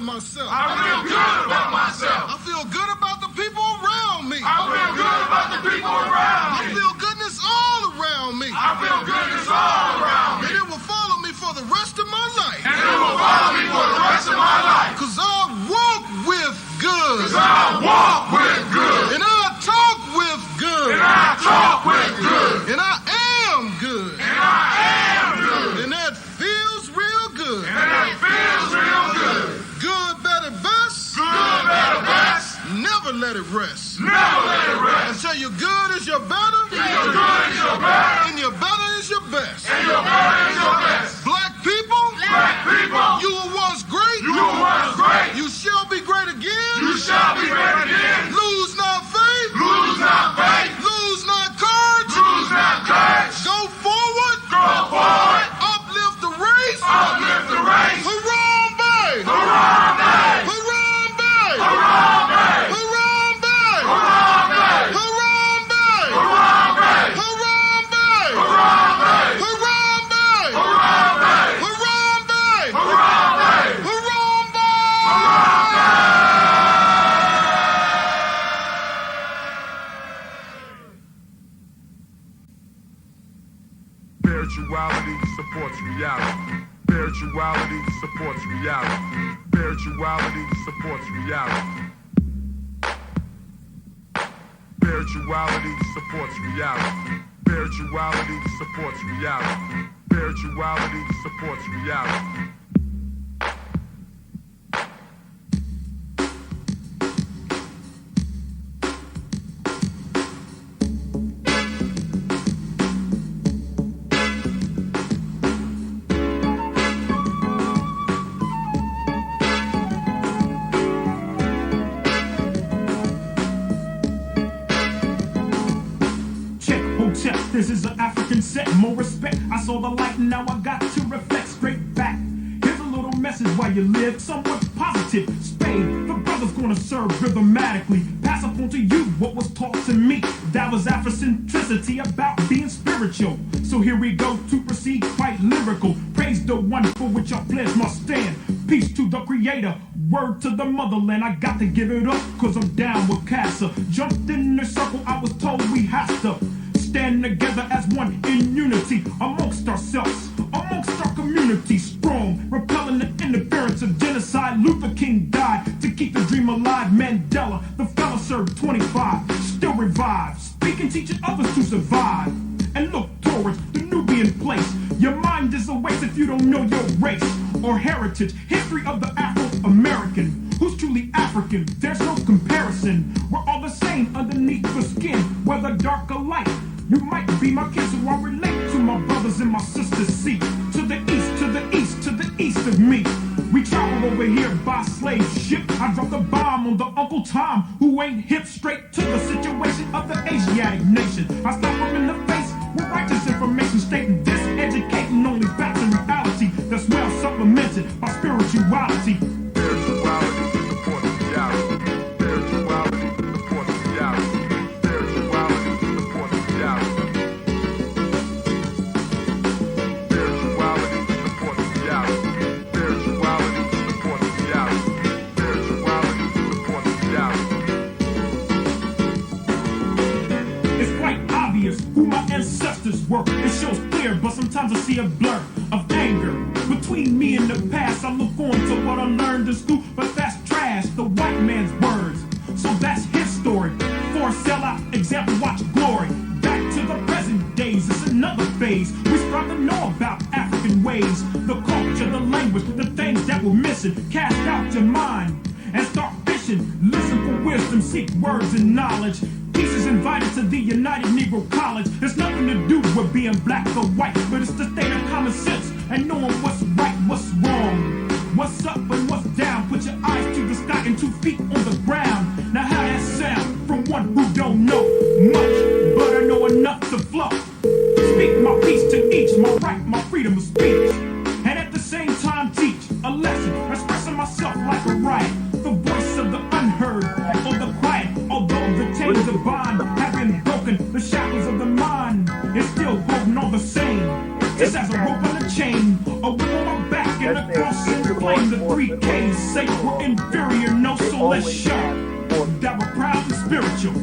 myself. I feel good about myself. I feel good about the people around me. I feel good about the people around me. I feel goodness all around me. I feel goodness all around me. And it will follow me for the rest of my life. And it will follow me for the rest of my life. Cause I walk with good. Cause I walk with good. And I talk with good. And I talk with good. And I am good. And I am good. And that feels real good. And that feels real good. Good, better, best. Good, better, best. Never let it rest. Never let it rest. Until your good is your better. And your good is your better. And your better is your best. And your better is your best. Black people. Black people. You were once great. You were once great. You shall be great again. You shall be great again. Lose not faith. Lose not faith. Lose not courage. Lose not courage. Go forward. Go forward. Uplift the race. Uplift the race. Harambe. Harambe. Harambe. Harambe. Harambe. Harambe. Harambe. Harambe. Harambe. Harambe. Harambe. Harambe. Harambe. Harambe. Spirituality supports reality. Spirituality supports reality. Spirituality supports reality. Spirituality supports reality. Spirituality supports reality. Spirituality supports reality. This is an African set, more respect. I saw the light and now I got to reflect straight back. Here's a little message while you live, somewhat positive. Spain, the brother's gonna serve rhythmatically. Pass up on to you what was taught to me. That was Afrocentricity about being spiritual. So here we go to proceed quite lyrical. Praise the one for which our pledge must stand. Peace to the creator, word to the motherland. I got to give it up cause I'm down with Casa. Jumped in the circle, I was told we have to stand together as one in unity amongst ourselves, amongst our community, strong, repelling the interference of genocide. Luther King died to keep the dream alive. Mandela, the fella served 25, still revived, speaking, teaching others to survive. And look towards the Nubian place. Your mind is a waste if you don't know your race or heritage. History of the Afro-American, who's truly African, there's no comparison. We're all the same underneath the skin, whether dark or light. You might be my kid, so I relate to my brothers and my sisters. See, to the east, to the east, to the east of me. We traveled over here by slave ship. I dropped a bomb on the Uncle Tom, who ain't hip. Straight to the situation of the Asiatic nation. I slapped him in the face with righteous information, stating this, educating only facts and reality. That's well supplemented by spirituality. Spirituality supports reality. Spirituality supports reality. Spirituality supports reality. Spirituality supports reality. Spirituality supports reality. Spirituality supports reality. It's quite obvious who my ancestors were. It shows clear, but sometimes I see a blur of anger between me and the past. I look on to what I learned in school, but that's trash, the white man's words. So that's his story. For a sellout example, watch glory. Back to the present days, it's another phase. We strive to know about African ways, the culture, the language, the things that we're missing. Cast out your mind and start fishing. Listen for wisdom, seek words and knowledge. Peace is invited to the United Negro College. There's nothing to do with being black or white, but it's the state of common sense and knowing what's right, what's wrong, what's up and what's down. Put your eyes to the sky and 2 feet on the ground. Now how that sound from one who don't know much, but I know enough to flow. Speak my piece to each, my right, my freedom of speech, and at the same time teach a lesson, expressing myself like a riot, the voice of the unheard or the quiet. Although the chains of bond have been broken, the shackles of the mind is still holding all the same. Just as a rope on a chain, a whip on my boss and claim the 3Ks. Say we're inferior, no, so let's show that we're proud and spiritual.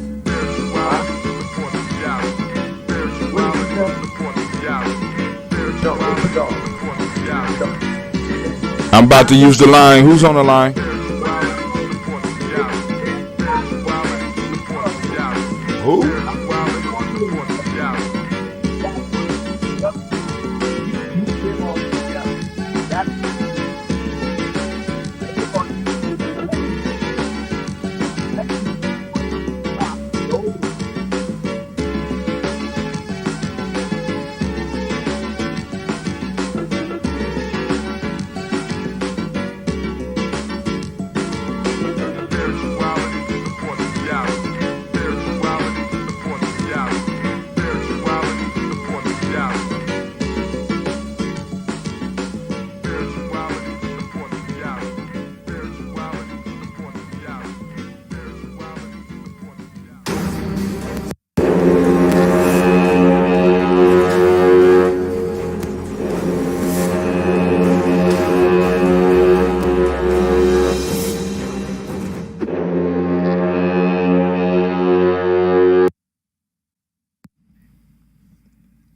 I'm about to use the line. Who's on the line? Who?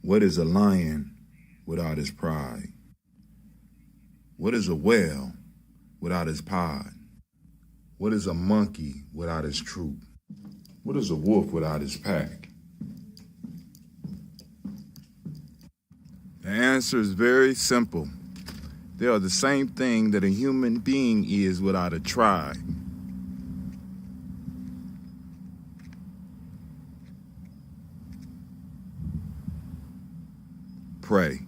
What is a lion without his pride? What is a whale without his pod? What is a monkey without his troop? What is a wolf without his pack? The answer is very simple. They are the same thing that a human being is without a tribe. Pray.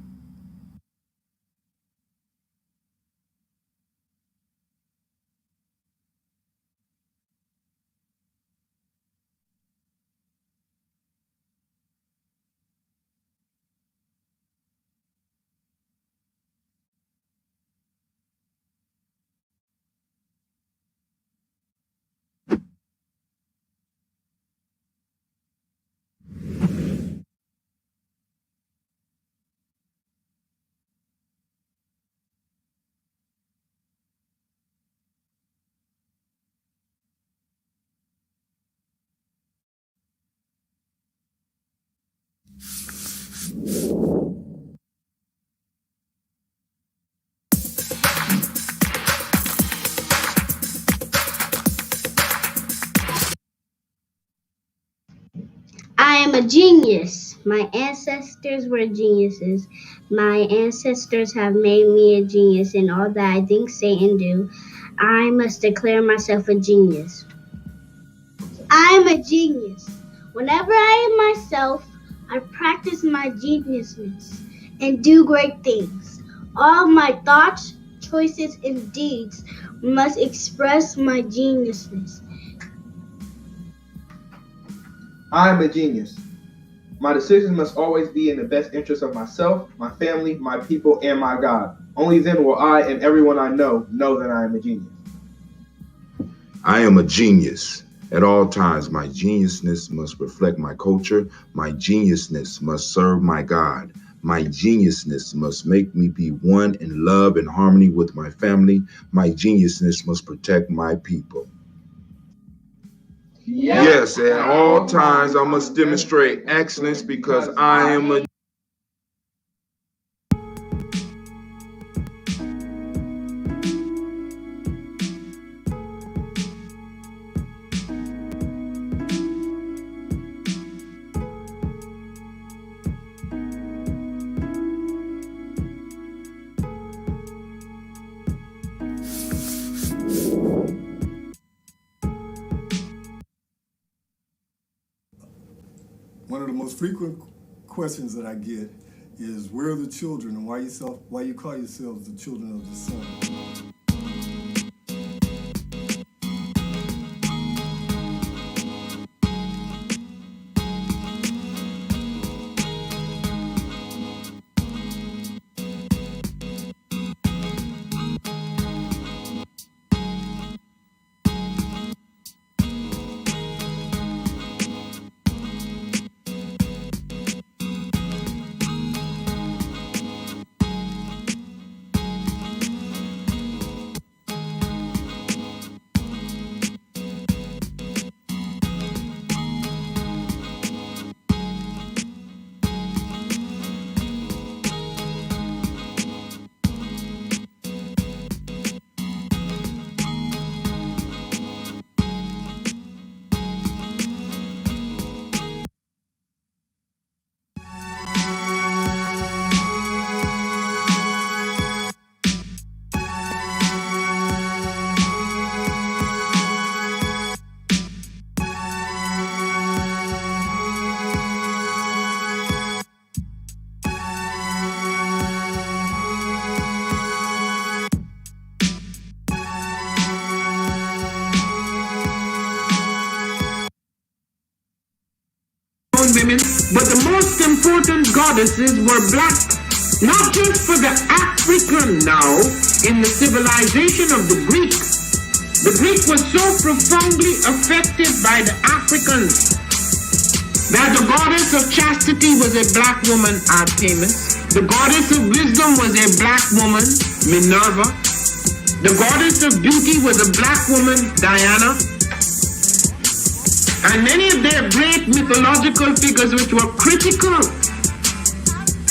I am a genius. My ancestors were geniuses. My ancestors have made me a genius in all that I think, say, and do. I must declare myself a genius. I am a genius. Whenever I am myself, I practice my geniusness and do great things. All my thoughts, choices, and deeds must express my geniusness. I am a genius. My decisions must always be in the best interest of myself, my family, my people, and my God. Only then will I and everyone I know that I am a genius. I am a genius. At all times, my geniusness must reflect my culture. My geniusness must serve my God. My geniusness must make me be one in love and harmony with my family. My geniusness must protect my people. Yes, at all times I must demonstrate excellence because I am a One of the most frequent questions that I get is, where are the children and why you call yourselves the children of the sun? women, but the most important goddesses were black. Not just for the African now, in the civilization of the Greek. The Greek was so profoundly affected by the Africans that the goddess of chastity was a black woman, Artemis. The goddess of wisdom was a black woman, Minerva. The goddess of beauty was a black woman, Diana. And many of their great mythological figures which were critical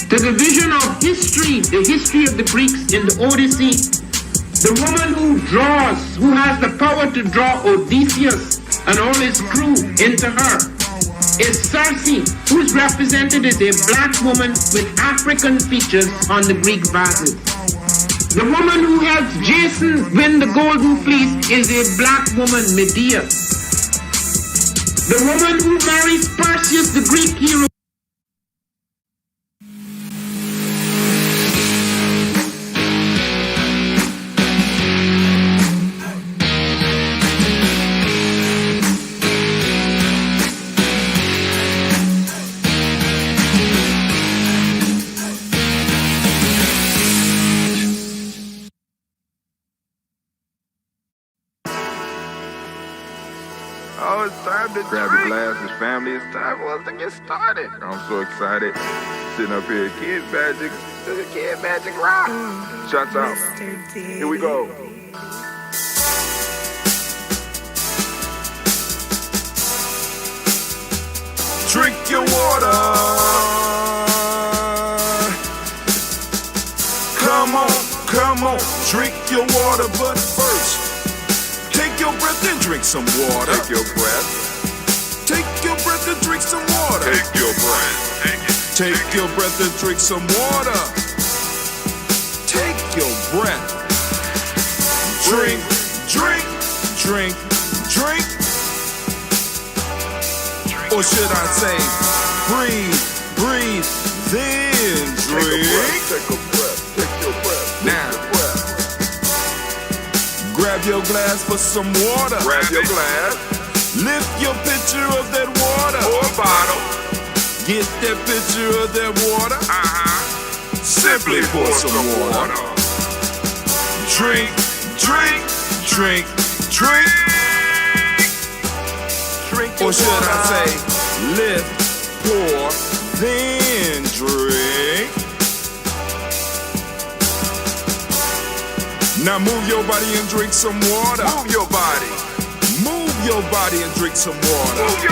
to the vision of history, the history of the Greeks in the Odyssey. The woman who draws, who has the power to draw Odysseus and all his crew into her, is Circe, who is represented as a black woman with African features on the Greek vases. The woman who helps Jason win the Golden Fleece is a black woman, Medea. The woman who marries Perseus, the Greek hero. Oh, it's time to grab your glasses, family. It's time for us to get started. I'm so excited. Sitting up here, Kid Magic Rock. Shots out. Here we go. Drink your water. Come on, drink your water, but first, take your breath and drink some water. Take your breath. Take your breath and drink some water. Take your breath. Take your breath and drink some water. Take your breath. Drink. Or should I say, breathe, then drink. Take a breath. Take your breath. Now, grab your glass for some water. Grab your glass. Lift your pitcher of that water. Or bottle. Get that pitcher of that water. Simply pour some water. Drink. Or should I say, lift, pour, then drink. Now move your body and drink some water. Move your body and drink some water. Move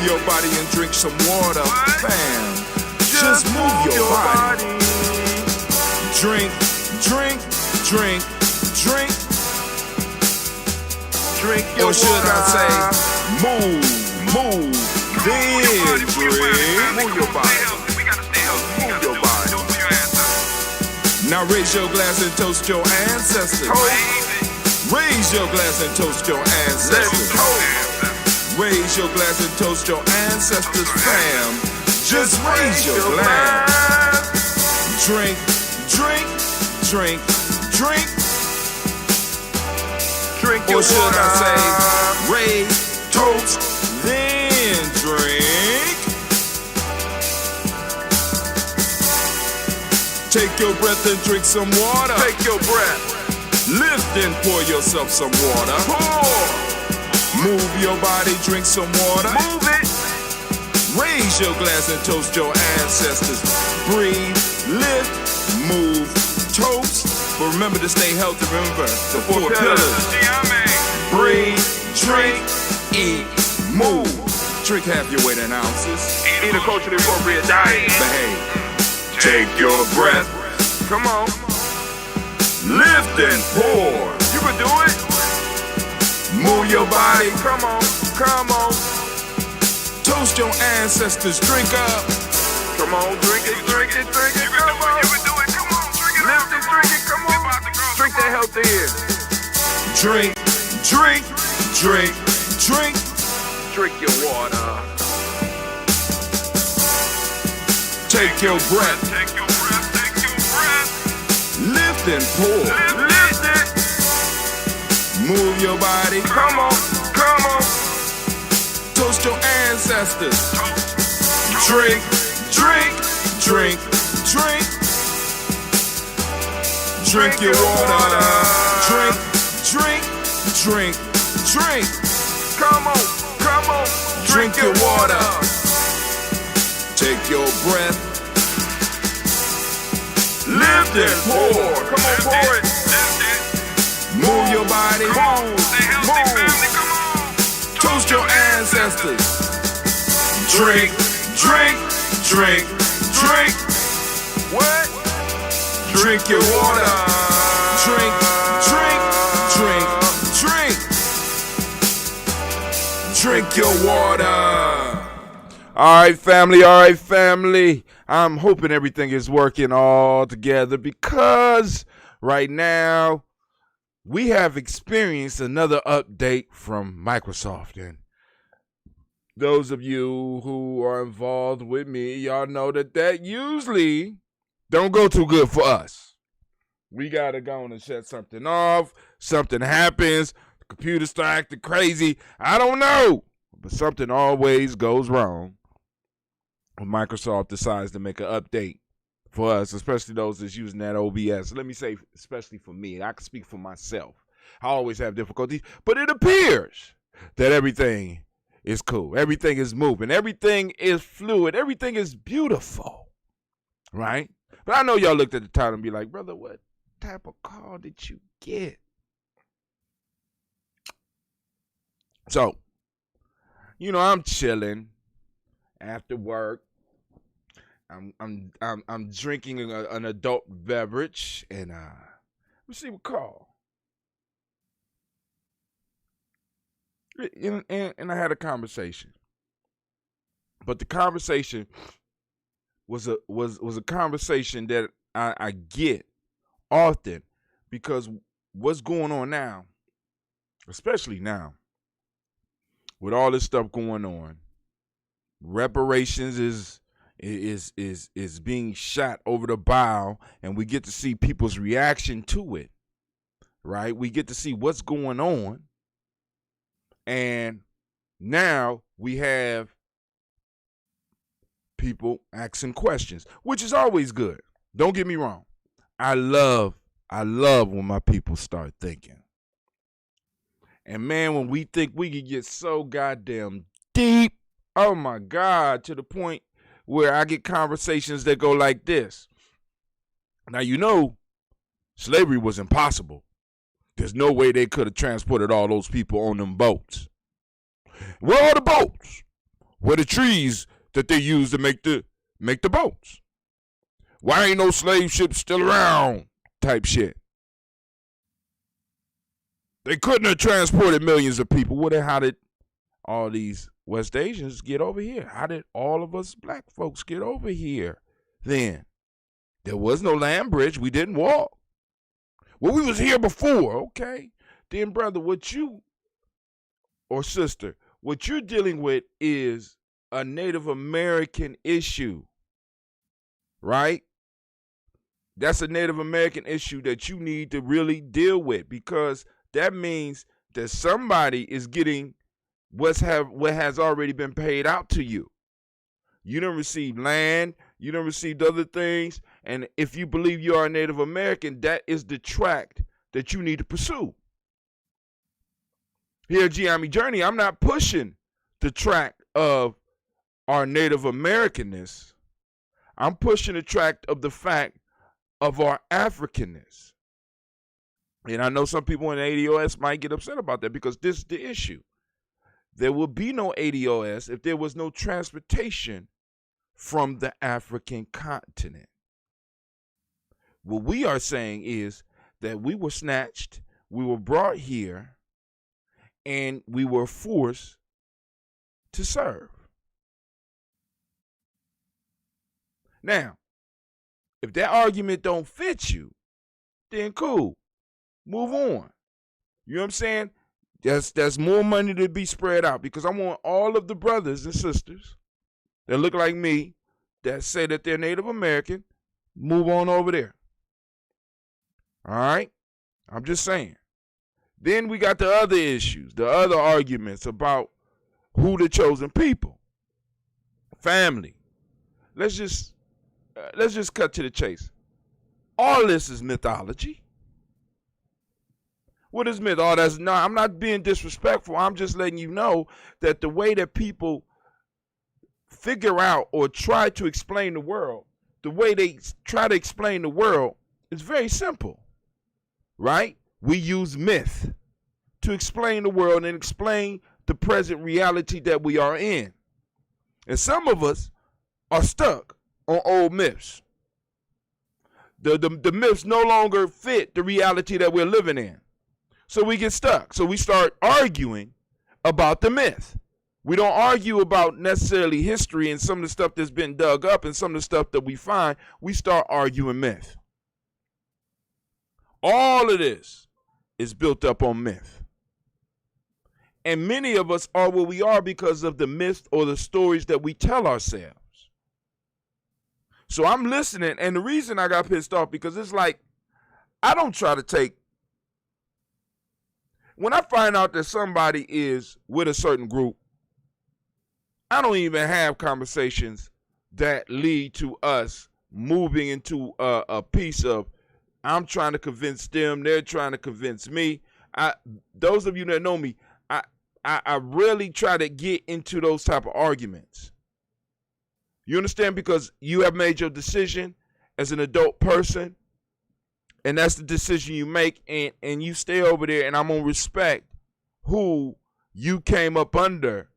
your body and drink some water. Fam, just move your body. Drink. Or should I say, move, then drink. Move your body. Now raise your glass and toast your ancestors. Raise your glass and toast your ancestors. Raise your glass and toast your ancestors, fam. Just raise your glass. Drink. Or should I say, raise, toast, then drink. Take your breath and drink some water. Take your breath. Lift and pour yourself some water. Pour. Move your body, drink some water. Move it. Raise your glass and toast your ancestors. Breathe, lift, move, toast. But remember to stay healthy. Remember the four pillars. Breathe, drink, eat, move. Drink half your weight in ounces. Eat a culturally appropriate diet. Behave. Take your breath. Come on. Lift and pour. You can do it. Move your body. Come on. Toast your ancestors. Drink up. Come on, drink it. Come on. You can do it. Come on, lift and drink it. Come on. Drink that healthy air. Drink. Drink your water. Take your breath. Lift and pour. Lift it. Move your body. Come on. Toast your ancestors. Drink, drink, drink, drink. Drink your water. Drink, drink, drink, drink. Come on. Drink your water. Take your breath. Lift and pour. Come on, pour it. Move your body. Stay healthy, family. Come on. Toast your ancestors. Drink, drink, drink, drink. What? Drink your water. Drink, drink, drink, drink. Drink your water. All right, family. I'm hoping everything is working all together because right now we have experienced another update from Microsoft. And those of you who are involved with me, y'all know that usually don't go too good for us. We got to go and shut something off. Something happens. The computer starts acting crazy. I don't know. But something always goes wrong when Microsoft decides to make an update for us, especially those that's using that OBS. Let me say, especially for me. I can speak for myself. I always have difficulties. But it appears that everything is cool. Everything is moving. Everything is fluid. Everything is beautiful. Right? But I know y'all looked at the title and be like, brother, what type of call did you get? So, I'm chilling after work. I'm drinking an adult beverage and receive a call. And I had a conversation. But the conversation was a conversation that I get often because what's going on now, especially now, with all this stuff going on, reparations is being shot over the bow, and we get to see people's reaction to it, right? We get to see what's going on, and now we have people asking questions, which is always good. Don't get me wrong. I love when my people start thinking. And man, when we think we can get so goddamn deep, oh my God, to the point where I get conversations that go like this. Now, slavery was impossible. There's no way they could have transported all those people on them boats. Where are the boats? Where the trees that they used to make the boats? Why ain't no slave ships still around? Type shit. They couldn't have transported millions of people. Well, then how did all these West Asians get over here? How did all of us black folks get over here then? There was no land bridge. We didn't walk. Well, we was here before. Okay. Then, brother, or sister, what you're dealing with is a Native American issue, right? That's a Native American issue that you need to really deal with, because that means that somebody is getting what has already been paid out to you. You don't receive land, you don't receive other things, and if you believe you are a Native American, that is the tract that you need to pursue. Here at GNJMedia Journey, I'm not pushing the tract of our Native Americanness. I'm pushing the tract of the fact of our Africanness. And I know some people in ADOS might get upset about that, because this is the issue. There will be no ADOS if there was no transportation from the African continent. What we are saying is that we were snatched, we were brought here, and we were forced to serve. Now, if that argument don't fit you, then cool. Move on. You know what I'm saying? That's more money to be spread out, because I want all of the brothers and sisters that look like me, that say that they're Native American, move on over there. All right? I'm just saying. Then we got the other issues, the other arguments about who the chosen people. Family. Let's just cut to the chase. All this is mythology. What is myth? Oh, that's not. I'm not being disrespectful. I'm just letting you know that the way that people figure out or try to explain the world, the way they try to explain the world is very simple, right? We use myth to explain the world and explain the present reality that we are in. And some of us are stuck on old myths. The myths no longer fit the reality that we're living in. So we get stuck. So we start arguing about the myth. We don't argue about necessarily history and some of the stuff that's been dug up and some of the stuff that we find. We start arguing myth. All of this is built up on myth. And many of us are where we are because of the myth or the stories that we tell ourselves. So I'm listening, and the reason I got pissed off because it's like, I don't try to take, when I find out that somebody is with a certain group, I don't even have conversations that lead to us moving into a piece of, I'm trying to convince them, they're trying to convince me. Those of you that know me, I rarely try to get into those type of arguments. You understand? Because you have made your decision as an adult person, and that's the decision you make, and you stay over there, and I'm going to respect who you came up under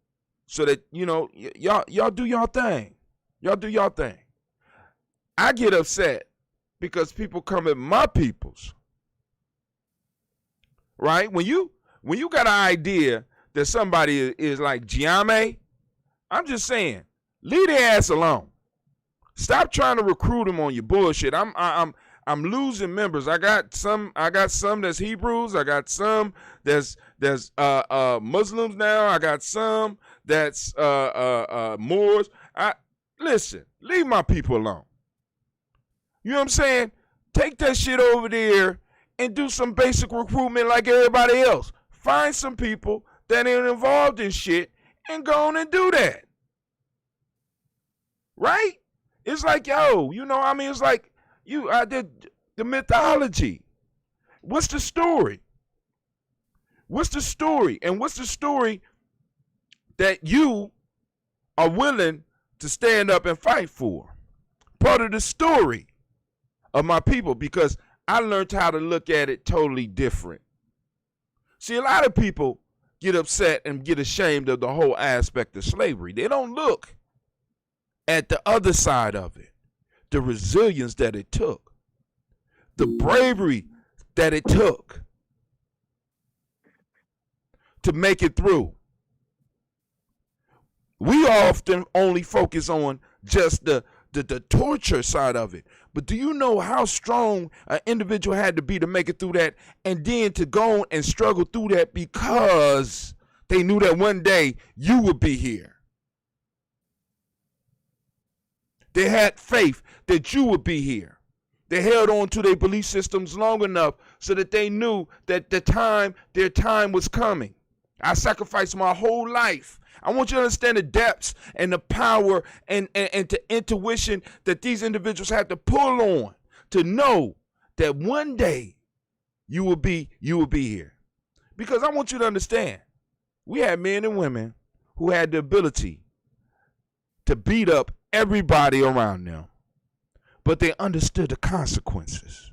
so that, you know, y'all do y'all thing. Y'all do y'all thing. I get upset because people come at my peoples, right? When you got an idea that somebody is like GNJMedia, I'm just saying, leave their ass alone. Stop trying to recruit them on your bullshit. I'm losing members. I got some that's Hebrews. I got some that's Muslims now. I got some that's Moors. Listen, leave my people alone. You know what I'm saying? Take that shit over there and do some basic recruitment like everybody else. Find some people that ain't involved in shit and go on and do that. Right? It's like, yo, you know, I mean, it's like, I did the mythology. What's the story? What's the story? And what's the story that you are willing to stand up and fight for? Part of the story of my people, because I learned how to look at it totally different. See, a lot of people get upset and get ashamed of the whole aspect of slavery. They don't look at the other side of it, the resilience that it took, the bravery that it took to make it through. We often only focus on just the torture side of it. But do you know how strong an individual had to be to make it through that, and then to go and struggle through that because they knew that one day you would be here? They had faith that you would be here. They held on to their belief systems long enough so that they knew that their time was coming. I sacrificed my whole life. I want you to understand the depths and the power and the intuition that these individuals had to pull on to know that one day you will be here. Because I want you to understand, we had men and women who had the ability to beat up everybody around them, but they understood the consequences.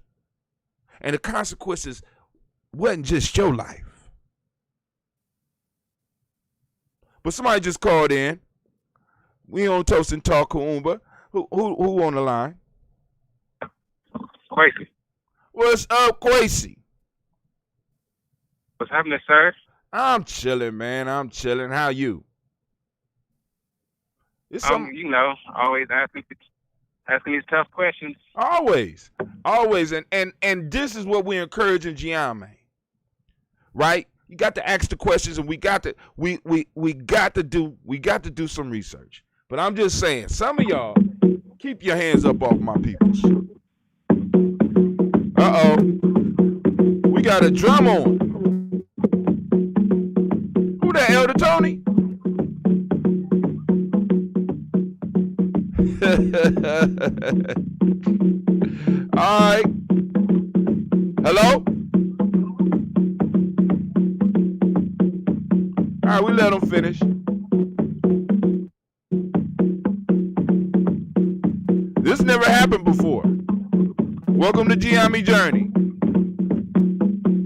And the consequences wasn't just your life. But somebody just called in. We on Toast&Talk Kuumba. Who on the line? Quasi. What's up, Quasi? What's happening, sir? I'm chilling, man. I'm chilling. How you? You know, always asking these tough questions. Always. And this is what we encourage in GNJMedia, right? You got to ask the questions, and we got to do some research. But I'm just saying, some of y'all keep your hands up off my peoples. We got a drum on. Who that, Elder Tony? All right. Hello? All right, we let them finish. This never happened before. Welcome to GNJMedia Journey.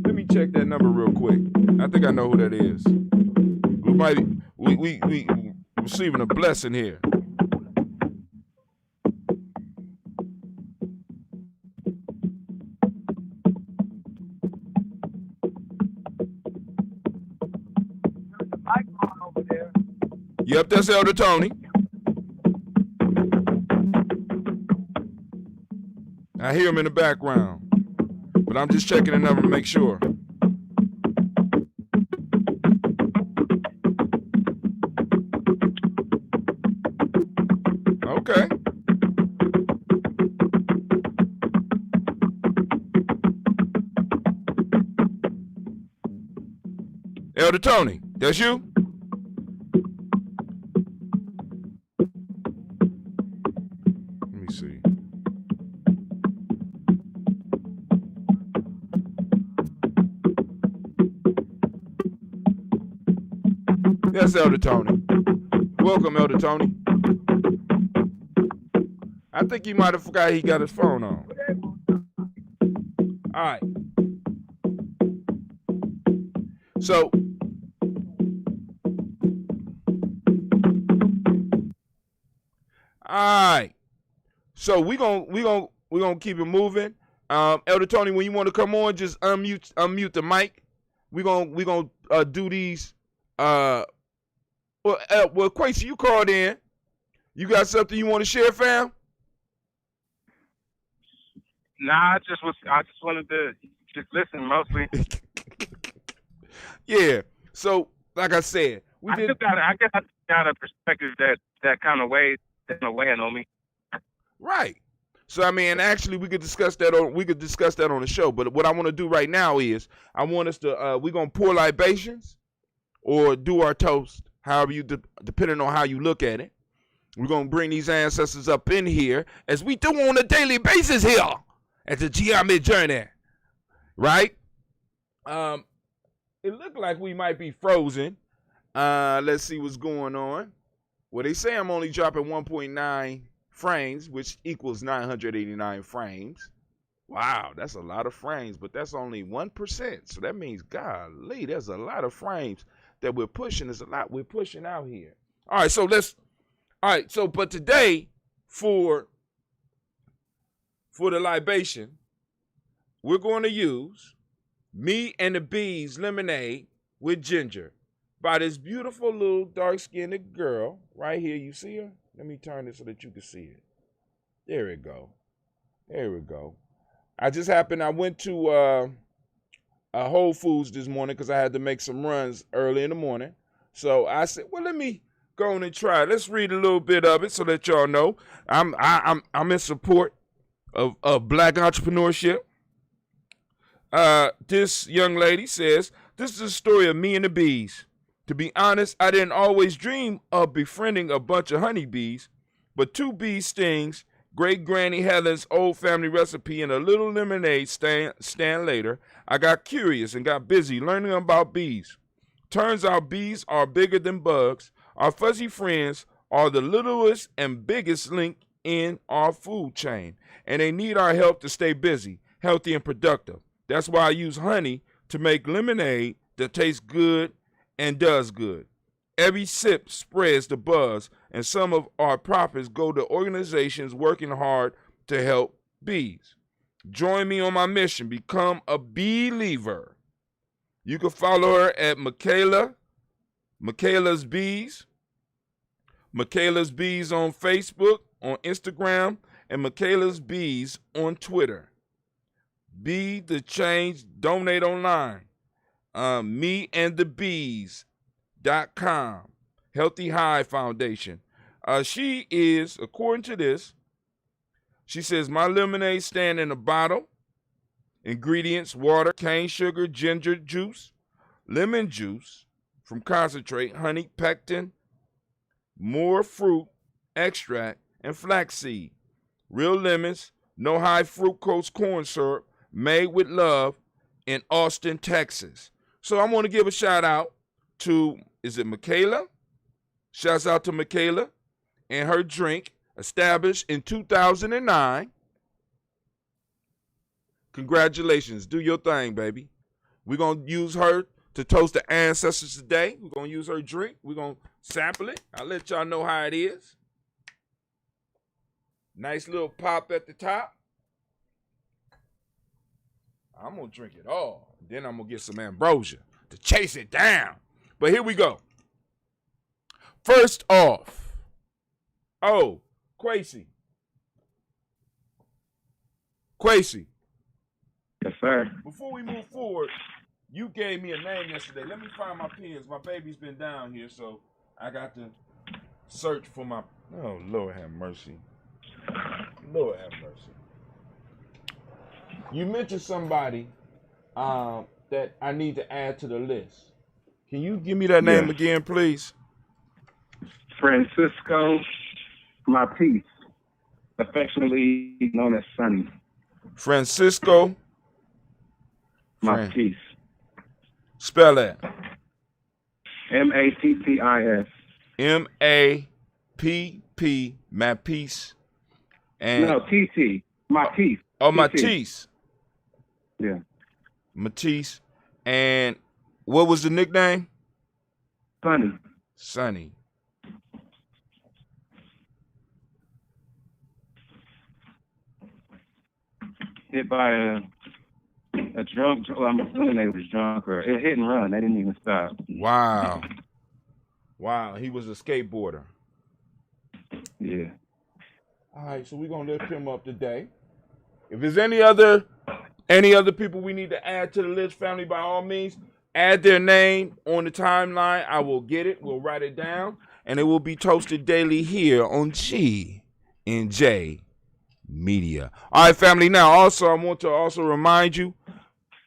Let me check that number real quick. I think I know who that is. We receiving a blessing here. Yep, that's Elder Tony. I hear him in the background, but I'm just checking the number to make sure. Okay. Elder Tony, that's you? Let me see. That's Elder Tony. Welcome, Elder Tony. I think he might have forgot he got his phone on. All right. So, all right. So we gonna keep it moving. Elder Tony, when you want to come on, just unmute the mic. We gonna do these. Well, Quincy, you called in. You got something you want to share, fam? Nah, I just wanted to just listen mostly. Yeah. So, like I said, I guess I got a perspective that kind of weighing on me. Right. So I mean, actually, we could discuss that on the show. But what I want to do right now is I want us to we're gonna pour libations or do our toast, however you depending on how you look at it. We're gonna bring these ancestors up in here as we do on a daily basis here at the GNJMedia Journey. Right? It looked like we might be frozen. Let's see what's going on. Well, they say I'm only dropping 1.9 frames, which equals 989 frames. Wow, that's a lot of frames, but that's only 1%. So that means, golly, there's a lot of frames that we're pushing. There's a lot we're pushing out here. All right, so but today, for the libation, we're going to use Me and the Bees lemonade with ginger by this beautiful little dark-skinned girl right here. You see her? Let me turn it so that you can see it. There we go. There we go. I went to Whole Foods this morning because I had to make some runs early in the morning. So I said, well, let me go on and try it. Let's read a little bit of it so that y'all know I'm in support of black entrepreneurship. This young lady says, this is a story of me and the bees. To be honest, I didn't always dream of befriending a bunch of honeybees, but 2 bee stings, great Granny Helen's old family recipe, and a little lemonade stand later, I got curious and got busy learning about bees. Turns out bees are bigger than bugs. Our fuzzy friends are the littlest and biggest link in our food chain, and they need our help to stay busy, healthy, and productive. That's why I use honey to make lemonade that tastes good and does good. Every sip spreads the buzz, and some of our profits go to organizations working hard to help bees. Join me on my mission. Become a believer. You can follow her at Michaela's Bees. Michaela's Bees on Facebook, on Instagram, and Michaela's Bees on Twitter. Be the change. Donate online. meandthebees.com. Healthy High Foundation. She is, according to this, she says, my lemonade stand in a bottle. Ingredients, water, cane sugar, ginger juice, lemon juice from concentrate, honey, pectin, more fruit extract, and flaxseed. Real lemons, no high fructose corn syrup, made with love in Austin, Texas. So I want to give a shout out to, is it Michaela? Shouts out to Michaela and her drink, established in 2009. Congratulations. Do your thing, baby. We're going to use her to toast the ancestors today. We're going to use her drink. We're going to sample it. I'll let y'all know how it is. Nice little pop at the top. I'm going to drink it all. Then I'm going to get some ambrosia to chase it down. But here we go. First off. Oh, Quasi. Quasi. Yes, sir. Before we move forward, you gave me a name yesterday. Let me find my pens. My baby's been down here, so I got to search for my... Oh, Lord have mercy. Lord have mercy. You mentioned somebody that I need to add to the list. Can you give me that name again, please? Francisco Matisse, affectionately known as Sonny. Francisco Matisse. Spell that. Mattis. M-A-P-P, Matisse. And No, T-T. Matisse. Oh, Matisse. Yeah. Matisse. And what was the nickname? Sonny. Sonny. Hit by a drunk, well, I'm assuming they was drunk, or it hit and run. They didn't even stop. Wow. Wow, he was a skateboarder. Yeah. All right, so we're going to lift him up today. If there's any other people we need to add to the list, family, by all means, add their name on the timeline. I will get it. We'll write it down, and it will be toasted daily here on GNJMedia. All right, family. Now, also, I want to also remind you,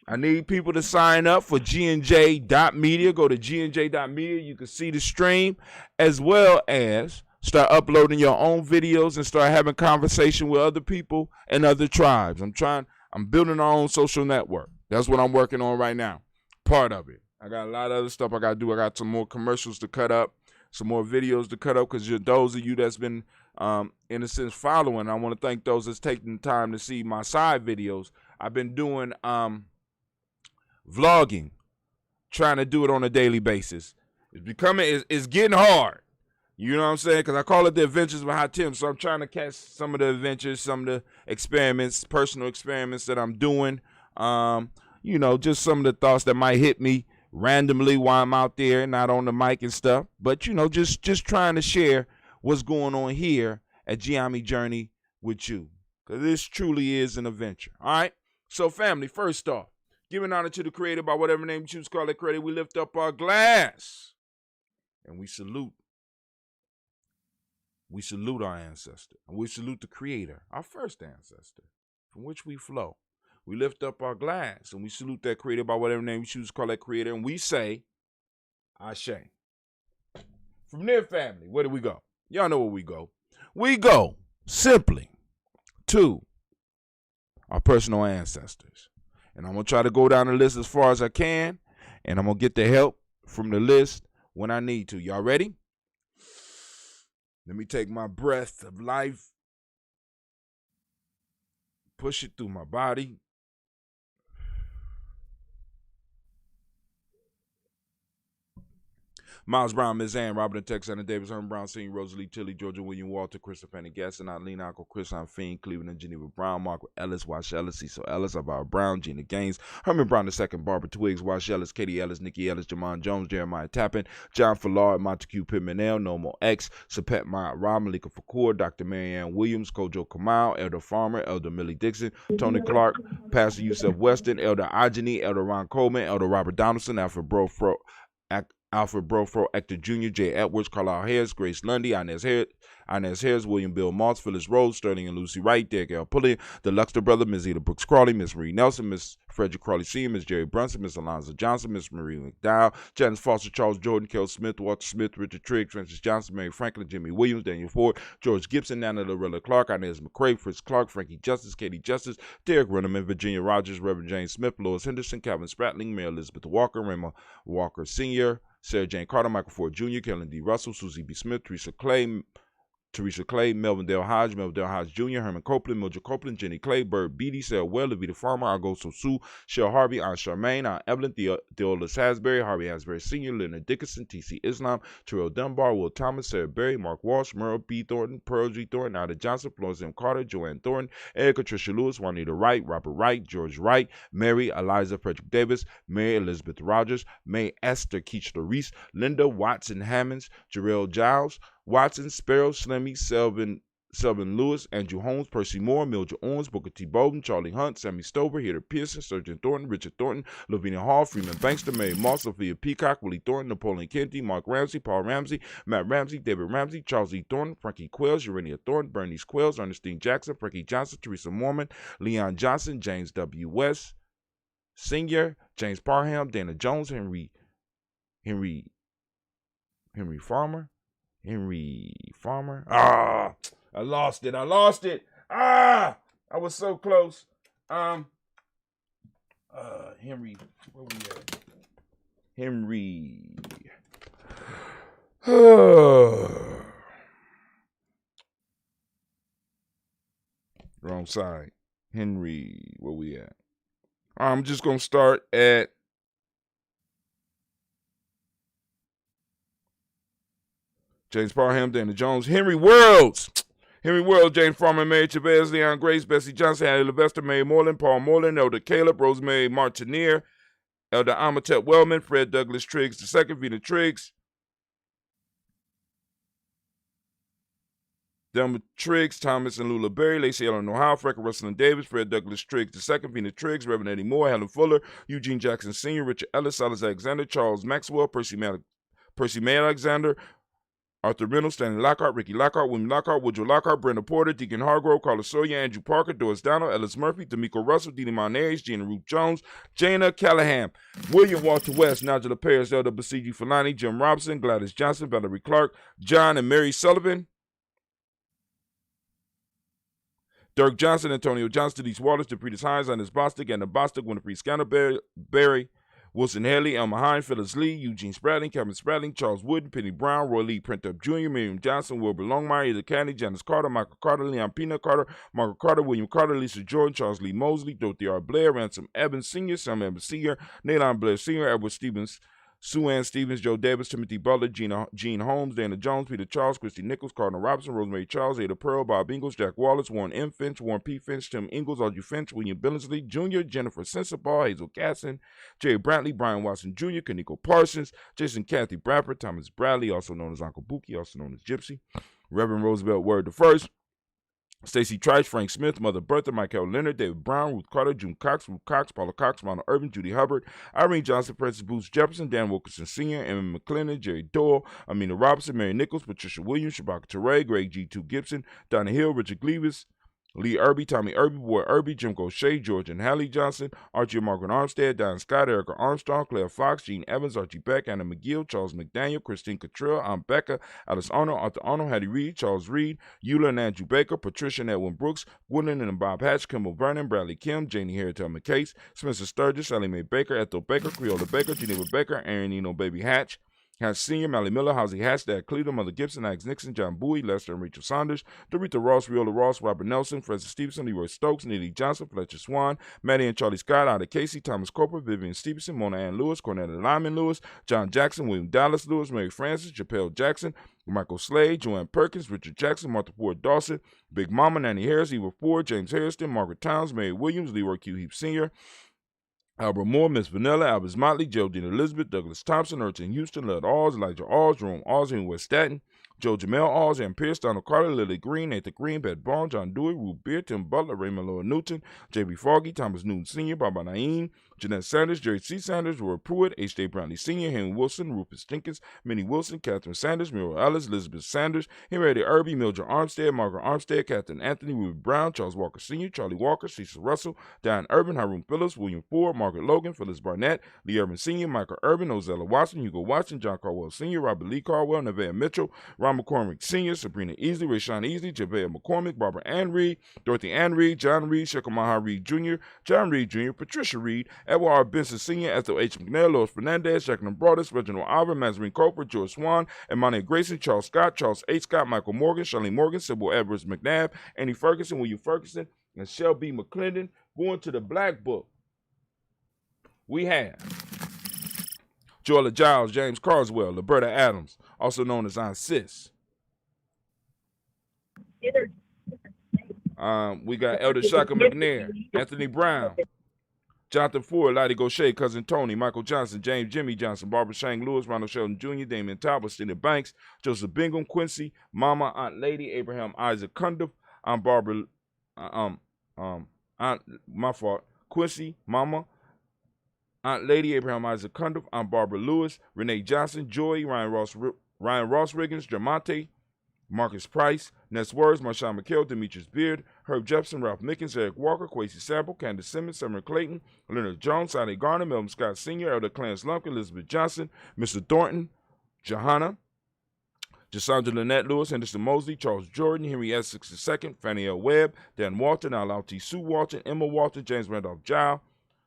I need people to sign up for GNJ.media. Go to GNJ.media. You can see the stream, as well as start uploading your own videos and start having conversation with other people and other tribes. I'm building our own social network. That's what I'm working on right now. Part of it. I got a lot of other stuff I got to do. I got some more commercials to cut up, some more videos to cut up, because those of you that's been, in a sense, following, I want to thank those that's taking the time to see my side videos. I've been doing vlogging, trying to do it on a daily basis. It's getting hard. You know what I'm saying? Because I call it the adventures with Hot Tim. So I'm trying to catch some of the adventures, some of the experiments, personal experiments that I'm doing. Just some of the thoughts that might hit me randomly while I'm out there, not on the mic and stuff. But, just trying to share what's going on here at Gianni Journey with you. Because this truly is an adventure. All right? So, family, first off, giving honor to the Creator by whatever name you choose to call it Creator, we lift up our glass and we salute. We salute our ancestor, and we salute the Creator, our first ancestor, from which we flow. We lift up our glass, and we salute that Creator by whatever name we choose to call that Creator, and we say, Ashe. From there, family, where do we go? Y'all know where we go. We go simply to our personal ancestors. And I'm going to try to go down the list as far as I can, and I'm going to get the help from the list when I need to. Y'all ready? Let me take my breath of life, push it through my body. Miles Brown, Ms. Ann, Robert and Texas, Anna Davis, Herman Brown, Senior, Rosalie Tilly, Georgia William Walter, Christopher Penny Gaston, Eileen Uncle, Chris Fiend, Cleveland and Geneva Brown, Margaret Ellis, Wash Ellis, Cecil Ellis, Alvaro Brown, Gina Gaines, Herman Brown II, Barbara Twiggs, Wash Ellis, Katie Ellis, Nikki Ellis, Jamon Jones, Jeremiah Tappan, John Fallard, Montague Pittman L, Nomo X, Sapet Mott Ra, Malika Fakur, Dr. Marianne Williams, Kojo Kamal, Elder Farmer, Elder Millie Dixon, Tony Clark, Pastor Yusef Weston, Elder Ajani, Elder Ron Coleman, Elder Robert Donaldson, Alfred Brofro, Actor Jr., J. Edwards, Carlisle Harris, Grace Lundy, Inez Inez Harris, William Bill Moss, Phyllis Rose, Sterling and Lucy Wright, Derek L. Pulliam, the Luxter brother, Ms. Eda Brooks Crawley, Miss Marie Nelson, Miss Frederick Crawley Sr., Miss Jerry Brunson, Miss Alonzo Johnson, Miss Marie McDowell, Janice Foster, Charles Jordan, Kel Smith, Walter Smith, Richard Trigg, Francis Johnson, Mary Franklin, Jimmy Williams, Daniel Ford, George Gibson, Nana Lorella Clark, Inez McCrae, Fritz Clark, Frankie Justice, Katie Justice, Derek Runnerman, Virginia Rogers, Reverend James Smith, Lois Henderson, Calvin Spratling, Mayor Elizabeth Walker, Raymond Walker Sr., Sarah Jane Carter, Michael Ford Jr., Kellen D. Russell, Susie B. Smith, Teresa Clay, Melvin Dale Hodge Jr., Herman Copeland, Mildred Copeland, Jenny Clay, Bird Beatty, Sarah Well, Levita Farmer, Augusto Sue, Shell Harvey, Aunt Charmaine, Aunt Evelyn, Theolis Hasbury, Harvey Hasbury Sr., Leonard Dickinson, T.C. Islam, Terrell Dunbar, Will Thomas, Sarah Berry, Mark Walsh, Merle B. Thornton, Pearl G. Thornton, Ida Johnson, Florence M. Carter, Joanne Thornton, Erica Tricia Lewis, Juanita Wright, Robert Wright, George Wright, Mary Eliza Frederick Davis, Mary Elizabeth Rogers, May Esther Keechler Reese, Linda Watson Hammonds, Jarrell Giles, Watson, Sparrow, Slimmy, Selvin Lewis, Andrew Holmes, Percy Moore, Mildred Owens, Booker T. Bowden, Charlie Hunt, Sammy Stover, Heather Pearson, Surgeon Thornton, Richard Thornton, Lavinia Hall, Freeman Bankster, Mary Moss, Sophia Peacock, Willie Thornton, Napoleon Kennedy, Mark Ramsey, Paul Ramsey, Matt Ramsey, David Ramsey, Charles E. Thornton, Frankie Quells, Urania Thornton, Bernice Quells, Ernestine Jackson, Frankie Johnson, Teresa Mormon, Leon Johnson, James W. West Sr., James Parham, Dana Jones, Henry Farmer. I lost it. I was so close. Henry, where we at? Henry. Wrong side. Henry, where we at? I'm just going to start at James Parham, Dana Jones, Henry Worlds, James Farmer, Mary Chavez, Leon Grace, Bessie Johnson, Hattie Levester, Mary Moreland, Paul Moreland, Elder Caleb, Rosemary Martinier, Elder Amatep Wellman, Fred Douglas Triggs II, Vina Triggs, Delma Triggs, Thomas and Lula Berry, Lacey Ellen Ohio, Freckle Russell and Davis, Fred Douglas Triggs II, Vina Triggs, Reverend Eddie Moore, Helen Fuller, Eugene Jackson Sr., Richard Ellis, Silas Alexander, Charles Maxwell, Percy May Alexander, Arthur Reynolds, Stanley Lockhart, Ricky Lockhart, William Lockhart, Woodrow Lockhart, Brenda Porter, Deacon Hargrove, Carlos Sawyer, Andrew Parker, Doris Donald, Ellis Murphy, D'Amico Russell, Dina Monares, Gina Ruth Jones, Jana Callahan, William Walter West, Nigella Paris, Elder Basiji Fulani, Jim Robinson, Gladys Johnson, Valerie Clark, John and Mary Sullivan, Dirk Johnson, Antonio Johnson, Denise Waters, DePretis Hines, Ernest Bostic, Anna Bostic, Winifred Scannerberry, Wilson Haley, Elma Hine, Phyllis Lee, Eugene Spradling, Kevin Spradling, Charles Wooden, Penny Brown, Roy Lee, Print Up Jr., Miriam Johnson, Wilbur Longmire, Ida Candy, Janice Carter, Michael Carter, Leon Pina Carter, Margaret Carter, William Carter, Lisa Jordan, Charles Lee Mosley, Dorothy R. Blair, Ransom Evans Sr., Sam Evans Sr., Nalon Blair Sr., Edward Stevens, Sue Ann Stevens, Joe Davis, Timothy Butler, Gene Holmes, Dana Jones, Peter Charles, Christy Nichols, Cardinal Robinson, Rosemary Charles, Ada Pearl, Bob Ingalls, Jack Wallace, Warren M. Finch, Warren P. Finch, Tim Ingalls, Audrey Finch, William Billingsley Jr., Jennifer Sensabaugh, Hazel Casson, Jerry Brantley, Brian Watson Jr., Kaniko Parsons, Jason Kathy Bradford, Thomas Bradley, also known as Uncle Buki, also known as Gypsy, Reverend Roosevelt Word the First, Stacey Trice, Frank Smith, Mother Bertha, Michael Leonard, David Brown, Ruth Carter, June Cox, Ruth Cox, Paula Cox, Ronald Irvin, Judy Hubbard, Irene Johnson, Francis Booth Jefferson, Dan Wilkerson Sr., Emma McClendon, Jerry Doyle, Amina Robinson, Mary Nichols, Patricia Williams, Shabaka Teray, Greg G2 Gibson, Donna Hill, Richard Gleavis, Lee Irby, Tommy Irby, Boy Irby, Jim Gaucher, George and Hallie Johnson, Archie and Margaret Armstead, Diane Scott, Erica Armstrong, Claire Fox, Gene Evans, Archie Beck, Anna McGill, Charles McDaniel, Christine Cottrell, Aunt Becca, Alice Arnold, Arthur Arnold, Hattie Reed, Charles Reed, Eula and Andrew Baker, Patricia and Edwin Brooks, Gwendolyn and Bob Hatch, Kimball Vernon, Bradley Kim, Janie Harritel McCase, Spencer Sturgis, Sally Mae Baker, Ethel Baker, Creola Baker, Geneva Baker, Aaron Eno Baby Hatch, Hatch Sr., Mally Miller, Housie Hatch, Dad Cleveland, Mother Gibson, Alex Nixon, John Bowie, Lester and Rachel Saunders, Dorita Ross, Riola Ross, Robert Nelson, Francis Stevenson, Leroy Stokes, Neely Johnson, Fletcher Swan, Maddie and Charlie Scott, Ida Casey, Thomas Cooper, Vivian Stevenson, Mona Ann Lewis, Cornetta Lyman Lewis, John Jackson, William Dallas Lewis, Mary Francis, Chappelle Jackson, Michael Slade, Joanne Perkins, Richard Jackson, Martha Ford Dawson, Big Mama, Nanny Harris, Eva Ford, James Harrison, Margaret Towns, Mary Williams, Leroy Q. Heap Sr., Albert Moore, Miss Vanilla, Albert Motley, Geraldine Elizabeth, Douglas Thompson, Urchin Houston, Lud Alls, Elijah Alls, Jerome Alls in West Staten, Joe Jamel Alls, Ann Pierce, Donald Carter, Lily Green, Nathan Green, Pat Barnes, John Dewey, Ruth Beard, Tim Butler, Raymond Lower Newton, J.B. Foggy, Thomas Newton Sr., Baba Naeem, Jeanette Sanders, Jerry C. Sanders, Roy Pruitt, H.J. Brownlee Sr., Henry Wilson, Rufus Jenkins, Minnie Wilson, Catherine Sanders, Muriel Ellis, Elizabeth Sanders, Henrietta Irby, Mildred Armstead, Margaret Armstead, Catherine Anthony, Ruby Brown, Charles Walker Sr., Charlie Walker, Cecil Russell, Diane Urban, Hiram Phillips, William Ford, Margaret Logan, Phyllis Barnett, Lee Urban Sr., Michael Urban, Ozella Watson, Hugo Watson, John Carwell Sr., Robert Lee Carwell, Nevaeh Mitchell, Ron McCormick Sr., Sabrina Easley, Rayshawn Easley, Javea McCormick, Barbara Ann Reed, Dorothy Ann Reed, John Reed, Shekamaha Reed Jr., John Reed Jr., Patricia Reed, Edward R. Benson Sr., Ethel H. McNair, Lois Fernandez, Jacqueline Broadus, Reginald Alvin, Mazarine Coper, George Swan, Imani Grayson, Charles Scott, Charles H. Scott, Michael Morgan, Charlene Morgan, Sybil Edwards McNabb, Annie Ferguson, William Ferguson, and Shelby McClendon. Going to the Black Book, we have Joella Giles, James Carswell, Liberta Adams, also known as Aunt Sis. We got Elder Shaka McNair, Anthony Brown, Jonathan Ford, Lottie Gaucher, Cousin Tony, Michael Johnson, James Jimmy Johnson, Barbara Shang Lewis, Ronald Sheldon Jr., Damian Talbot, Stina Banks, Joseph Bingham, Quincy, Mama, Aunt Lady, Abraham Isaac Cundiff, Aunt Barbara, Quincy, Mama, Aunt Lady, Abraham Isaac Cundiff, Aunt Barbara Lewis, Renee Johnson, Joy, Ryan Ross Riggins, Jamonte, Marcus Price, Ness Words, Marshawn McHale, Demetrius Beard, Herb Jepson, Ralph Mickens, Eric Walker, Quasi Sample, Candace Simmons, Summer Clayton, Leonard Jones, Sonny Garner, Melvin Scott Sr., Elder Clarence Lumpkin, Elizabeth Johnson, Mr. Thornton, Johanna, Jasandra Lynette Lewis, Henderson Mosley, Charles Jordan, Henry Essex II, Fannie L. Webb, Dan Walton, Al-T. Sue Walton, Emma Walton, James Randolph Giles,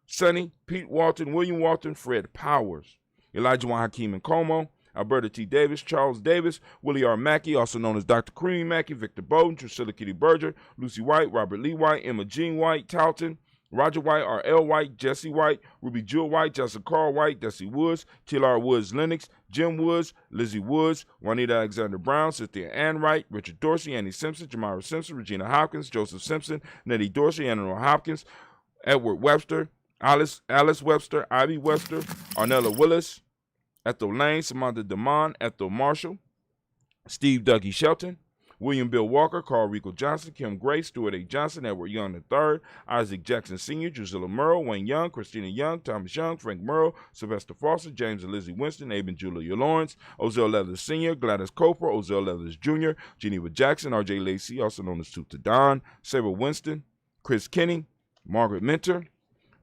Sonny, Pete Walton, William Walton, Fred Powers, Elijah Juan Hakeem and Como, Alberta T. Davis, Charles Davis, Willie R. Mackey, also known as Dr. Creamy Mackey, Victor Bowden, Drusilla Kitty Berger, Lucy White, Robert Lee White, Emma Jean White, Talton, Roger White, R.L. White, Jesse White, Ruby Jewel White, Jessica Carl White, Desi Woods, T.L.R. Woods Lennox, Jim Woods, Lizzie Woods, Juanita Alexander Brown, Cynthia Ann Wright, Richard Dorsey, Annie Simpson, Jamira Simpson, Regina Hopkins, Joseph Simpson, Nettie Dorsey, Anna Hopkins, Edward Webster, Alice Webster, Ivy Webster, Arnella Willis, Ethel Lane, Samantha DeMond, Ethel Marshall, Steve Dougie Shelton, William Bill Walker, Carl Rico Johnson, Kim Gray, Stuart A. Johnson, Edward Young III, Isaac Jackson Sr., Drusilla Murrow, Wayne Young, Christina Young, Thomas Young, Frank Murrow, Sylvester Foster, James and Lizzie Winston, Abe and Julia Lawrence, Ozell Leathers Sr., Gladys Coper, Ozell Leathers Jr., Geneva Jackson, R.J. Lacey, also known as Tuta Don, Sarah Winston, Chris Kinney, Margaret Minter,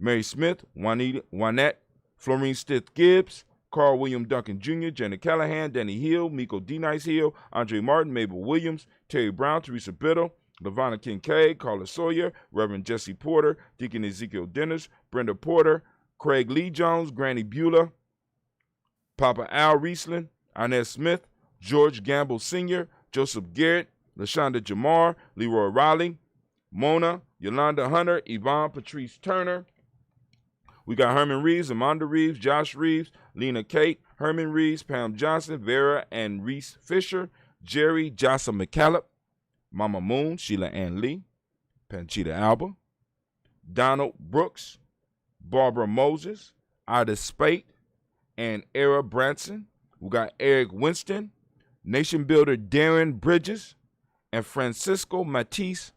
Mary Smith, Juanette, Florine Stith Gibbs, Carl William Duncan Jr., Janet Callahan, Danny Hill, Miko D. Nice Hill, Andre Martin, Mabel Williams, Terry Brown, Teresa Biddle, LaVonna Kincaid, Carla Sawyer, Reverend Jesse Porter, Deacon Ezekiel Dennis, Brenda Porter, Craig Lee Jones, Granny Beulah, Papa Al Riesling, Inez Smith, George Gamble Sr., Joseph Garrett, LaShonda Jamar, Leroy Riley, Mona, Yolanda Hunter, Yvonne Patrice Turner. We got Herman Reeves, Amanda Reeves, Josh Reeves, Lena Kate, Herman Reeves, Pam Johnson, Vera and Reese Fisher, Jerry Jossa McCallop, Mama Moon, Sheila Ann Lee, Panchita Alba, Donald Brooks, Barbara Moses, Ida Spate, and Era Branson. We got Eric Winston, Nation Builder Darren Bridges, and Francisco Matisse,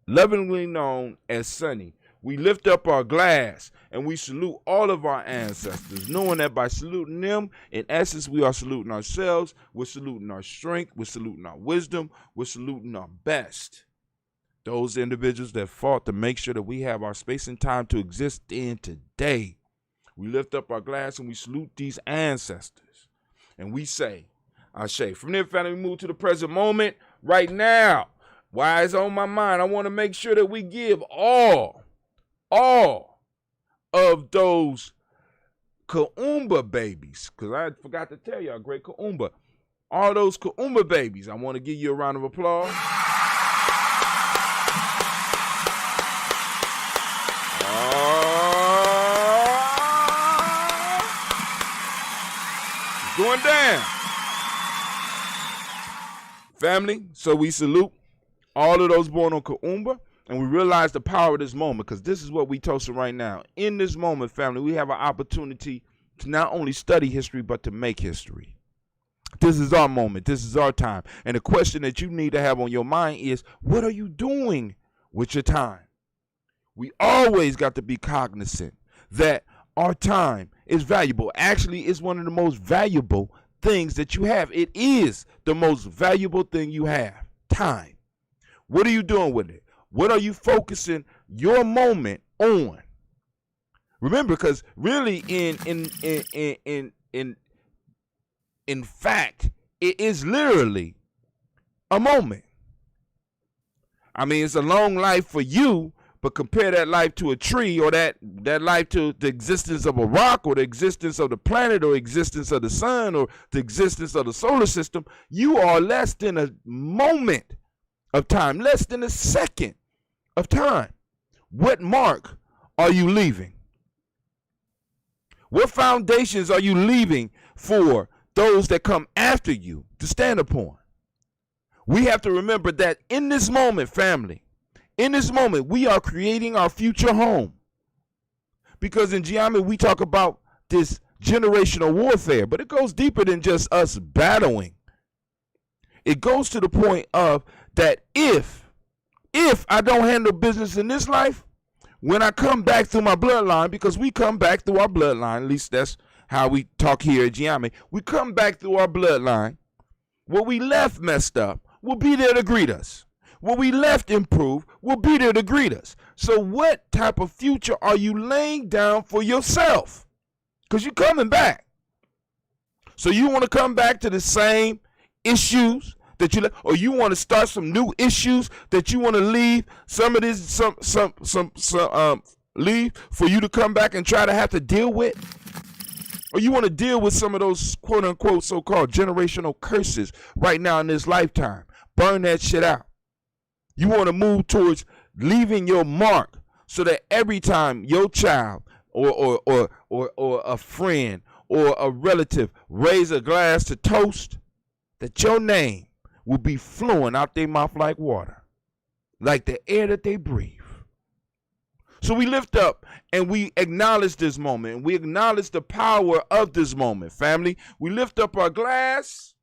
lovingly known as Sonny. We lift up our glass and we salute all of our ancestors, knowing that by saluting them, in essence, we are saluting ourselves, we're saluting our strength, we're saluting our wisdom, we're saluting our best. Those individuals that fought to make sure that we have our space and time to exist in today. We lift up our glass and we salute these ancestors. And we say, Ashe. From there, family, we move to the present moment right now. Why it's on my mind, I want to make sure that we give all of those Kuumba babies, because I forgot to tell y'all, great Kuumba, all those Kuumba babies, I want to give you a round of applause. It's going down. Family, so we salute all of those born on Kuumba. And we realize the power of this moment, because this is what we toasting right now. In this moment, family, we have an opportunity to not only study history, but to make history. This is our moment. This is our time. And the question that you need to have on your mind is, what are you doing with your time? We always got to be cognizant that our time is valuable. Actually, it's one of the most valuable things that you have. It is the most valuable thing you have, time. What are you doing with it? What are you focusing your moment on? Remember, because really in fact, it is literally a moment. I mean, it's a long life for you, but compare that life to a tree, or that life to the existence of a rock, or the existence of the planet, or existence of the sun, or the existence of the solar system. You are less than a moment of time, less than a second of time. What mark are you leaving? What foundations are you leaving for those that come after you to stand upon? We have to remember that in this moment, family, in this moment, we are creating our future home. Because in GNJMedia, we talk about this generational warfare, but it goes deeper than just us battling. It goes to the point of that if I don't handle business in this life, when I come back through my bloodline, because we come back through our bloodline, at least that's how we talk here at GNJMedia, we come back through our bloodline. What we left messed up will be there to greet us. What we left improved will be there to greet us. So what type of future are you laying down for yourself? Because you're coming back. So you want to come back to the same issues that you left, or you want to start some new issues that you want to leave some of this, leave for you to come back and try to have to deal with? Or you want to deal with some of those quote unquote so-called generational curses right now in this lifetime? Burn that shit out. You want to move towards leaving your mark so that every time your child or a friend or a relative raise a glass to toast, that your name will be flowing out their mouth like water, like the air that they breathe. So we lift up and we acknowledge this moment. We acknowledge the power of this moment, family. We lift up our glass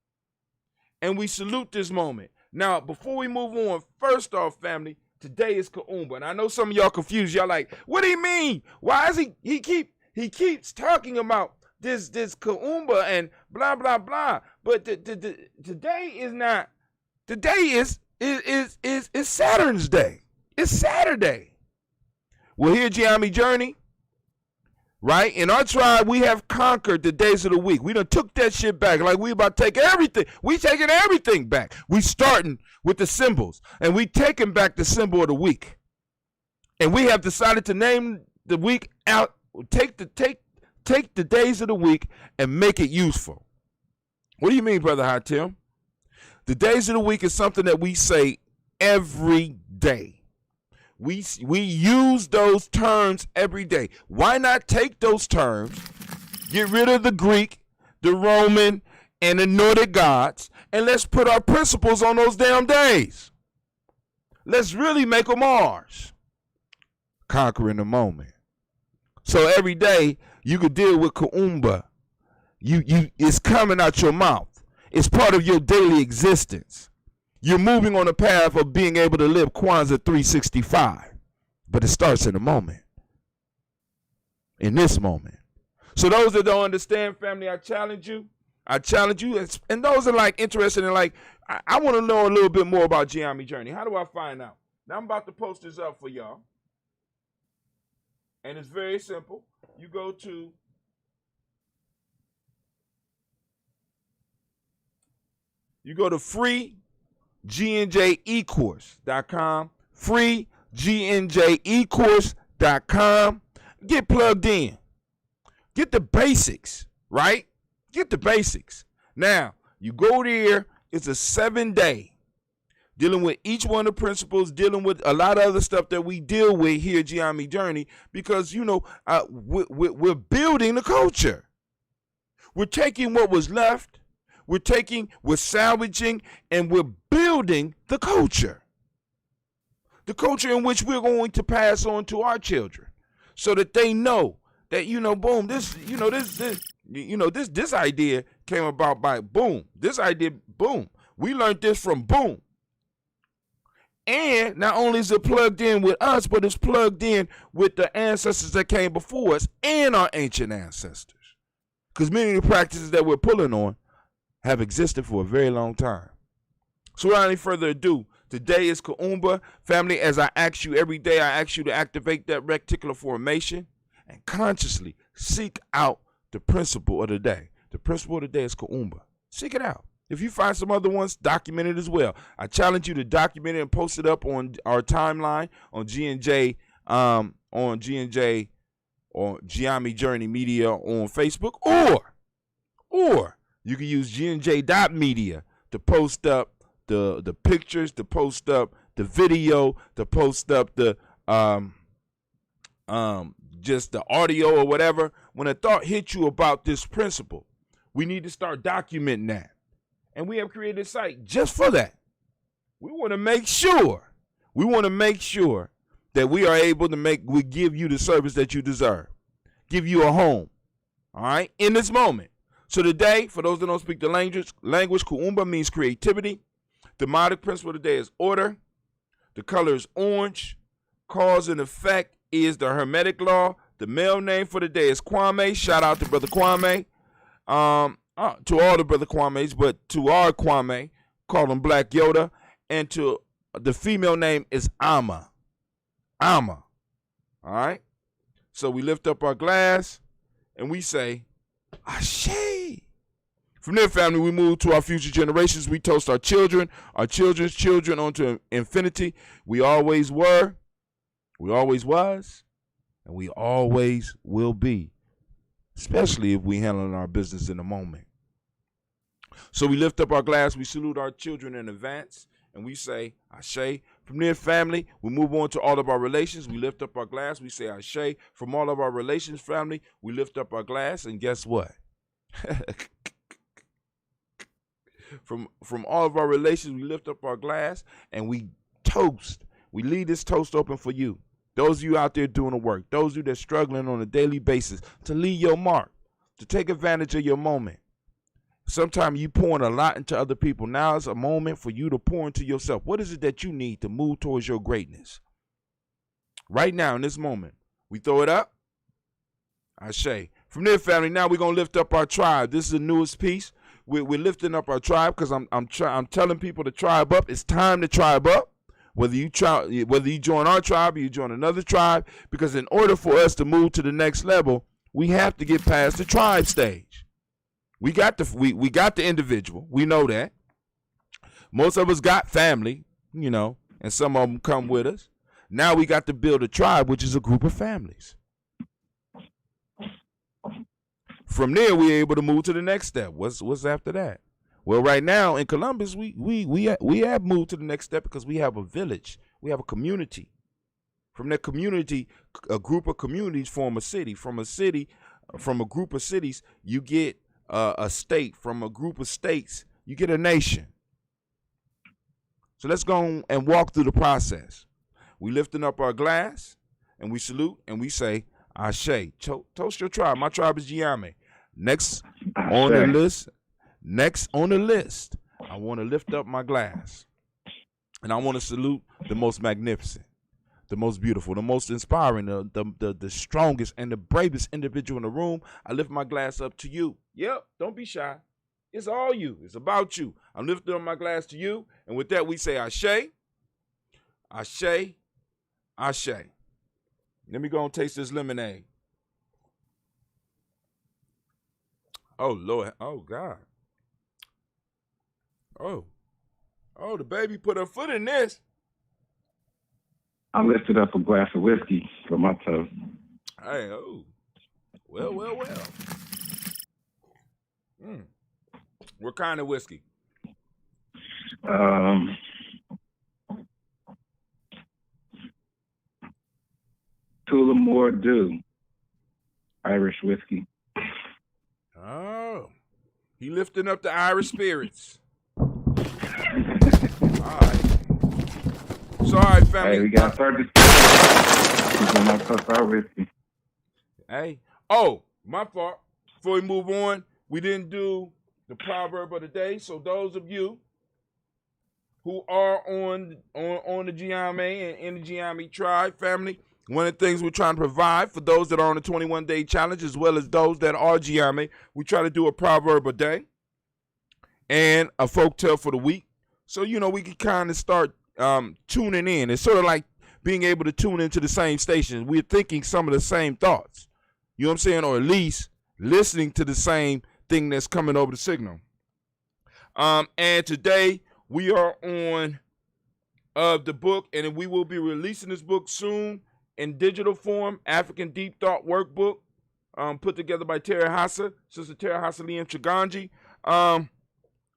and we salute this moment. Now, before we move on, first off, family, today is Kuumba. And I know some of y'all confused. Y'all like, what do you mean? Why is he keeps talking about this Kuumba and blah, blah, blah. But today is not, today is Saturn's day. It's Saturday. We're here, GNJMedia Journey, right? In our tribe, we have conquered the days of the week. We done took that shit back like we about to take everything. We taking everything back. We starting with the symbols, and we taking back the symbol of the week. And we have decided to name the week out, take the days of the week and make it useful. What do you mean, Brother Hatim? The days of the week is something that we say every day. We use those terms every day. Why not take those terms, get rid of the Greek, the Roman, and the Nordic gods, and let's put our principles on those damn days. Let's really make them ours. Conquering the moment. So every day you could deal with Kuumba. It's coming out your mouth. It's part of your daily existence. You're moving on a path of being able to live Kwanzaa 365. But it starts in a moment. In this moment. So those that don't understand, family, I challenge you. And those that are like interested in like, I want to know a little bit more about GNJMedia Journey. How do I find out? Now I'm about to post this up for y'all. And it's very simple. You go to freegnjecourse.com, freegnjecourse.com. Get plugged in. Get the basics, right? Get the basics. Now, you go there, it's a 7-day dealing with each one of the principles, dealing with a lot of other stuff that we deal with here at GNJMedia Journey, because, you know, we're building the culture. We're taking what was left, we're salvaging, and we're building the culture. The culture in which we're going to pass on to our children so that they know that, you know, boom, this idea came about by boom. This idea, boom. We learned this from boom. And not only is it plugged in with us, but it's plugged in with the ancestors that came before us and our ancient ancestors. Because many of the practices that we're pulling on have existed for a very long time. So without any further ado, today is Kuumba. Family, as I ask you every day, I ask you to activate that reticular formation and consciously seek out the principle of the day. The principle of the day is Kuumba. Seek it out. If you find some other ones, document it as well. I challenge you to document it and post it up on our timeline on GNJ, or GNJMedia on Facebook, or you can use GNJ.media to post up the pictures, to post up the video, to post up the just the audio or whatever. When a thought hits you about this principle, we need to start documenting that. And we have created a site just for that. We want to make sure that we are able to we give you the service that you deserve. Give you a home. All right? In this moment. So today, for those that don't speak the language, Kuumba means creativity. The demonic principle of the day is order. The color is orange. Cause and effect is the Hermetic law. The male name for the day is Kwame. Shout out to Brother Kwame. To all the Brother Kwames, but to our Kwame, call him Black Yoda. And to the female name is Amma. Amma. All right? So we lift up our glass and we say, Ashe. From there, family, we move to our future generations. We toast our children, our children's children onto infinity. We always were, we always was, and we always will be, especially if we handle our business in the moment. So we lift up our glass, we salute our children in advance, and we say, Ashe. From there, family, we move on to all of our relations. We lift up our glass, we say, Ashe. From all of our relations, family, we lift up our glass, and guess what? From all of our relations, we lift up our glass, and we toast. We leave this toast open for you. Those of you out there doing the work, those of you that's struggling on a daily basis to leave your mark, to take advantage of your moment. Sometimes you pouring a lot into other people. Now is a moment for you to pour into yourself. What is it that you need to move towards your greatness? Right now, in this moment, we throw it up. Ashe. From there, family, now we're going to lift up our tribe. This is the newest piece. We're lifting up our tribe because I'm telling people to tribe up. It's time to tribe up. Whether you join our tribe or you join another tribe, because in order for us to move to the next level, we have to get past the tribe stage. We got the individual. We know that. Most of us got family, and some of them come with us. Now we got to build a tribe, which is a group of families. From there, we're able to move to the next step. What's after that? Well, right now in Columbus, we have moved to the next step because we have a village. We have a community. From that community, a group of communities form a city. From a group of cities, you get a state. From a group of states, you get a nation. So let's go and walk through the process. We lifting up our glass, and we salute, and we say, Ashe. Toast your tribe. My tribe is Giame. Next on the list, I want to lift up my glass, and I want to salute the most magnificent, the most beautiful, the most inspiring, the strongest, and the bravest individual in the room. I lift my glass up to you. Yep, don't be shy. It's all you. It's about you. I'm lifting up my glass to you, and with that, we say Ashe, Ashe, Ashe. Let me go and taste this lemonade. Oh, Lord. Oh, God. Oh, the baby put her foot in this. I lifted up a glass of whiskey for my toast. Hey, oh. Well. What kind of whiskey? Tullamore Dew, Irish whiskey. Oh, he lifting up the Irish spirits. All right. Sorry, family. Hey, we got 30 seconds. Whiskey. Hey. Oh, my fault. Before we move on, we didn't do the proverb of the day. So those of you who are on the GNJMedia and in the GNJMedia tribe family. One of the things we're trying to provide for those that are on the 21-day challenge, as well as those that are GNJMedia, we try to do a proverb a day and a folktale for the week. So, we can kind of start tuning in. It's sort of like being able to tune into the same station. We're thinking some of the same thoughts. You know what I'm saying? Or at least listening to the same thing that's coming over the signal. And today we are on the book, and we will be releasing this book soon in digital form, African Deep Thought Workbook, put together by Terry Hassa, Sister Terry Hassa Lee and Chiganji.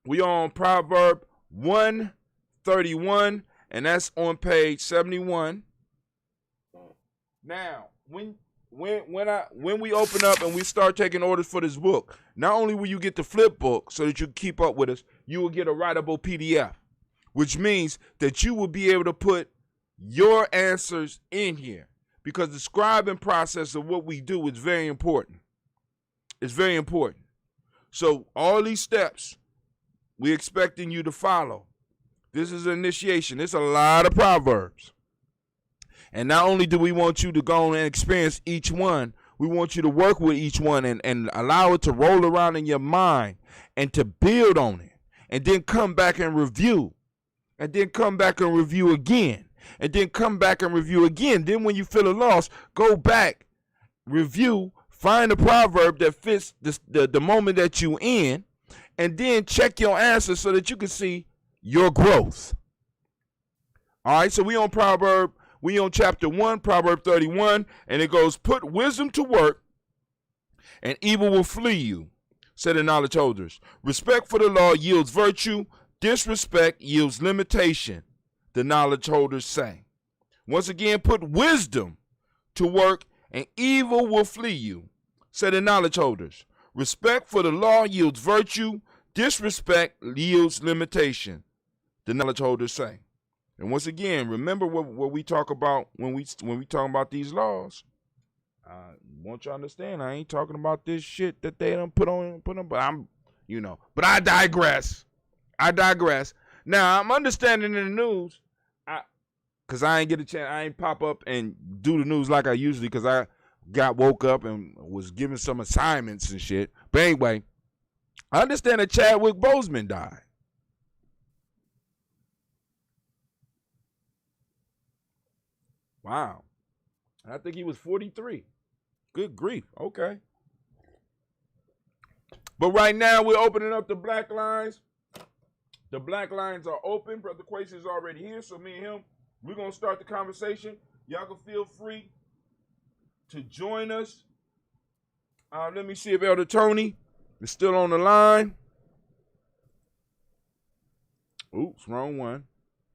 We are on Proverb 131, and that's on page 71. Now, when we open up and we start taking orders for this book, not only will you get the flip book so that you keep up with us, you will get a writable PDF, which means that you will be able to put your answers in here, because the scribing process of what we do is very important. It's very important. So all these steps we're expecting you to follow. This is an initiation. It's a lot of proverbs. And not only do we want you to go on and experience each one, we want you to work with each one and allow it to roll around in your mind and to build on it. And then come back and review. And then come back and review again. And then come back and review again. Then when you feel a loss, go back, review, find a proverb that fits the moment that you're in, and then check your answers so that you can see your growth. All right, so we on chapter 1, Proverb 31, and it goes, put wisdom to work, and evil will flee you, said the knowledge holders. Respect for the law yields virtue. Disrespect yields limitation, the knowledge holders say. Once again, put wisdom to work, and evil will flee you, said the knowledge holders. Respect for the law yields virtue. Disrespect yields limitation, the knowledge holders say. And once again, remember what we talk about when we talk about these laws. I want you to understand, I ain't talking about this shit that they done put on, but I digress. Now, I'm understanding in the news, because I ain't get a chance, I ain't pop up and do the news like I usually, because I woke up and was given some assignments and shit. But anyway, I understand that Chadwick Boseman died. Wow. I think he was 43. Good grief. Okay. But right now, we're opening up the black lines. The black lines are open. Brother Quasi is already here, so me and him, we're going to start the conversation. Y'all can feel free to join us. Let me see if Elder Tony is still on the line. Oops, wrong one.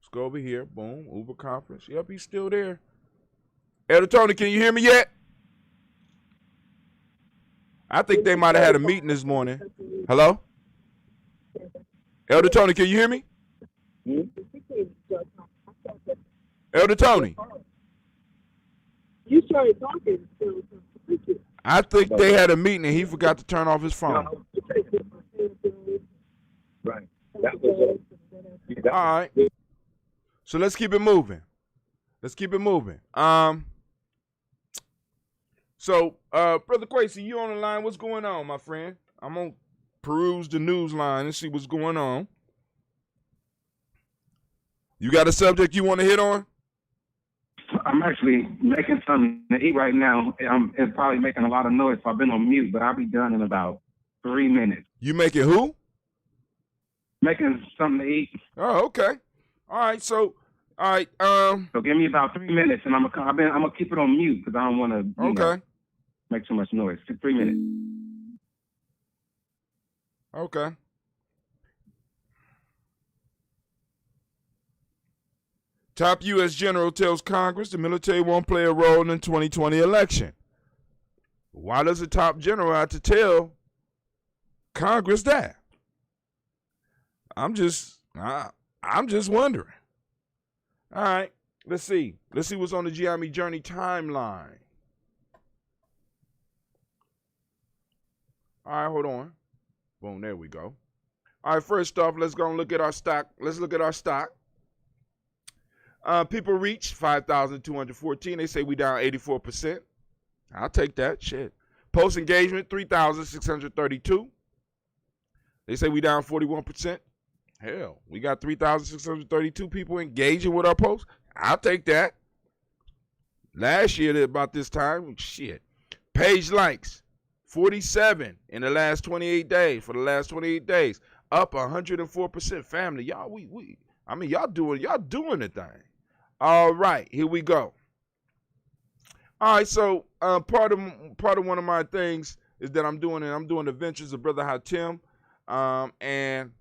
Let's go over here. Boom, Uber conference. Yep, he's still there. Elder Tony, can you hear me yet? I think they might have had a meeting this morning. Hello? Elder Tony, can you hear me? Elder Tony. You started talking. I think they had a meeting and he forgot to turn off his phone. Right. That was all right. So let's keep it moving. So, Brother Quasi, you on the line. What's going on, my friend? I'm going to peruse the news line and see what's going on. You got a subject you want to hit on? I'm actually making something to eat right now. It's probably making a lot of noise, so I've been on mute, but I'll be done in about 3 minutes. You making who? Making something to eat. Oh, okay. All right, so... All right. So give me about 3 minutes, and I'm gonna keep it on mute because I don't want to make too much noise. 3 minutes. Okay. Top U.S. general tells Congress the military won't play a role in the 2020 election. Why does the top general have to tell Congress that? I'm just wondering. All right, let's see. Let's see what's on the GNJMedia Journey timeline. All right, hold on. Boom, there we go. All right, first off, let's go and look at our stock. Let's look at our stock. People reach 5,214. They say we down 84%. I'll take that. Shit. Post engagement 3,632. They say we down 41%. Hell, we got 3,632 people engaging with our posts. I'll take that. Last year, about this time, shit. Page likes, 47 in the last 28 days. For the last 28 days, up 104%. Family, y'all, y'all doing the thing. All right, here we go. All right, so part of one of my things is that I'm doing the Adventures of Brother Hatim, and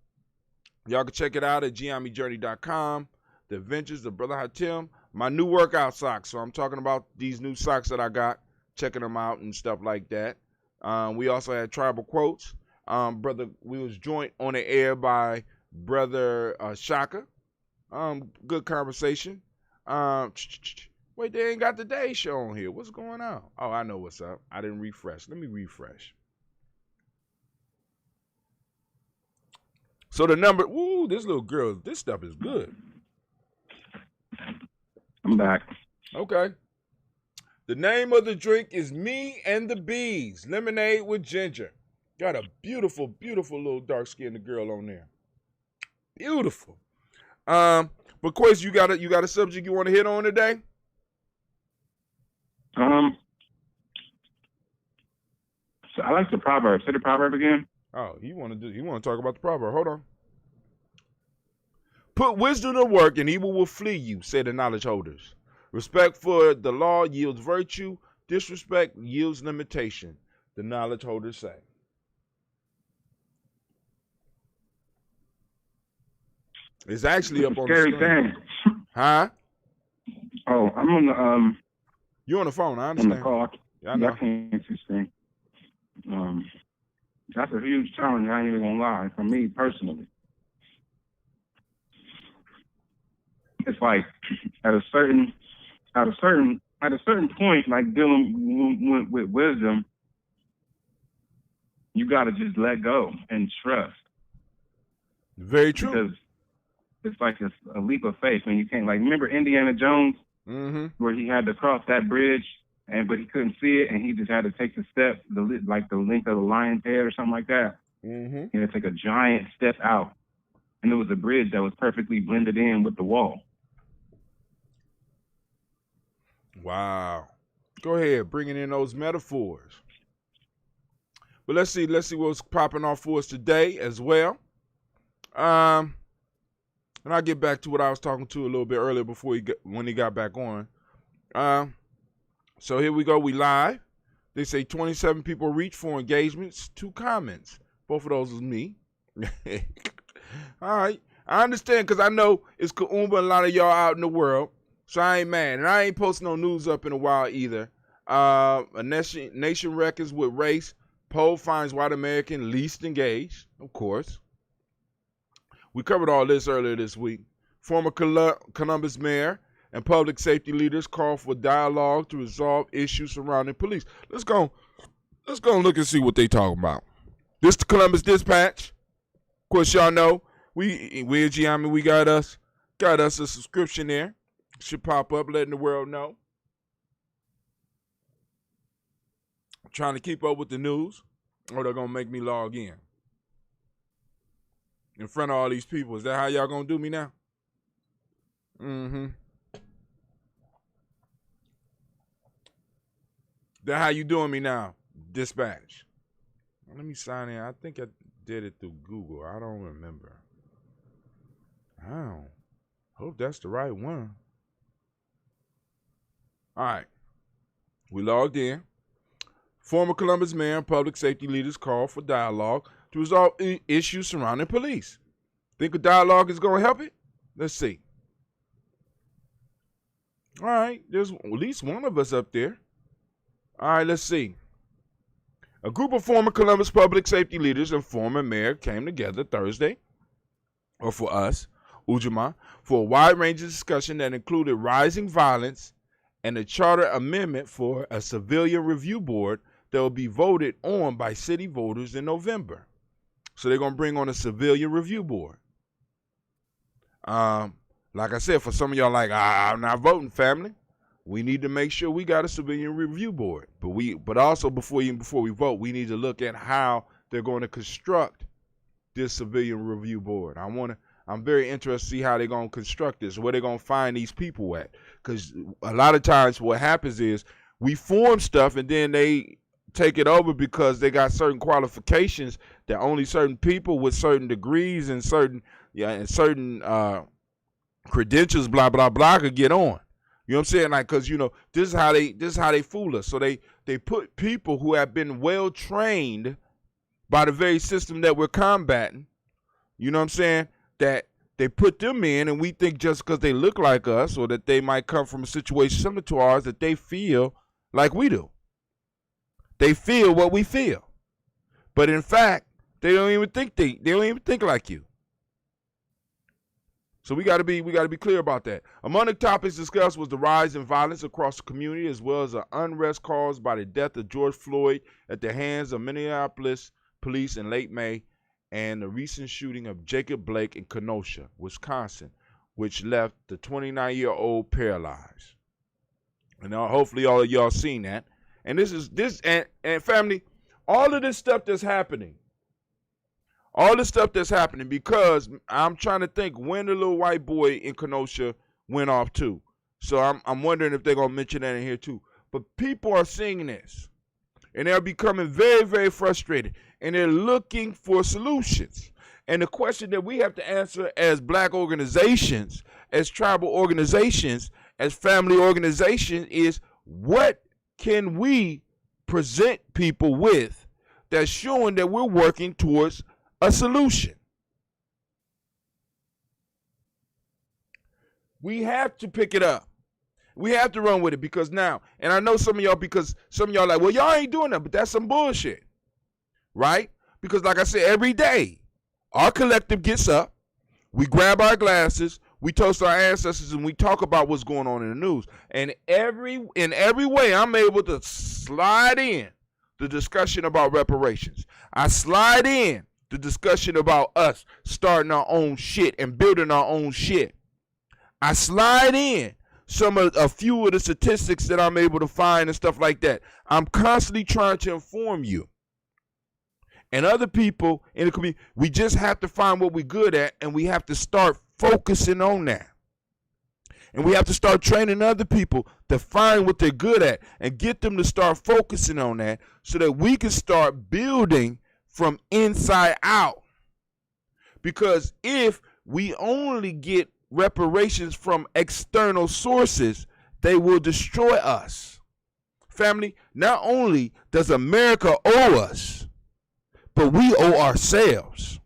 y'all can check it out at GNJMedia.com. The Adventures of Brother Hatim. My new workout socks. So I'm talking about these new socks that I got, checking them out and stuff like that. We also had tribal quotes. We was joined on the air by Brother Shaka. Good conversation. Wait, they ain't got the day show on here. What's going on? Oh, I know what's up. I didn't refresh. Let me refresh. So the number, woo, this little girl, this stuff is good. I'm back. Okay. The name of the drink is Me and the Bees, lemonade with ginger. Got a beautiful, beautiful little dark-skinned girl on there. Beautiful. But Quest, you got a subject you want to hit on today? So I like the proverb. Say the proverb again. Oh, you want to talk about the proverb. Hold on. Put wisdom to work and evil will flee you, say the knowledge holders. Respect for the law yields virtue. Disrespect yields limitation, the knowledge holders say. It's actually up on the screen. Scary thing. Huh? Oh, I'm on the You're on the phone, I understand. On the call. Yeah, I know. I can't see the screen. That's a huge challenge, I ain't even gonna lie, for me personally. It's like at a certain point, like dealing with wisdom, you gotta just let go and trust. Very true. Because it's like a leap of faith when you can't, like, remember Indiana Jones, where he had to cross that bridge, but he couldn't see it, and he just had to take the step, the length of the lion's head or something like that. He had to take a giant step out, and it was a bridge that was perfectly blended in with the wall. Wow. Go ahead, bringing in those metaphors. But let's see what's popping off for us today as well. And I'll get back to what I was talking to a little bit earlier when he got back on. So here we go. We live. They say 27 people reach for engagements, 2 comments. Both of those is me. All right. I understand because I know it's Kuumba and a lot of y'all out in the world. So I ain't mad. And I ain't posting no news up in a while either. A nation reckons with race. Poll finds white American least engaged. Of course. We covered all this earlier this week. Former Columbus mayor and public safety leaders call for dialogue to resolve issues surrounding police. Let's go and look and see what they talking about. This the Columbus Dispatch. Of course, y'all know we at GNJMedia, we got us a subscription there. Should pop up, letting the world know. I'm trying to keep up with the news, or they're gonna make me log in front of all these people. Is that how y'all gonna do me now? That how you doing me now, Dispatch? Let me sign in. I think I did it through Google. I don't remember. I hope that's the right one. All right. We logged in. Former Columbus mayor and public safety leaders call for dialogue to resolve issues surrounding police. Think a dialogue is going to help it? Let's see. All right. There's at least one of us up there. All right, let's see. A group of former Columbus public safety leaders and former mayor came together Thursday, or for us, Ujamaa, for a wide-ranging discussion that included rising violence and a charter amendment for a civilian review board that will be voted on by city voters in November. So they're going to bring on a civilian review board. A like I said, for some of y'all like, I'm not voting, family. We need to make sure we got a civilian review board. But also before we vote, we need to look at how they're going to construct this civilian review board. I'm very interested to see how they're going to construct this, where they're going to find these people at. Because a lot of times what happens is we form stuff and then they take it over because they got certain qualifications that only certain people with certain degrees and certain credentials, blah, blah, blah, could get on. You know what I'm saying? Like, because, this is how they fool us. So they put people who have been well trained by the very system that we're combating, you know what I'm saying, that they put them in, and we think just because they look like us or that they might come from a situation similar to ours that they feel like we do. They feel what we feel. But in fact, they don't even think like you. So we got to be clear about that. Among the topics discussed was the rise in violence across the community, as well as the unrest caused by the death of George Floyd at the hands of Minneapolis police in late May, and the recent shooting of Jacob Blake in Kenosha, Wisconsin, which left the 29-year-old paralyzed. And hopefully all of y'all seen that. And and family, all of this stuff that's happening. All this stuff that's happening, because I'm trying to think when the little white boy in Kenosha went off too. So I'm wondering if they're going to mention that in here too. But people are seeing this, and they're becoming very, very frustrated, and they're looking for solutions. And the question that we have to answer as black organizations, as tribal organizations, as family organizations is, what can we present people with that's showing that we're working towards a solution? We have to pick it up. We have to run with it, because now, and I know some of y'all like, well, y'all ain't doing that, but that's some bullshit, right? Because like I said, every day, our collective gets up, we grab our glasses, we toast our ancestors, and we talk about what's going on in the news. And in every way, I'm able to slide in the discussion about reparations. I slide in the discussion about us starting our own shit and building our own shit. I slide in a few of the statistics that I'm able to find and stuff like that. I'm constantly trying to inform you. And other people in the community, we just have to find what we're good at, and we have to start focusing on that. And we have to start training other people to find what they're good at and get them to start focusing on that, so that we can start building from inside out. Because if we only get reparations from external sources, they will destroy us. Family, not only does America owe us, but we owe ourselves.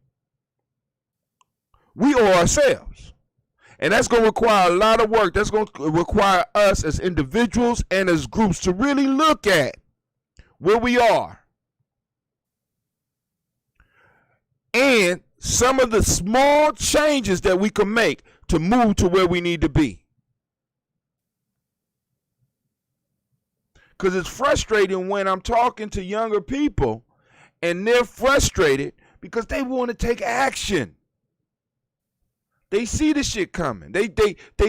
We owe ourselves. And that's going to require a lot of work. That's going to require us as individuals and as groups to really look at where we are. And some of the small changes that we can make to move to where we need to be. Because it's frustrating when I'm talking to younger people and they're frustrated because they want to take action. They see the shit coming. They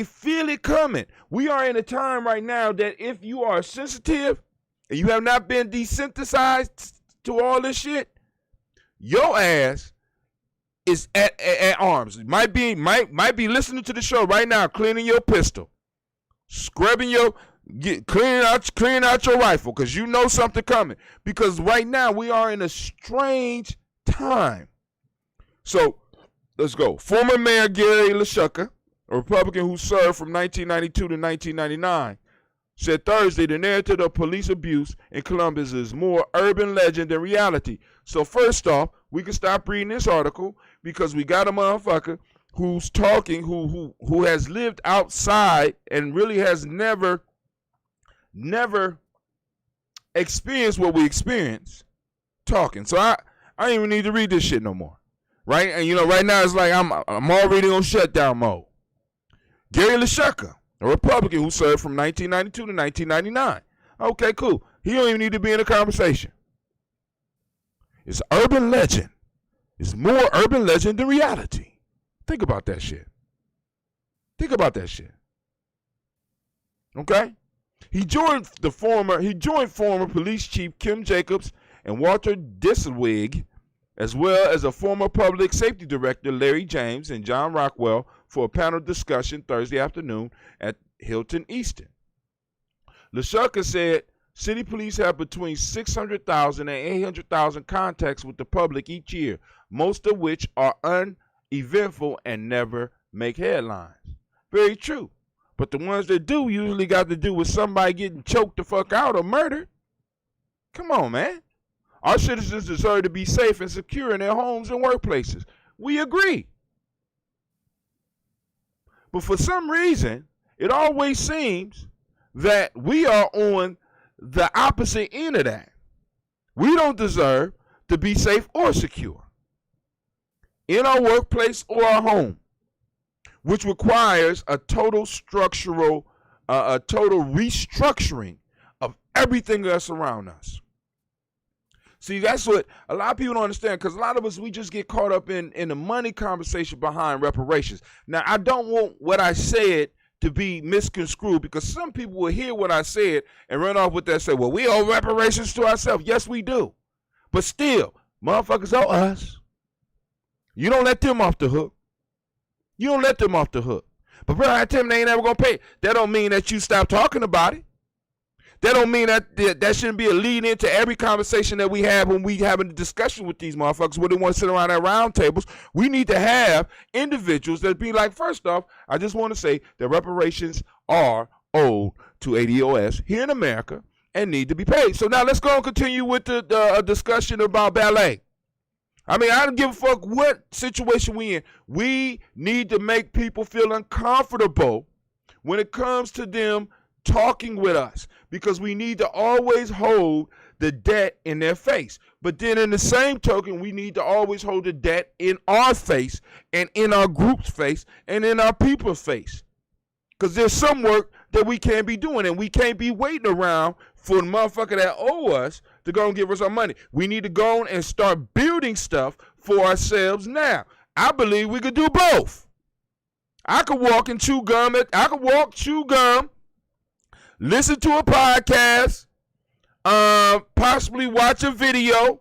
feel it coming. We are in a time right now that if you are sensitive and you have not been desensitized to all this shit, your ass is at arms. Might be listening to the show right now, cleaning your pistol, scrubbing cleaning out your rifle, because you know something coming. Because right now we are in a strange time. So let's go. Former Mayor Gary LaShucka, a Republican who served from 1992 to 1999, said Thursday the narrative of police abuse in Columbus is more urban legend than reality. So first off, we can stop reading this article, because we got a motherfucker who's talking, who has lived outside and really has never experienced what we experienced, talking. So I don't even need to read this shit no more. Right? And right now it's like I'm already on shutdown mode. Gary LaShucka, a Republican who served from 1992 to 1999. Okay, cool. He don't even need to be in a conversation. It's urban legend. It's more urban legend than reality. Think about that shit. Think about that shit. Okay? He joined former police chief Kim Jacobs and Walter Disselwig, as well as a former public safety director Larry James and John Rockwell, for a panel discussion Thursday afternoon at Hilton Easton. LaShunka said city police have between 600,000 and 800,000 contacts with the public each year, most of which are uneventful and never make headlines. Very true. But the ones that do usually got to do with somebody getting choked the fuck out or murdered. Come on, man. Our citizens deserve to be safe and secure in their homes and workplaces. We agree. But for some reason, it always seems that we are on the opposite end of that. We don't deserve to be safe or secure in our workplace or our home, which requires a total restructuring of everything that's around us. See, that's what a lot of people don't understand, because a lot of us, we just get caught up in the money conversation behind reparations. Now, I don't want what I said to be misconstrued, because some people will hear what I said and run off with that and say, well, we owe reparations to ourselves. Yes, we do. But still, motherfuckers owe us. You don't let them off the hook. You don't let them off the hook. But brother, I tell them they ain't never gonna pay. That don't mean that you stop talking about it. That don't mean that shouldn't be a lead into every conversation that we have when we having a discussion with these motherfuckers where they want to sit around at round tables. We need to have individuals that be like, first off, I just want to say that reparations are owed to ADOS here in America and need to be paid. So now let's go and continue with the discussion about ballet. I mean, I don't give a fuck what situation we in. We need to make people feel uncomfortable when it comes to them talking with us, because we need to always hold the debt in their face. But then in the same token, we need to always hold the debt in our face and in our group's face and in our people's face. Because there's some work that we can't be doing, and we can't be waiting around for the motherfucker that owe us to go and give us our money. We need to go and start building stuff for ourselves now. I believe we could do both. I could walk and chew gum. Chew gum, listen to a podcast, possibly watch a video,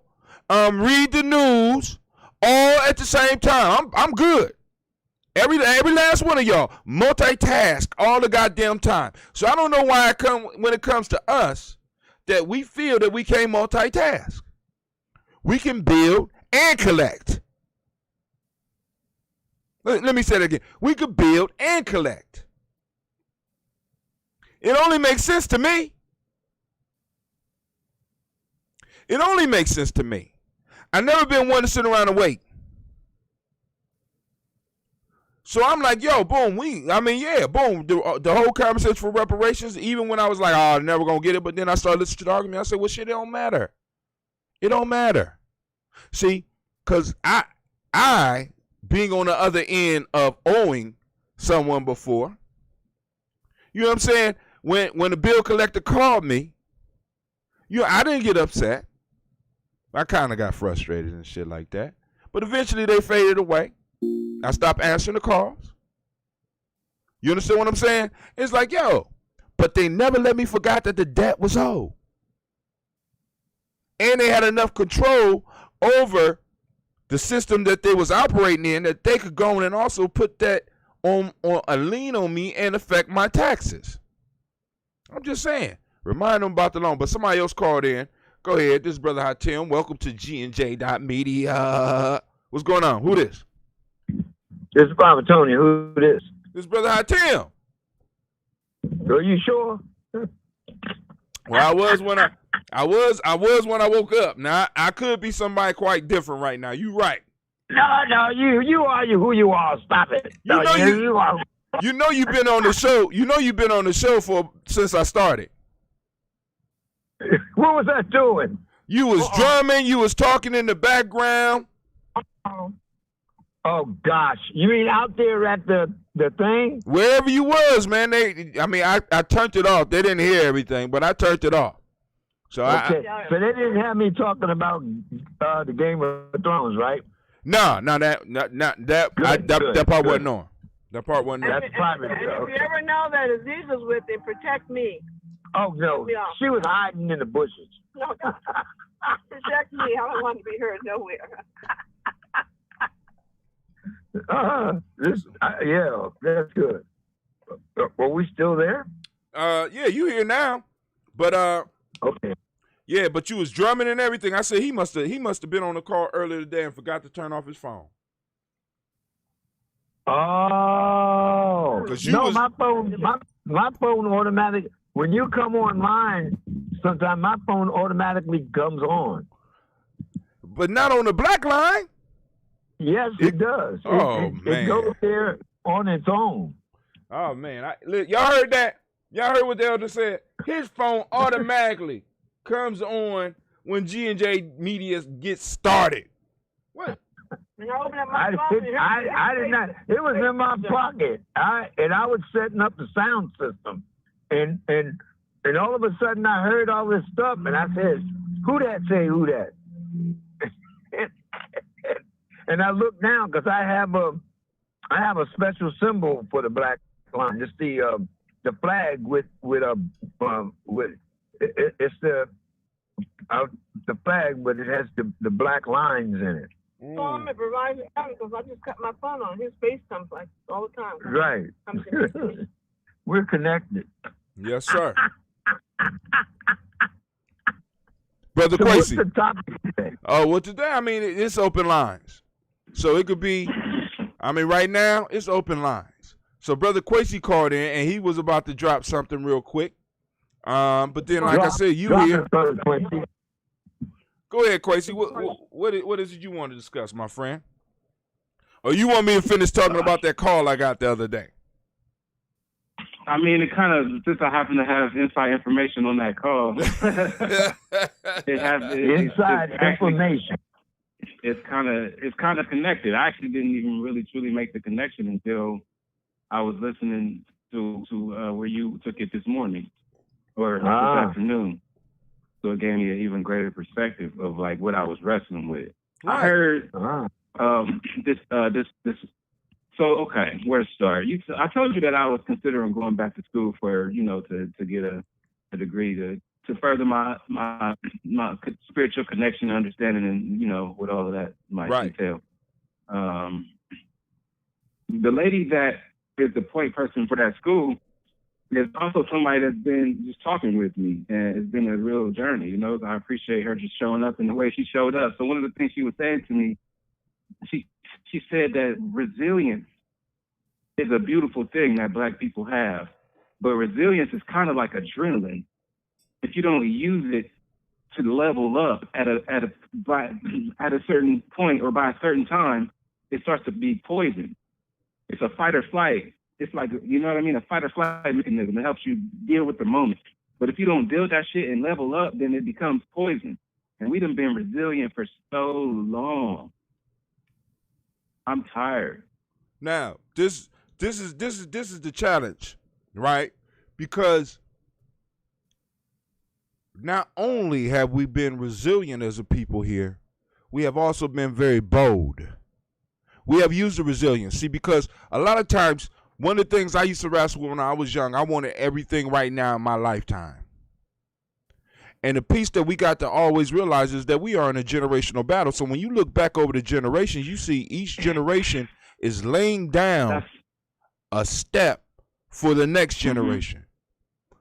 read the news, all at the same time. I'm good. Every last one of y'all multitask all the goddamn time. So I don't know why when it comes to us that we feel that we can't multitask. We can build and collect. Let me say that again. We could build and collect. It only makes sense to me. It only makes sense to me. I've never been one to sit around and wait. So I'm like, yo, boom, boom. The whole conversation for reparations, even when I was like, oh, I'm never going to get it. But then I started listening to the argument. I said, well, shit, it don't matter. It don't matter. See, because I, being on the other end of owing someone before, you know what I'm saying? When the bill collector called me, I didn't get upset. I kind of got frustrated and shit like that. But eventually they faded away. I stopped answering the calls. You understand what I'm saying? It's like, yo, but they never let me forget that the debt was owed. And they had enough control over the system that they was operating in that they could go in and also put that on a lien on me and affect my taxes. I'm just saying. Remind them about the loan. But somebody else called in. Go ahead. This is Brother Hot Tim. Welcome to GNJMedia. What's going on? Who this? This is Father Tony. Who this? This is Brother Hot Tim. Are you sure? Well, I was when I woke up. Now I could be somebody quite different right now. You right. No, you are who you are. Stop it. You are. You know you've been on the show. You know you've been on the show since I started. What was I doing? You was drumming. You was talking in the background. Oh gosh, you mean out there at the thing? Wherever you was, man. I turned it off. They didn't hear everything, but I turned it off. So okay. So they didn't have me talking about the Game of Thrones, right? No, that part wasn't on. That part wasn't That's there. private. And if you ever know that Aziz was with him, protect me. Oh, no. Yeah. She was hiding in the bushes. No, protect me. I don't want to be heard nowhere. Yeah, that's good. Were we still there? Yeah, you here now. But okay. Yeah, but you was drumming and everything. I said he must have been on the call earlier today and forgot to turn off his phone. Oh. No, my phone automatic. When you come online, sometimes my phone automatically comes on. But not on the black line. Yes, it does. Oh, man. It goes there on its own. Oh, man. Y'all heard that? Y'all heard what the elder said? His phone automatically comes on when GNJMedia gets started. What? I did not. It was in my pocket. I was setting up the sound system, and all of a sudden I heard all this stuff, and I said, "Who that say? Who that?" And I looked down because I have a special symbol for the black line. It's the flag with it's the flag, but it has the black lines in it. Call him at Verizon because I just cut my phone on. His face comes like all the time. Right. We're connected. Yes, sir. Brother So Quasi. what's the topic today? Oh, well, today, I mean, it's open lines. So it could be, I mean, right now, it's open lines. So Brother Quasi called in, and he was about to drop something real quick. But then, like I said, you here. Go ahead, Quasi. What is it you want to discuss, my friend? Or you want me to finish talking about that call I got the other day? I mean, it kind of, since I happen to have inside information on that call, inside information. It's kind of connected. I actually didn't even really truly make the connection until I was listening to where you took it this morning or this afternoon. So it gave me an even greater perspective of like what I was wrestling with. Right. I heard this. So okay, where to start? I told you that I was considering going back to school for to get a degree to further my spiritual connection, understanding, and what all of that might entail. The lady that is the point person for that school is also somebody that's been just talking with me, and it's been a real journey. I appreciate her just showing up and the way she showed up. So one of the things she was saying to me, she said that resilience is a beautiful thing that Black people have, but resilience is kind of like adrenaline. If you don't use it to level up at a certain point or by a certain time, it starts to be poison. It's a fight or flight. It's like, you know what I mean? A fight or flight mechanism. It helps you deal with the moment. But if you don't build that shit and level up, then it becomes poison. And we done been resilient for so long. I'm tired. Now, this is the challenge, right? Because not only have we been resilient as a people here, we have also been very bold. We have used the resilience. See, because a lot of times, one of the things I used to wrestle with when I was young, I wanted everything right now in my lifetime. And the piece that we got to always realize is that we are in a generational battle. So when you look back over the generations, you see each generation is laying down a step for the next generation.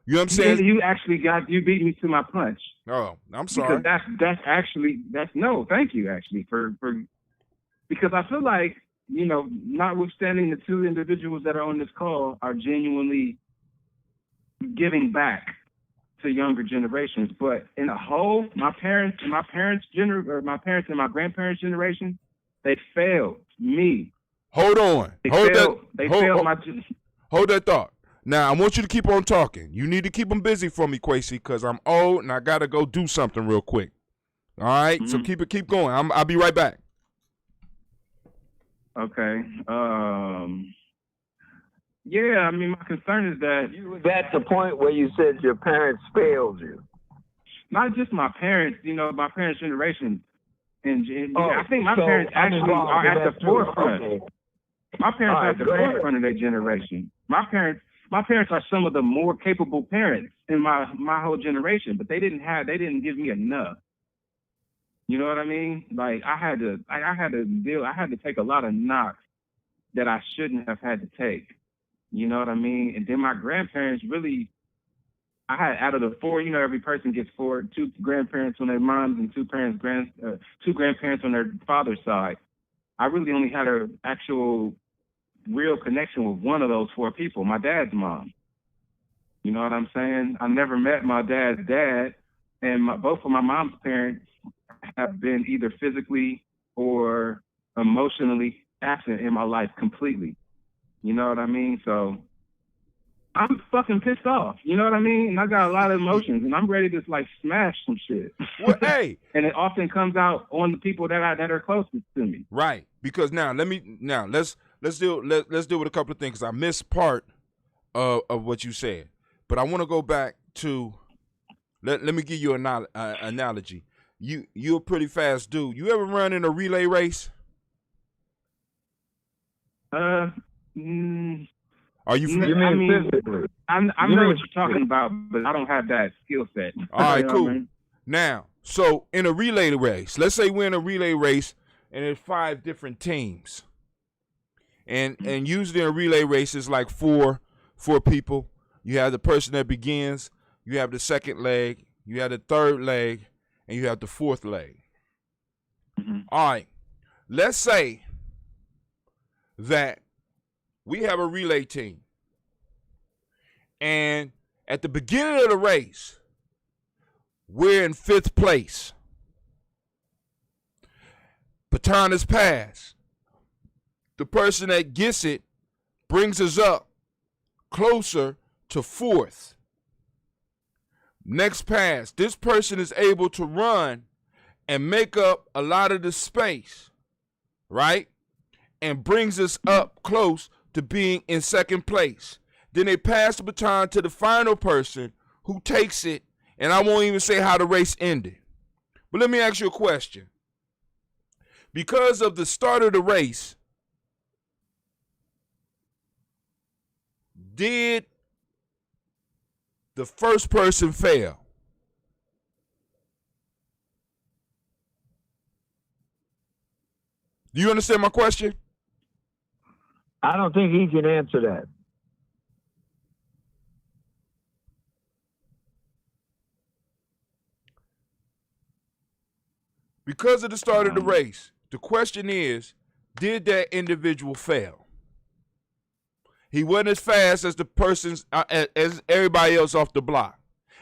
You know what I'm saying? You beat me to my punch. Oh, I'm sorry. Because thank you actually for because I feel like, notwithstanding the two individuals that are on this call are genuinely giving back to younger generations, but in a whole, my parents and my grandparents' generation, they failed me. Hold on. Hold that thought. Now, I want you to keep on talking. You need to keep them busy for me, Quasi, because I'm old and I got to go do something real quick. All right? So keep going. I'll be right back. Okay. Yeah, I mean, my concern is that you was at the point where you said your parents failed you. Not just my parents, my parents' generation. And I think my parents actually are at the forefront. Okay. My parents are the forefront of their generation. My parents are some of the more capable parents in my whole generation, but they didn't give me enough. You know what I mean? Like I had to take a lot of knocks that I shouldn't have had to take. You know what I mean? And then my grandparents really, I had out of the four, you know, every person gets four, two grandparents on their moms and two grandparents on their father's side. I really only had an actual real connection with one of those four people, my dad's mom. You know what I'm saying? I never met my dad's dad, and both of my mom's parents have been either physically or emotionally absent in my life completely. You know what I mean? So I'm fucking pissed off. You know what I mean? And I got a lot of emotions, and I'm ready to like smash some shit. Well, hey, and it often comes out on the people that are closest to me. Right. Because let's deal with a couple of things. I missed part of what you said, but I want to go back to. Let me give you an analogy. You're a pretty fast dude. You ever run in a relay race? Are you? Physically? I know what you're talking about, but I don't have that skill set. All right, cool. I mean? Now, so in a relay race, let's say we're in a relay race and there's 5 different teams, and usually in a relay race it's like four people. You have the person that begins, you have the second leg, you have the third leg, and you have the fourth leg. Mm-hmm. All right, let's say that we have a relay team, and at the beginning of the race, we're in 5th place. Baton is passed. The person that gets it brings us up closer to 4th. Next pass, this person is able to run and make up a lot of the space, right? And brings us up close to being in 2nd place. Then they pass the baton to the final person who takes it, and I won't even say how the race ended. But let me ask you a question. Because of the start of the race, did the first person fail? Do you understand my question? I don't think he can answer that. Because of the start of the race, the question is, did that individual fail? He wasn't as fast as the persons, as everybody else off the block.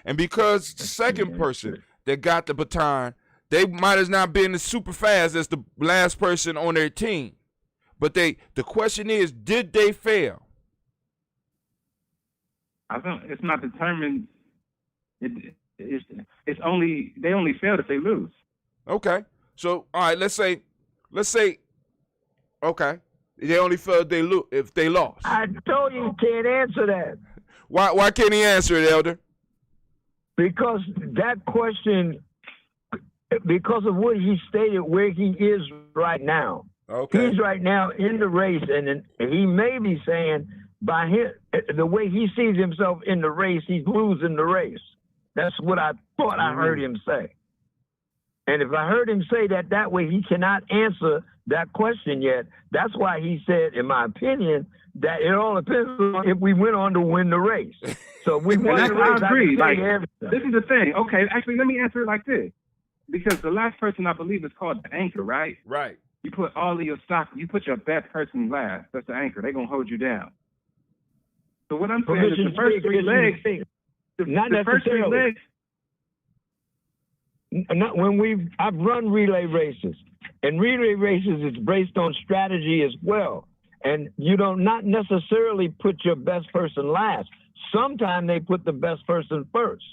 And because the second person that got the baton, they might have not been as super fast as the last person on their team. But the question is, did they fail? I don't. It's not determined. It's only they only failed if they lose. Okay. So all right, let's say, okay, they only failed if they lost. I told you can't answer that. Why can't he answer it, Elder? Because that question, because of what he stated, where he is right now. Okay. He's right now in the race, and he may be saying by the way he sees himself in the race, he's losing the race. That's what I thought I heard him say. And if I heard him say that way, he cannot answer that question yet. That's why he said, in my opinion, that it all depends on if we went on to win the race. So we won the race. I agree. This is the thing. Okay, actually, let me answer it like this. Because the last person, I believe, is called the anchor, right? Right. You put all of your stock, you put your best person last. That's the anchor. They're going to hold you down. So what I'm saying is the first 3 legs, the first 3 legs. I've run relay races, and relay races is based on strategy as well. And you don't not necessarily put your best person last. Sometimes they put the best person first.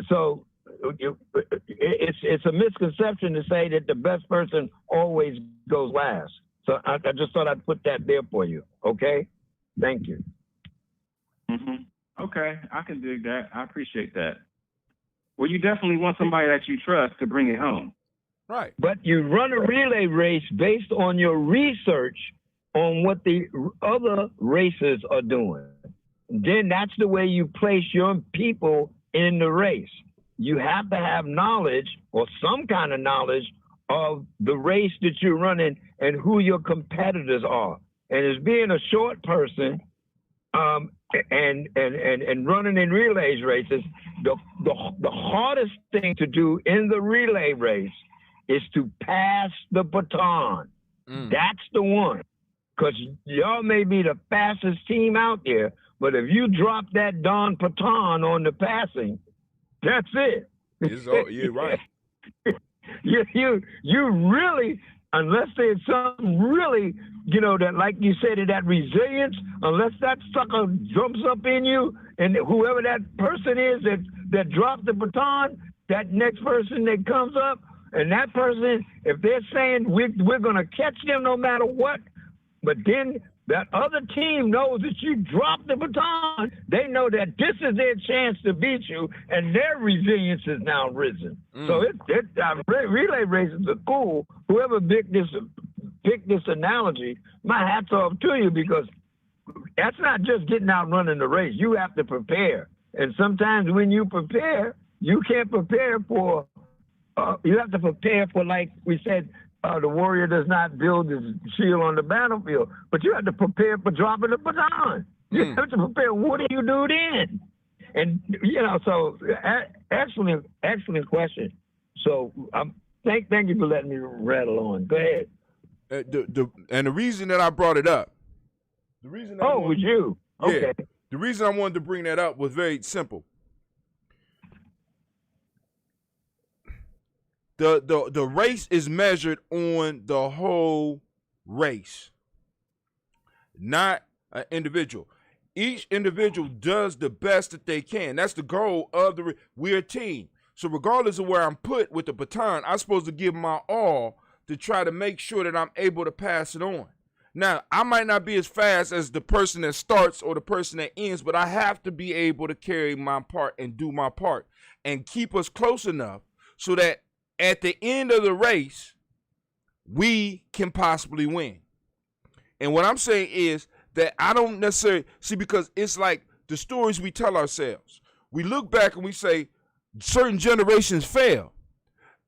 So it's a misconception to say that the best person always goes last. So I just thought I'd put that there for you. Okay? Thank you. Mm-hmm. Okay, I can dig that. I appreciate that. Well, you definitely want somebody that you trust to bring it home. Right. But you run a relay race based on your research on what the other races are doing. Then that's the way you place your people in the race. You have to have knowledge or some kind of knowledge of the race that you're running and who your competitors are. And as being a short person and running in relays races, the hardest thing to do in the relay race is to pass the baton. That's the one. Because y'all may be the fastest team out there, but if you drop that darn baton on the passing, that's it. You're right. you really, unless there's something really, that, like you said, that resilience, unless that sucker jumps up in you, and whoever that person is that dropped the baton, that next person that comes up, and that person, if they're saying we're going to catch them no matter what, but then that other team knows that you dropped the baton, they know that this is their chance to beat you, and their resilience is now risen. So relay races are cool. Whoever picked this analogy, my hat's off to you, because that's not just getting out running the race. You have to prepare. And sometimes when you prepare, you can't prepare for, you have to prepare for, like we said, the warrior does not build his shield on the battlefield, but you have to prepare for dropping the baton. You have to prepare. What do you do then? And so excellent question. So thank you for letting me rattle on. Go ahead. And the reason that I brought it up, the reason was you. Okay. Yeah, the reason I wanted to bring that up was very simple. The race is measured on the whole race, not an individual. Each individual does the best that they can. That's the goal of the race. We're a team. So regardless of where I'm put with the baton, I'm supposed to give my all to try to make sure that I'm able to pass it on. Now, I might not be as fast as the person that starts or the person that ends, but I have to be able to carry my part and do my part and keep us close enough so that at the end of the race, we can possibly win. And what I'm saying is that I don't necessarily see, because it's like the stories we tell ourselves. We look back and we say certain generations fail.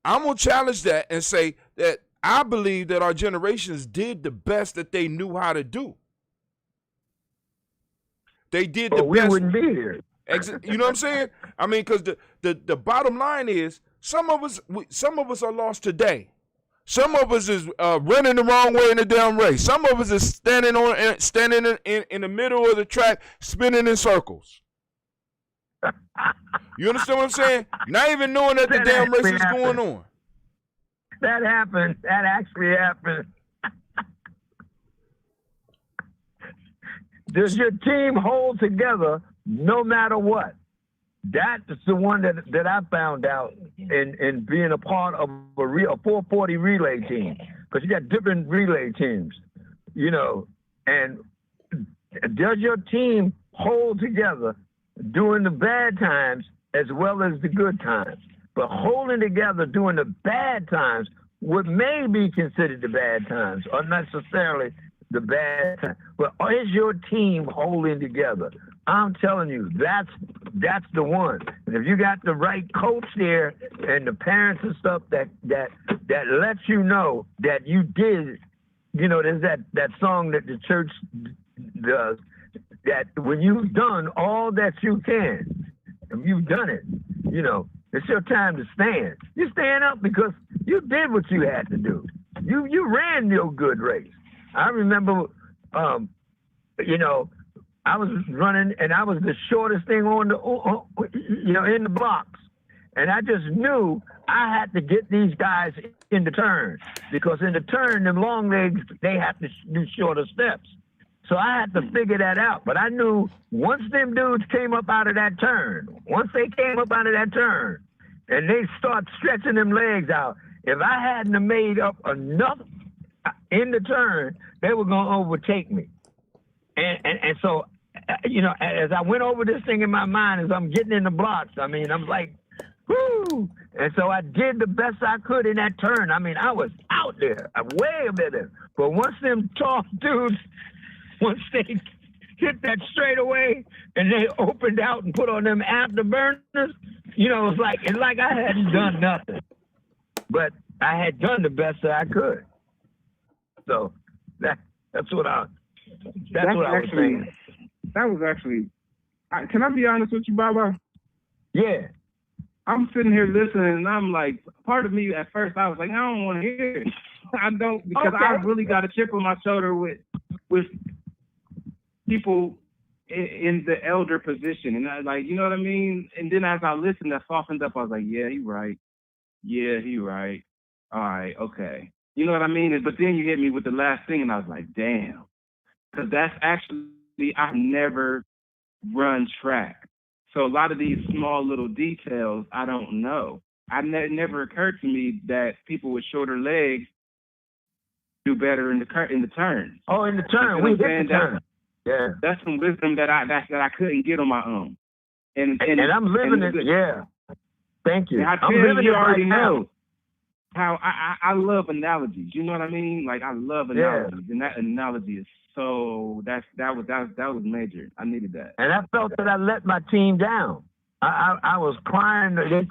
I'm going to challenge that and say that I believe that our generations did the best that they knew how to do. They did the best. We wouldn't be here. You know what I'm saying? I mean, because the bottom line is, some of us are lost today. Some of us is running the wrong way in the damn race. Some of us is standing in the middle of the track, spinning in circles. You understand what I'm saying? Not even knowing that the damn race is going on. That happened. That actually happened. Does your team hold together no matter what? That's the one that I found out in being a part of a 440 relay team, because you got different relay teams, and does your team hold together during the bad times as well as the good times? But holding together during the bad times, what may be considered the bad times, or not necessarily the bad times, but is your team holding together? I'm telling you, that's the one. And if you got the right coach there and the parents and stuff that lets you know that you did, there's that song that the church does, that when you've done all that you can, and you've done it, it's your time to stand. You stand up because you did what you had to do. You ran your good race. I remember, I was running, and I was the shortest thing on in the blocks. And I just knew I had to get these guys in the turn, because in the turn, them long legs, they have to do shorter steps. So I had to figure that out. But I knew once them dudes came up out of that turn, and they start stretching them legs out, if I hadn't have made up enough in the turn, they were going to overtake me. And so, as I went over this thing in my mind, as I'm getting in the blocks, I'm like, whoo! And so I did the best I could in that turn. I was out there, way up there. But once them tall dudes, once they hit that straightaway and they opened out and put on them afterburners, you know, it's like I hadn't done nothing, but I had done the best that I could. So that's what I was saying. That was actually. Can I be honest with you, Baba? Yeah. I'm sitting here listening, and I'm like, part of me at first I was like, I don't want to hear it. I don't, because I really got a chip on my shoulder with people in the elder position, and I like, you know what I mean. And then as I listened, I softened up. I was like, yeah, he right. Yeah, he right. All right, okay. You know what I mean? But then you hit me with the last thing, and I was like, damn, because that's actually I've never run track. So a lot of these small little details I don't know. It never occurred to me that people with shorter legs do better in the turn. Oh, in the turn, we hit the turn. Yeah, that's some wisdom that I couldn't get on my own. And I'm living it. Yeah, thank you. I'm living it already know how I love analogies. You know what I mean? Like I love analogies, and that analogy is so that was major. I needed that. And I felt that I let my team down. I was crying. They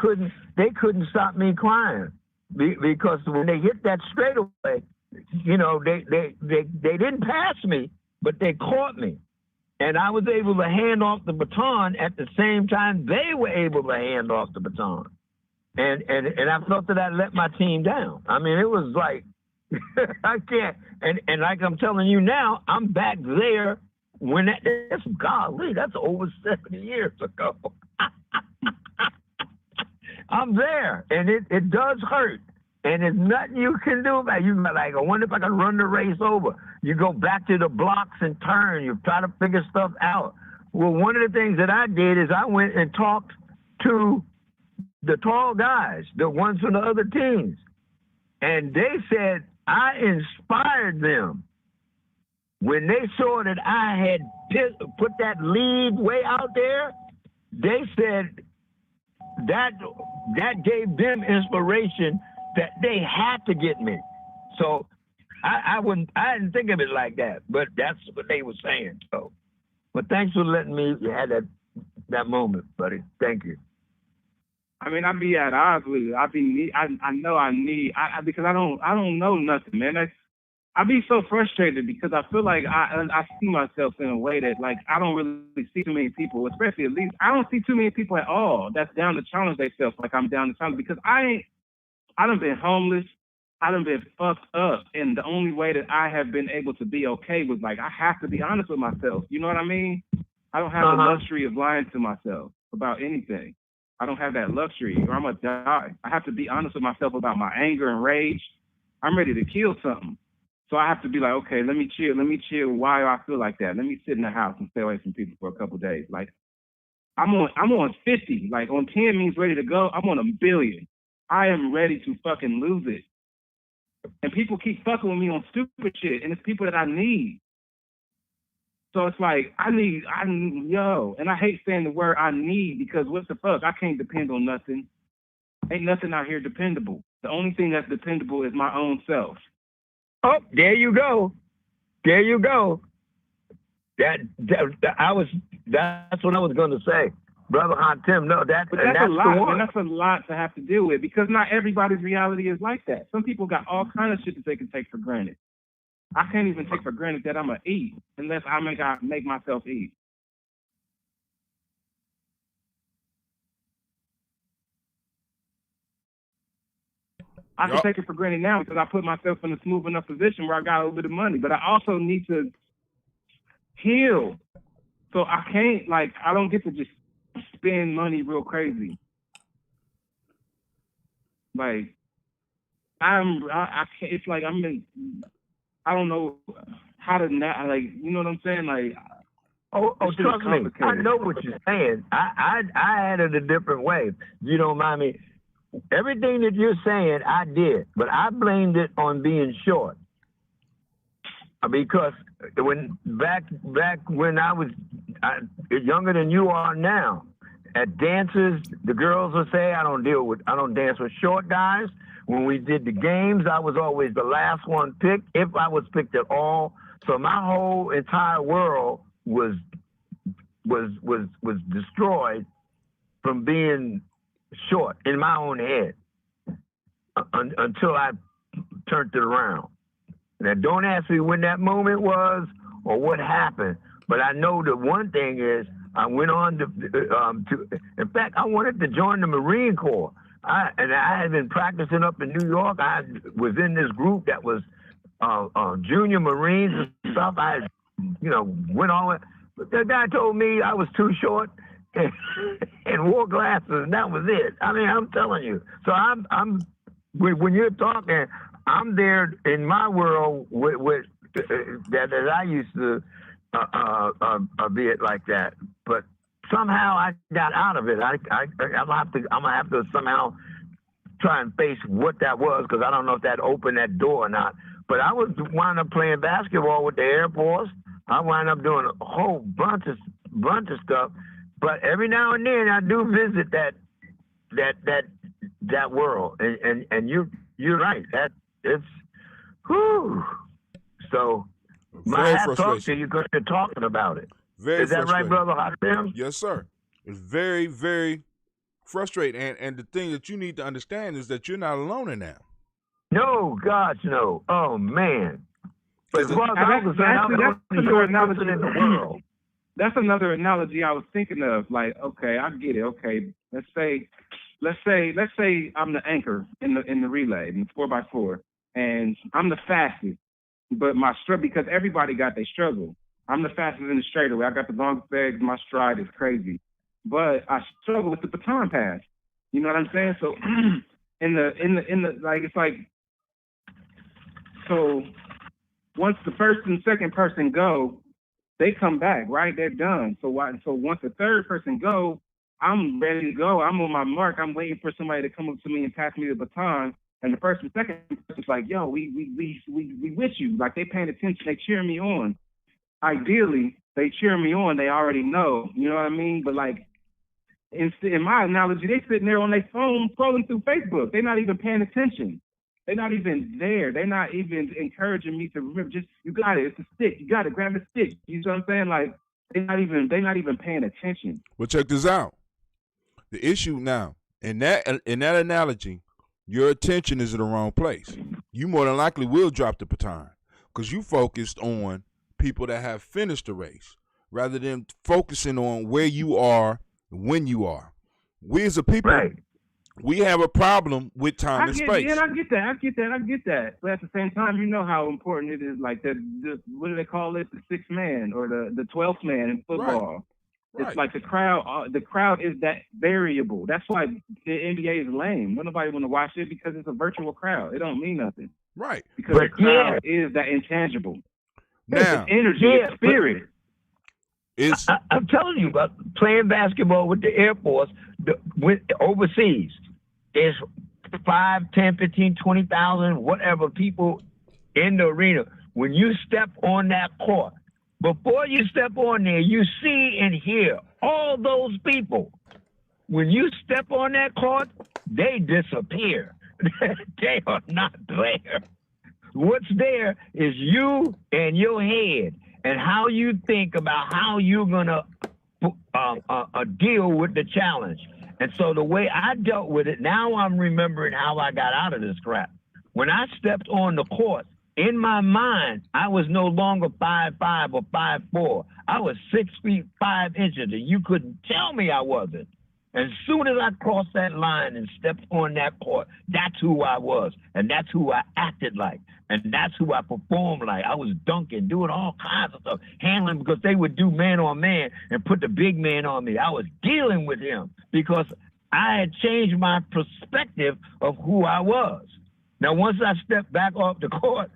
couldn't stop me crying because when they hit that straightaway, you know, they didn't pass me, but they caught me, and I was able to hand off the baton at the same time they were able to hand off the baton, and I felt that I let my team down. I mean, it was like I can't, and like I'm telling you now, I'm back there when that's golly, that's over 70 years ago. I'm there, and it does hurt. And there's nothing you can do about it. You like, I wonder if I can run the race over. You go back to the blocks and turn. You try to figure stuff out. Well, one of the things that I did is I went and talked to the tall guys, the ones from the other teams. And they said I inspired them. When they saw that I had put that lead way out there, they said that gave them inspiration that they had to get me. So I didn't think of it like that, but that's what they were saying. So, but thanks for letting me have that moment, buddy. Thank you. I mean, I be at odds with it. I know I need because I don't know nothing, man. I be so frustrated because I feel like I see myself in a way that like I don't really see too many people, especially at least I don't see too many people at all that's down to challenge themselves like I'm down to challenge, because I done been homeless. I done been fucked up. And the only way that I have been able to be okay was like, I have to be honest with myself. You know what I mean? I don't have the luxury of lying to myself about anything. I don't have that luxury or I'm going to die. I have to be honest with myself about my anger and rage. I'm ready to kill something. So I have to be like, okay, let me chill. Let me chill. Why do I feel like that? Let me sit in the house and stay away from people for a couple of days. Like I'm on 50. Like on 10 means ready to go. I'm on 1 billion. I am ready to fucking lose it. And people keep fucking with me on stupid shit, and it's people that I need. So it's like, I need, and I hate saying the word I need because what the fuck? I can't depend on nothing. Ain't nothing out here dependable. The only thing that's dependable is my own self. Oh, there you go. There you go. That's what I was going to say. Brother Hatem, no, that's a lot, and that's a lot to have to deal with because not everybody's reality is like that. Some people got all kind of shit that they can take for granted. I can't even take for granted that I'm gonna eat unless I make myself eat. I can take it for granted now because I put myself in a smooth enough position where I got a little bit of money, but I also need to heal. So I can't, I don't get to just spend money real crazy. I can't, it's like I don't know how to, you know what I'm saying? Trust me, I know what you're saying. I had it a different way. You don't mind me. Everything that you're saying, I did, but I blamed it on being short. Because back when I was younger than you are now, at dances, the girls would say, I don't dance with short guys. When we did the games, I was always the last one picked, if I was picked at all. So my whole entire world was destroyed from being short in my own head until I turned it around. Now, don't ask me when that moment was or what happened, but I know that one thing is I went on to in fact, I wanted to join the Marine Corps. I had been practicing up in New York. I was in this group that was junior Marines and stuff. I, went on. But the guy told me I was too short and wore glasses, and that was it. I mean, I'm telling you. So I'm when you're talking, I'm there in my world with that I used to be it like that, but somehow I got out of it. I'm gonna have to somehow try and face what that was, because I don't know if that opened that door or not. But I was wound up playing basketball with the Air Force. I wound up doing a whole bunch of stuff. But every now and then I do visit that world, and you're right. That it's whew. So my hat's off to you because you're talking about it. Very Is that right, brother Hatem? Yes, sir. It's very, very frustrating. And the thing that you need to understand is that you're not alone in that. No, gosh, no. Oh, man. But as far as that's another analogy in the world. That's another analogy I was thinking of. Like, okay, I get it. Okay, let's say I'm the anchor in the relay, in the 4x4, and I'm the fastest. But my struggle, because everybody got their struggle. I'm the fastest in the straightaway. I got the longest legs. My stride is crazy, but I struggle with the baton pass. You know what I'm saying? So in the like, it's like, so once the first and second person go, they come back, right? They're done. So once the third person go, I'm ready to go. I'm on my mark. I'm waiting for somebody to come up to me and pass me the baton. And the first and second person's like, yo, we with you. Like, they paying attention. They cheering me on. Ideally, they cheer me on. They already know. You know what I mean? But like, in my analogy, they sitting there on their phone scrolling through Facebook. They're not even paying attention. They're not even there. They're not even encouraging me to remember. Just, you got it. It's a stick. You got to grab the stick. You know what I'm saying? Like, they're not even paying attention. Well, check this out. The issue now, in that analogy, your attention is in the wrong place. You more than likely will drop the baton because you focused on people that have finished the race rather than focusing on where you are when you are. We as a people, we have a problem with time and space. Yeah, I get that. But at the same time, you know how important it is. Like the what do they call it? The sixth man or the 12th man in football. Right. It's like the crowd. The crowd is that variable. That's why the NBA is lame. Nobody want to watch it because it's a virtual crowd. It don't mean nothing. Right. Because the crowd is that intangible. Now, it's energy, it's spirit. I'm telling you about playing basketball with the Air Force overseas. There's 5, 10, 15, 20,000, whatever people in the arena. When you step on that court, before you step on there, you see and hear all those people. When you step on that court, they disappear. They are not there. What's there is you and your head and how you think about how you're going to deal with the challenge. And so the way I dealt with it, now I'm remembering how I got out of this crap. When I stepped on the court, in my mind, I was no longer 5'5" or 5'4". I was 6 feet 5 inches, and you couldn't tell me I wasn't. As soon as I crossed that line and stepped on that court, that's who I was, and that's who I acted like, and that's who I performed like. I was dunking, doing all kinds of stuff, handling, because they would do man on man and put the big man on me. I was dealing with him because I had changed my perspective of who I was. Now, once I stepped back off the court,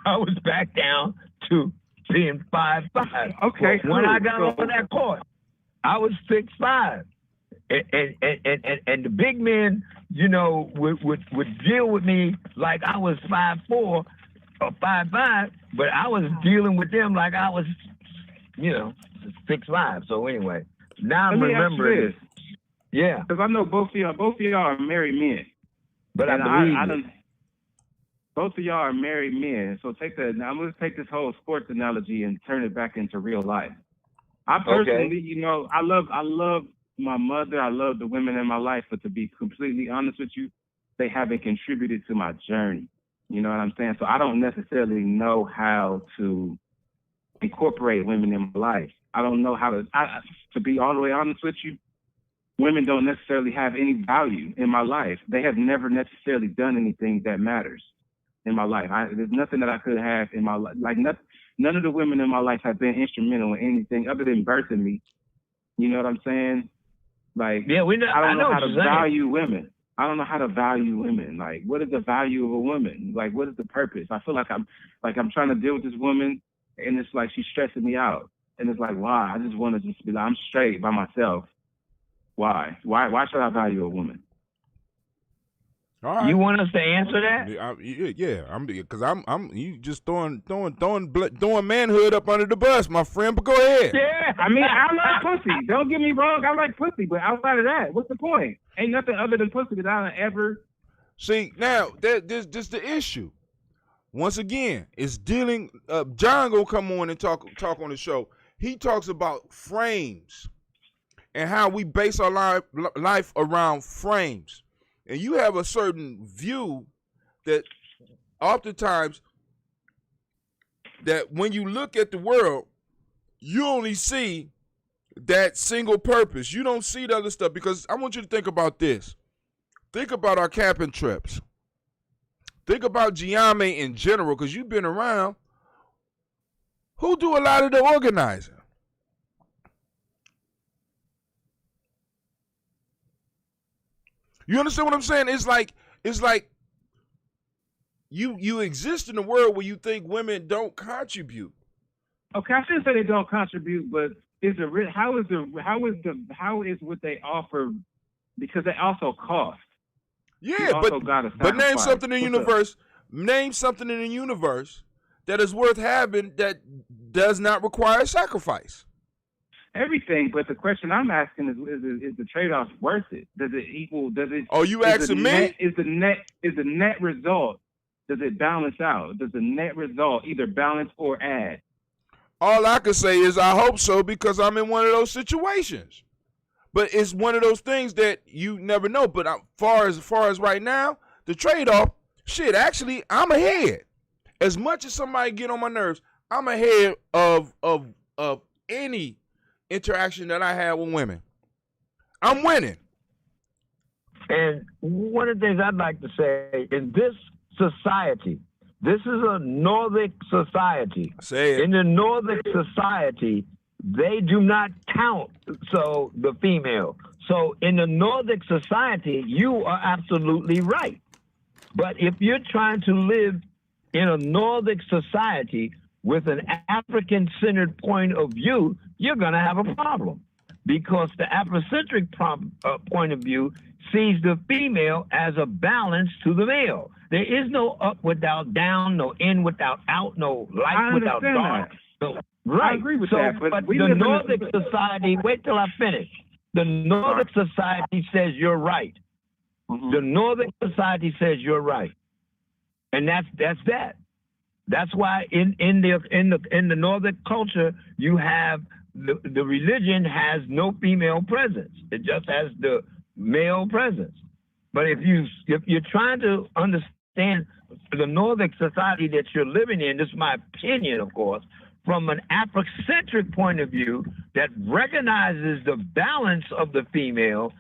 I was back down to being 5'5". Okay. But when I got on that court, I was 6'5". And the big men, you know, would deal with me like I was 5'4" or 5'5", but I was dealing with them like I was, 6'5". So anyway, now I'm remembering. Yeah. Because I know both of y'all are married men. But and I believe both of y'all are married men. So now I'm going to take this whole sports analogy and turn it back into real life. I personally, you know, I love my mother. I love the women in my life, but to be completely honest with you, they haven't contributed to my journey. You know what I'm saying? So I don't necessarily know how to incorporate women in my life. I don't know how to be all the way honest with you. Women don't necessarily have any value in my life. They have never necessarily done anything that matters in my life. There's nothing that I could have in my life. Like none of the women in my life have been instrumental in anything other than birthing me. You know what I'm saying? Like, yeah, I don't know how to value women. I don't know how to value women. Like, what is the value of a woman? Like, what is the purpose? I feel like I'm trying to deal with this woman, and it's like she's stressing me out. And it's like, why? I just want to just be like, I'm straight by myself. Why? Why should I value a woman? All right. You want us to answer that? Yeah. Because I'm you just throwing manhood up under the bus, my friend. But go ahead. Yeah, I mean, I love pussy. Don't get me wrong, I like pussy. But outside of that, what's the point? Ain't nothing other than pussy that I ever. See, now there's the issue. Once again, it's dealing. John gonna come on and talk on the show. He talks about frames and how we base our life around frames. And you have a certain view that oftentimes that when you look at the world, you only see that single purpose. You don't see the other stuff, because I want you to think about this. Think about our camping trips. Think about GNJMedia in general, because you've been around. Who do a lot of the organizing? You understand what I'm saying? It's like you exist in a world where you think women don't contribute. Okay, I shouldn't say they don't contribute, but how is what they offer, because they also cost. Yeah, but name something in the universe. Name something in the universe that is worth having that does not require sacrifice. Everything, but the question I'm asking is the trade-off worth it? Does it equal? Does it? Oh, you asking me? Is the net result? Does it balance out? Does the net result either balance or add? All I can say is I hope so, because I'm in one of those situations. But it's one of those things that you never know. But far as right now, the trade-off, shit, actually, I'm ahead. As much as somebody get on my nerves, I'm ahead of any interaction that I have with women. I'm winning. And one of the things I'd like to say, in this society, this is a Nordic society. Say it. In the Nordic society, they do not count the female. So in the Nordic society, you are absolutely right. But if you're trying to live in a Nordic society with an African-centered point of view, you're going to have a problem, because the Afrocentric point of view sees the female as a balance to the male. There is no up without down, no in without out, no light without dark. No, right. I agree with so, that. But the Nordic society, wait till I finish. The Nordic society says you're right. Mm-hmm. The Nordic society says you're right. And that's that. That's why in the Nordic culture, you have the religion has no female presence. It just has the male presence. But if you're trying to understand the Nordic society that you're living in, this is my opinion, of course, from an Afrocentric point of view that recognizes the balance of the female,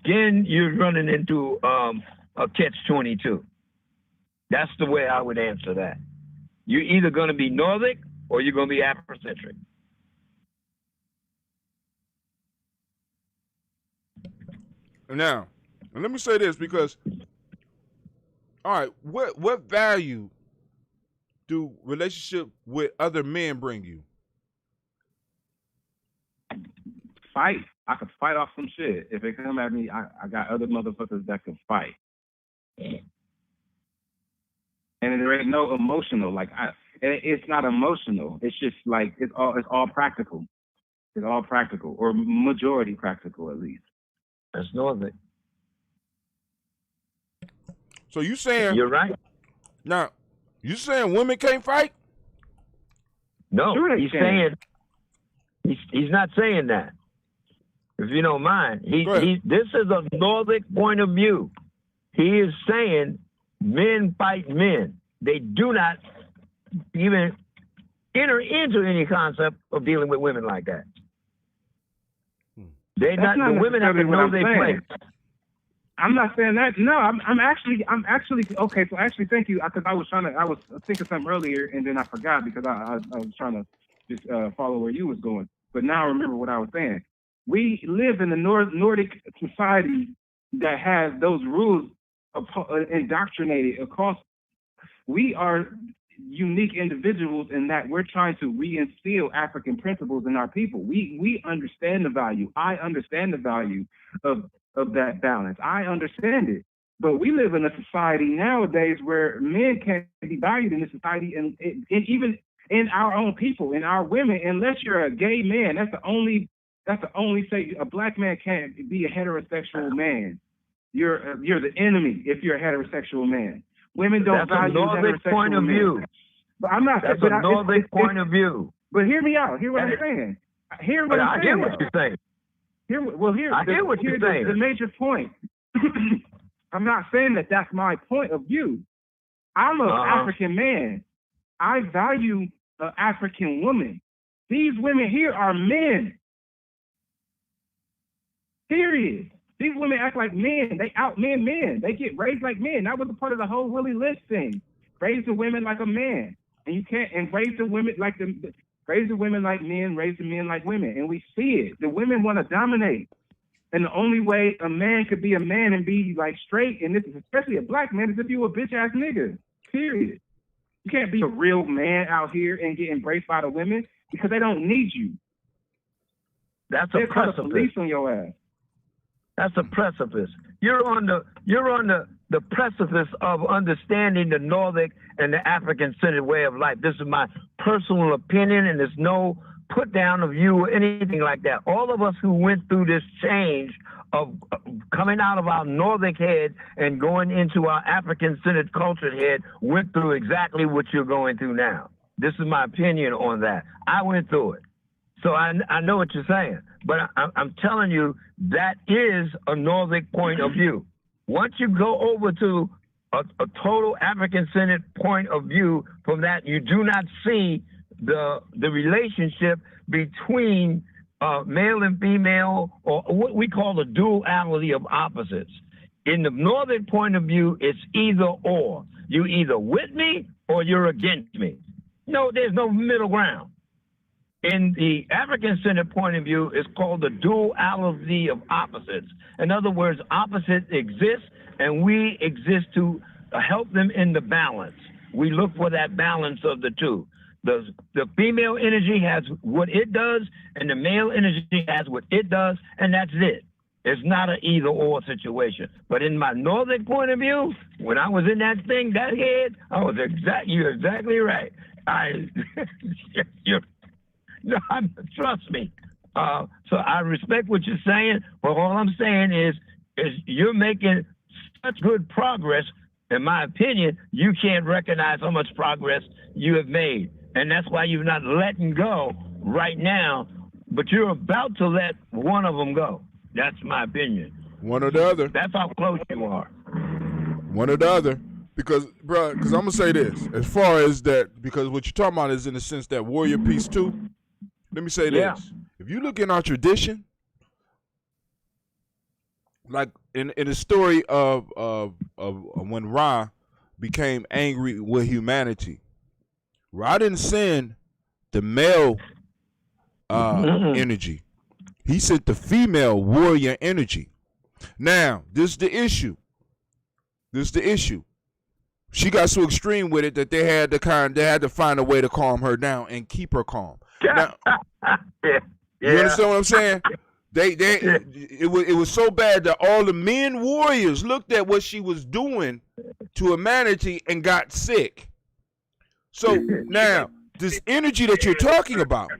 then you're running into a catch-22. That's the way I would answer that. You're either going to be Nordic or you're going to be Afrocentric. Now, let me say this, because, all right, what value do relationship with other men bring you? Fight. I could fight off some shit. If they come at me, I got other motherfuckers that can fight. And there ain't no emotional. It's not emotional. It's just like it's all practical. It's all practical, or majority practical at least. That's Nordic. So you saying you're right? Now, you saying women can't fight? No, Sure he's saying he's not saying that. If you don't mind, this is a Nordic point of view. He is saying men fight men. They do not even enter into any concept of dealing with women like that. The women have to know their place. I'm not saying that. No, I'm actually okay. So actually, thank you, because I was thinking something earlier and then I forgot because I was trying to just follow where you was going. But now I remember what I was saying. We live in the Nordic society that has those rules indoctrinated across. We are unique individuals in that we're trying to reinstill African principles in our people. We understand the value. I understand the value of that balance. I understand it. But we live in a society nowadays where men can't be valued in this society, and even in our own people, in our women, unless you're a gay man. That's the only say a black man can't be a heterosexual man. You're the enemy if you're a heterosexual man. Women don't value heterosexual point of view. men. But I'm not. That's a Nordic point of view. But hear me out. Hear what I'm saying. I hear what you're saying. I hear what you're saying. The major point. I'm not saying that that's my point of view. I'm an African man. I value an African woman. These women here are men. Period. These women act like men. They outmen men. They get raised like men. That was a part of the whole Willie Lynch thing. Raise the women like a man, and you can't. And raise the women like raise the women like men. Raise the men like women. And we see it. The women want to dominate, and the only way a man could be a man and be like straight, and this is especially a black man, is if you a bitch ass nigga. Period. You can't be a real man out here and get embraced by the women because they don't need you. That's a precipice. Police on your ass. That's a precipice. You're on the precipice of understanding the Nordic and the African-centered way of life. This is my personal opinion, and there's no put down of you or anything like that. All of us who went through this change of coming out of our Nordic head and going into our African-centered cultured head went through exactly what you're going through now. This is my opinion on that. I went through it. So I know what you're saying, but I'm telling you that is a Nordic point of view. Once you go over to a total African-centered point of view, from that you do not see the relationship between male and female, or what we call the duality of opposites. In the Northern point of view, it's either or. You either with me or you're against me. No, there's no middle ground. In the African-centered point of view, it's called the duality of opposites. In other words, opposites exist, and we exist to help them in the balance. We look for that balance of the two. The female energy has what it does, and the male energy has what it does, and that's it. It's not an either-or situation. But in my Northern point of view, when I was in that thing, that head, you're exactly right. No, trust me. So I respect what you're saying, but all I'm saying is you're making such good progress. In my opinion, you can't recognize how much progress you have made. And that's why you're not letting go right now, but you're about to let one of them go. That's my opinion. One or the other. That's how close you are. One or the other. Because I'm going to say this. As far as that, because what you're talking about is in the sense that warrior piece too. Let me say this. If you look in our tradition, like in the story of when Ra became angry with humanity, Ra didn't send the male energy. He sent the female warrior energy. Now, this is the issue. She got so extreme with it that they had to find a way to calm her down and keep her calm. Now, you understand what I'm saying? It was so bad that all the men warriors looked at what she was doing to humanity and got sick. So now this energy that you're talking about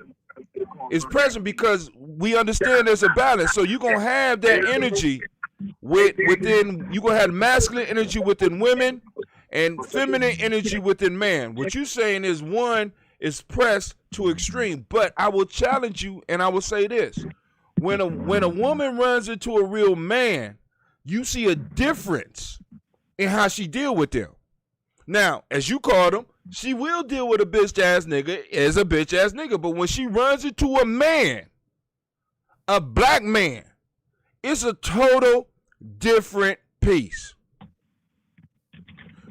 is present because we understand there's a balance. So you're gonna have that energy within. You're gonna have masculine energy within women and feminine energy within man. What you're saying is one is pressed to extreme. But I will challenge you, and I will say this: when a woman runs into a real man, you see a difference in how she deal with them. Now, as you called him, she will deal with a bitch ass nigga as a bitch ass nigga. But when she runs into a man, a black man, it's a total different piece.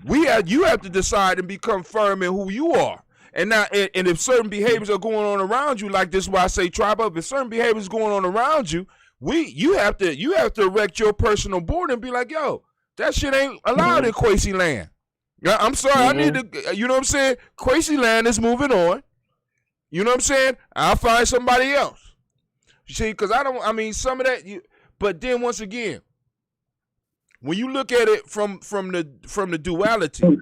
You have to decide and become firm in who you are. And now, and if certain behaviors are going on around you, like this is why I say tribe up. If certain behaviors going on around you, you have to erect your personal border and be like, yo, that shit ain't allowed in Quasi land. I'm sorry, I need to, you know what I'm saying? Quasi land is moving on. You know what I'm saying? I'll find somebody else. You see, because some of that, but then once again, when you look at it from the duality,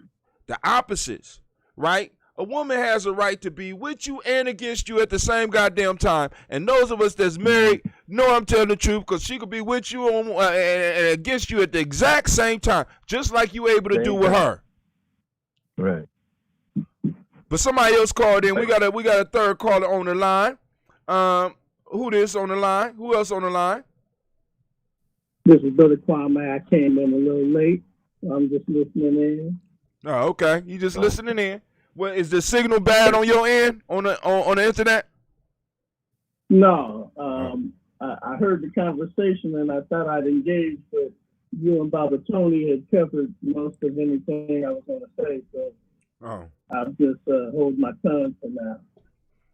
the opposites, right? A woman has a right to be with you and against you at the same goddamn time. And those of us that's married know I'm telling the truth, because she could be with you and against you at the exact same time, just like you able to do with her. Right. But somebody else called in. We got a third caller on the line. Who this on the line? Who else on the line? This is Brother Kwame. I came in a little late. I'm just listening in. Oh, okay. You just listening in. Well, is the signal bad on your end on the internet? No. I heard the conversation and I thought I'd engage, but you and Baba Tony had covered most of anything I was going to say, so I'll just hold my tongue for now.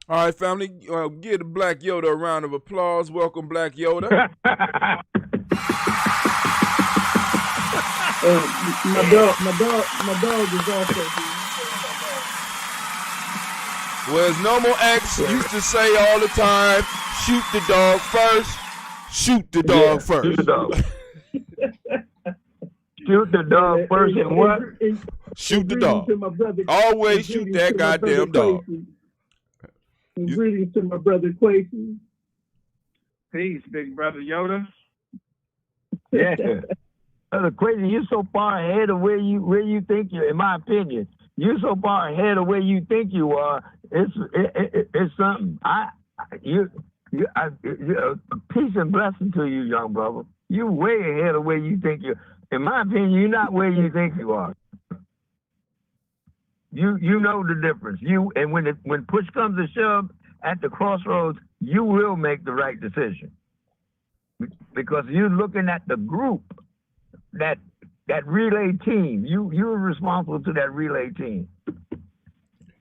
All right, family, give the Black Yoda a round of applause. Welcome, Black Yoda. My dog is also here. Well, as Normal X used to say all the time, shoot the dog first. Shoot the dog first. Shoot the dog. Shoot the dog first and what? Shoot the dog. Always shoot that goddamn dog. Greetings to my brother Quasi. Peace, big brother Yoda. Yeah. Brother Quasi, you're so far ahead of where you think you, in my opinion, you're so far ahead of where you think you are. It's something. Peace and blessing to you, young brother. You way ahead of where you think you. In my opinion, you're not where you think you are. You know the difference. And when push comes to shove at the crossroads, you will make the right decision because you're looking at the group, that relay team. You're responsible to that relay team.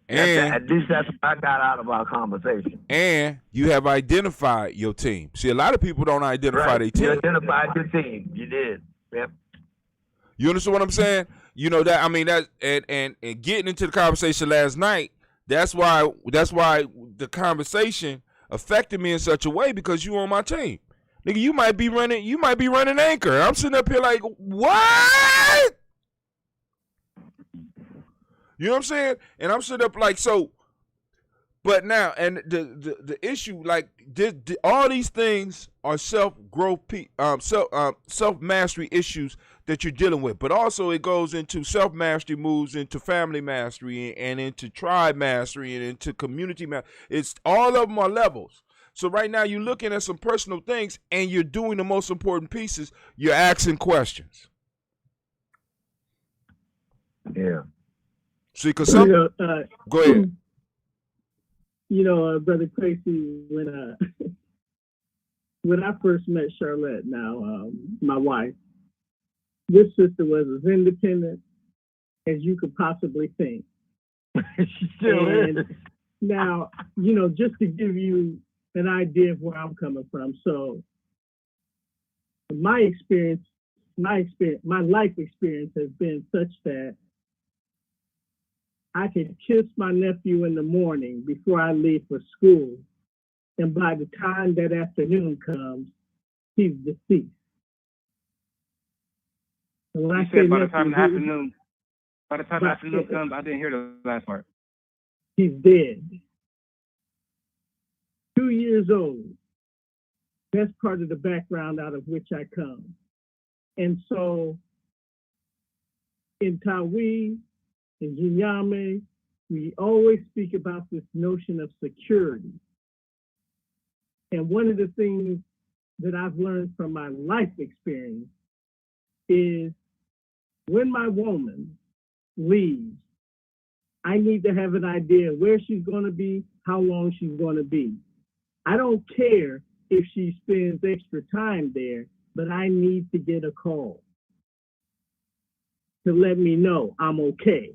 And at least that's what I got out of our conversation. And you have identified your team. See, a lot of people don't identify their team. You identified your team. You did. Yep. You understand what I'm saying? You know that and getting into the conversation last night, that's why the conversation affected me in such a way, because you on my team. Nigga, you might be running anchor. I'm sitting up here like, what? You know what I'm saying? And I'm sitting up like, so, but now, and the issue, like, all these things are self-growth, self-mastery issues that you're dealing with. But also it goes into self-mastery, moves into family mastery and into tribe mastery and into community mastery. It's all of them are levels. So right now you're looking at some personal things and you're doing the most important pieces. You're asking questions. Yeah. See, because some... go ahead. Brother Quasi, when I first met Charlotte, now my wife, this sister was as independent as you could possibly think. She still is. Now, just to give you an idea of where I'm coming from. So my life experience has been such that I could kiss my nephew in the morning before I leave for school. And by the time that afternoon comes, he's deceased. And when You I said say by the nephew, time the afternoon comes, I didn't hear the last part. He's dead. 2 years old. That's part of the background out of which I come. And so in Tawi, in Jinyame, we always speak about this notion of security. And one of the things that I've learned from my life experience is when my woman leaves, I need to have an idea where she's going to be, how long she's going to be. I don't care if she spends extra time there, but I need to get a call to let me know I'm okay.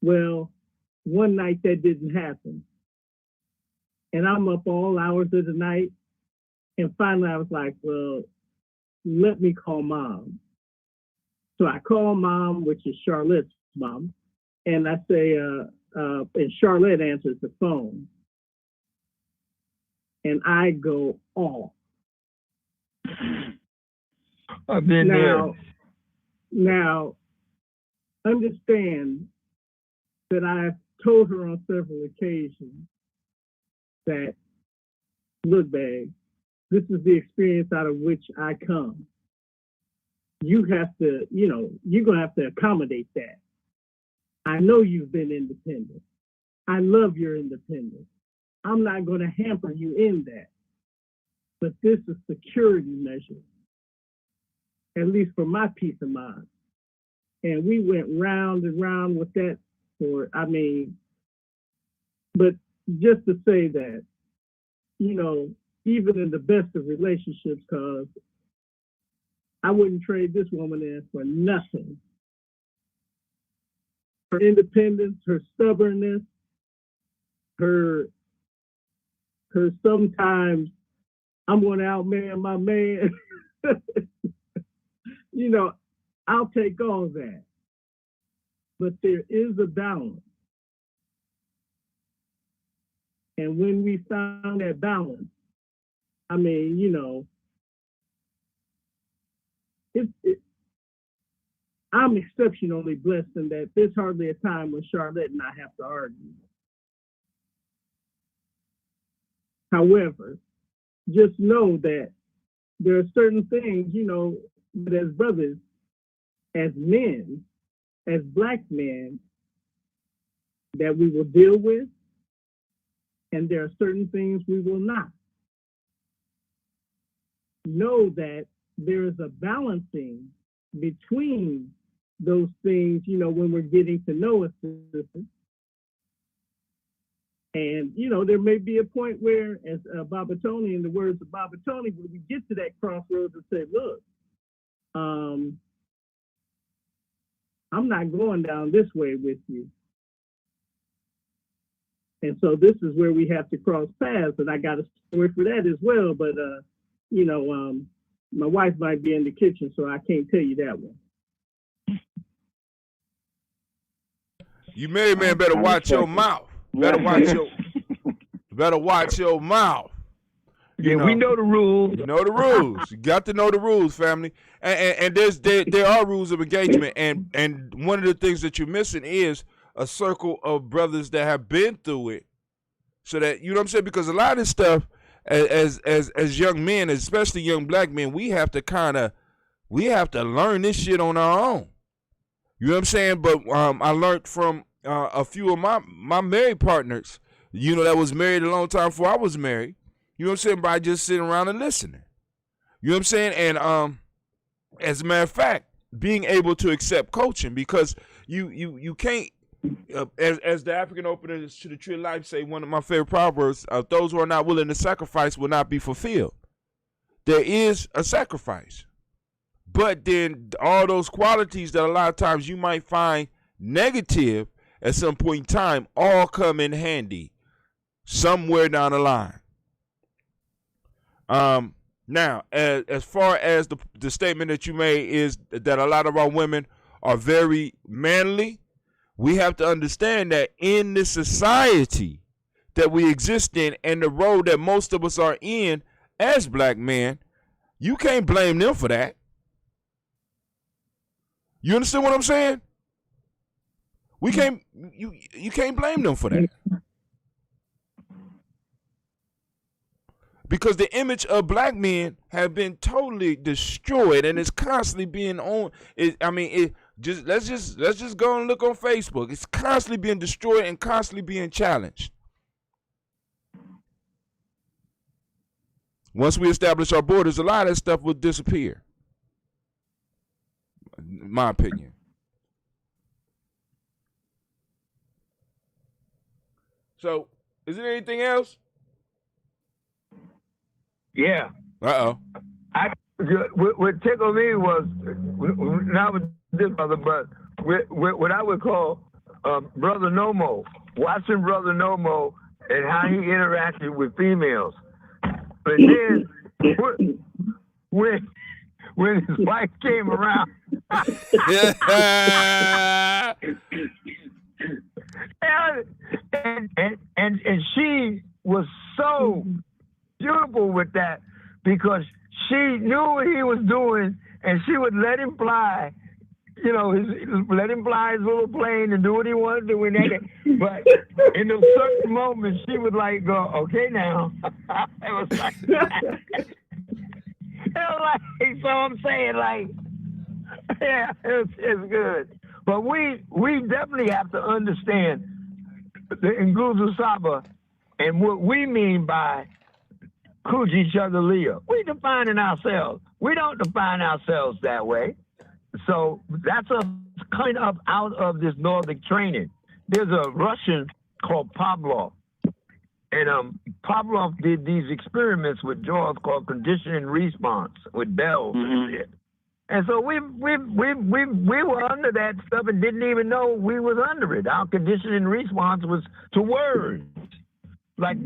Well, one night that didn't happen. And I'm up all hours of the night. And finally I was like, well, let me call mom. So I call mom, which is Charlotte's mom. And I say, and Charlotte answers the phone. And I go off. I've been there. Now, understand that I've told her on several occasions that, look, babe, this is the experience out of which I come. You have to, you're going to have to accommodate that. I know you've been independent. I love your independence. I'm not going to hamper you in that. But this is security measure, at least for my peace of mind. And we went round and round with that but just to say that, even in the best of relationships, because I wouldn't trade this woman in for nothing. Her independence, her stubbornness, her sometimes I'm going to outman my man. I'll take all that. But there is a balance. And when we found that balance, I'm exceptionally blessed in that there's hardly a time when Charlotte and I have to argue. However, just know that there are certain things, that as brothers, as men, as Black men, that we will deal with, and there are certain things we will not. Know that there is a balancing between those things, when we're getting to know a sister. And, there may be a point where, as Baba Tony, in the words of Baba Tony, when we get to that crossroads and say, look, I'm not going down this way with you. And so this is where we have to cross paths, and I got a story for that as well. But, my wife might be in the kitchen, so I can't tell you that one. You married man better watch your mouth. Better watch your mouth. We know the rules. You know the rules. You got to know the rules, family. And there are rules of engagement. And one of the things that you're missing is a circle of brothers that have been through it. So that, you know what I'm saying? Because a lot of this stuff, as young men, especially young Black men, we have to learn this shit on our own. You know what I'm saying? But I learned from a few of my married partners, that was married a long time before I was married. You know what I'm saying? By just sitting around and listening. You know what I'm saying? And as a matter of fact, being able to accept coaching, because you can't, as the African opener to the Tree of Life say, one of my favorite proverbs, those who are not willing to sacrifice will not be fulfilled. There is a sacrifice. But then all those qualities that a lot of times you might find negative at some point in time all come in handy somewhere down the line. Now, as far as the statement that you made is that a lot of our women are very manly, we have to understand that in this society that we exist in and the road that most of us are in as Black men, you can't blame them for that. You understand what I'm saying? You can't blame them for that. because the image of black men have been totally destroyed, and it's constantly being on. Let's just go and look on Facebook. It's constantly being destroyed and constantly being challenged. Once we establish our borders, a lot of that stuff will disappear. In my opinion. So, is there anything else? Yeah. Uh-oh. What tickled me was, not with this brother, but what I would call Brother Nomo, watching Brother Nomo and how he interacted with females. But then, when his wife came around, and she was so beautiful with that, because she knew what he was doing, and she would let him fly, let him fly his little plane and do what he wanted to do. But in those certain moments, she would like go, okay, now. It was like, so I'm saying, like, yeah, it's good. But we definitely have to understand the Nguzu Saba and what we mean by Kuji Chagalia. We defining ourselves. We don't define ourselves that way. So that's us coming up out of this Nordic training. There's a Russian called Pavlov. And Pavlov did these experiments with jaws called conditioning response with bells and shit. And so we were under that stuff and didn't even know we was under it. Our conditioning response was to words. Like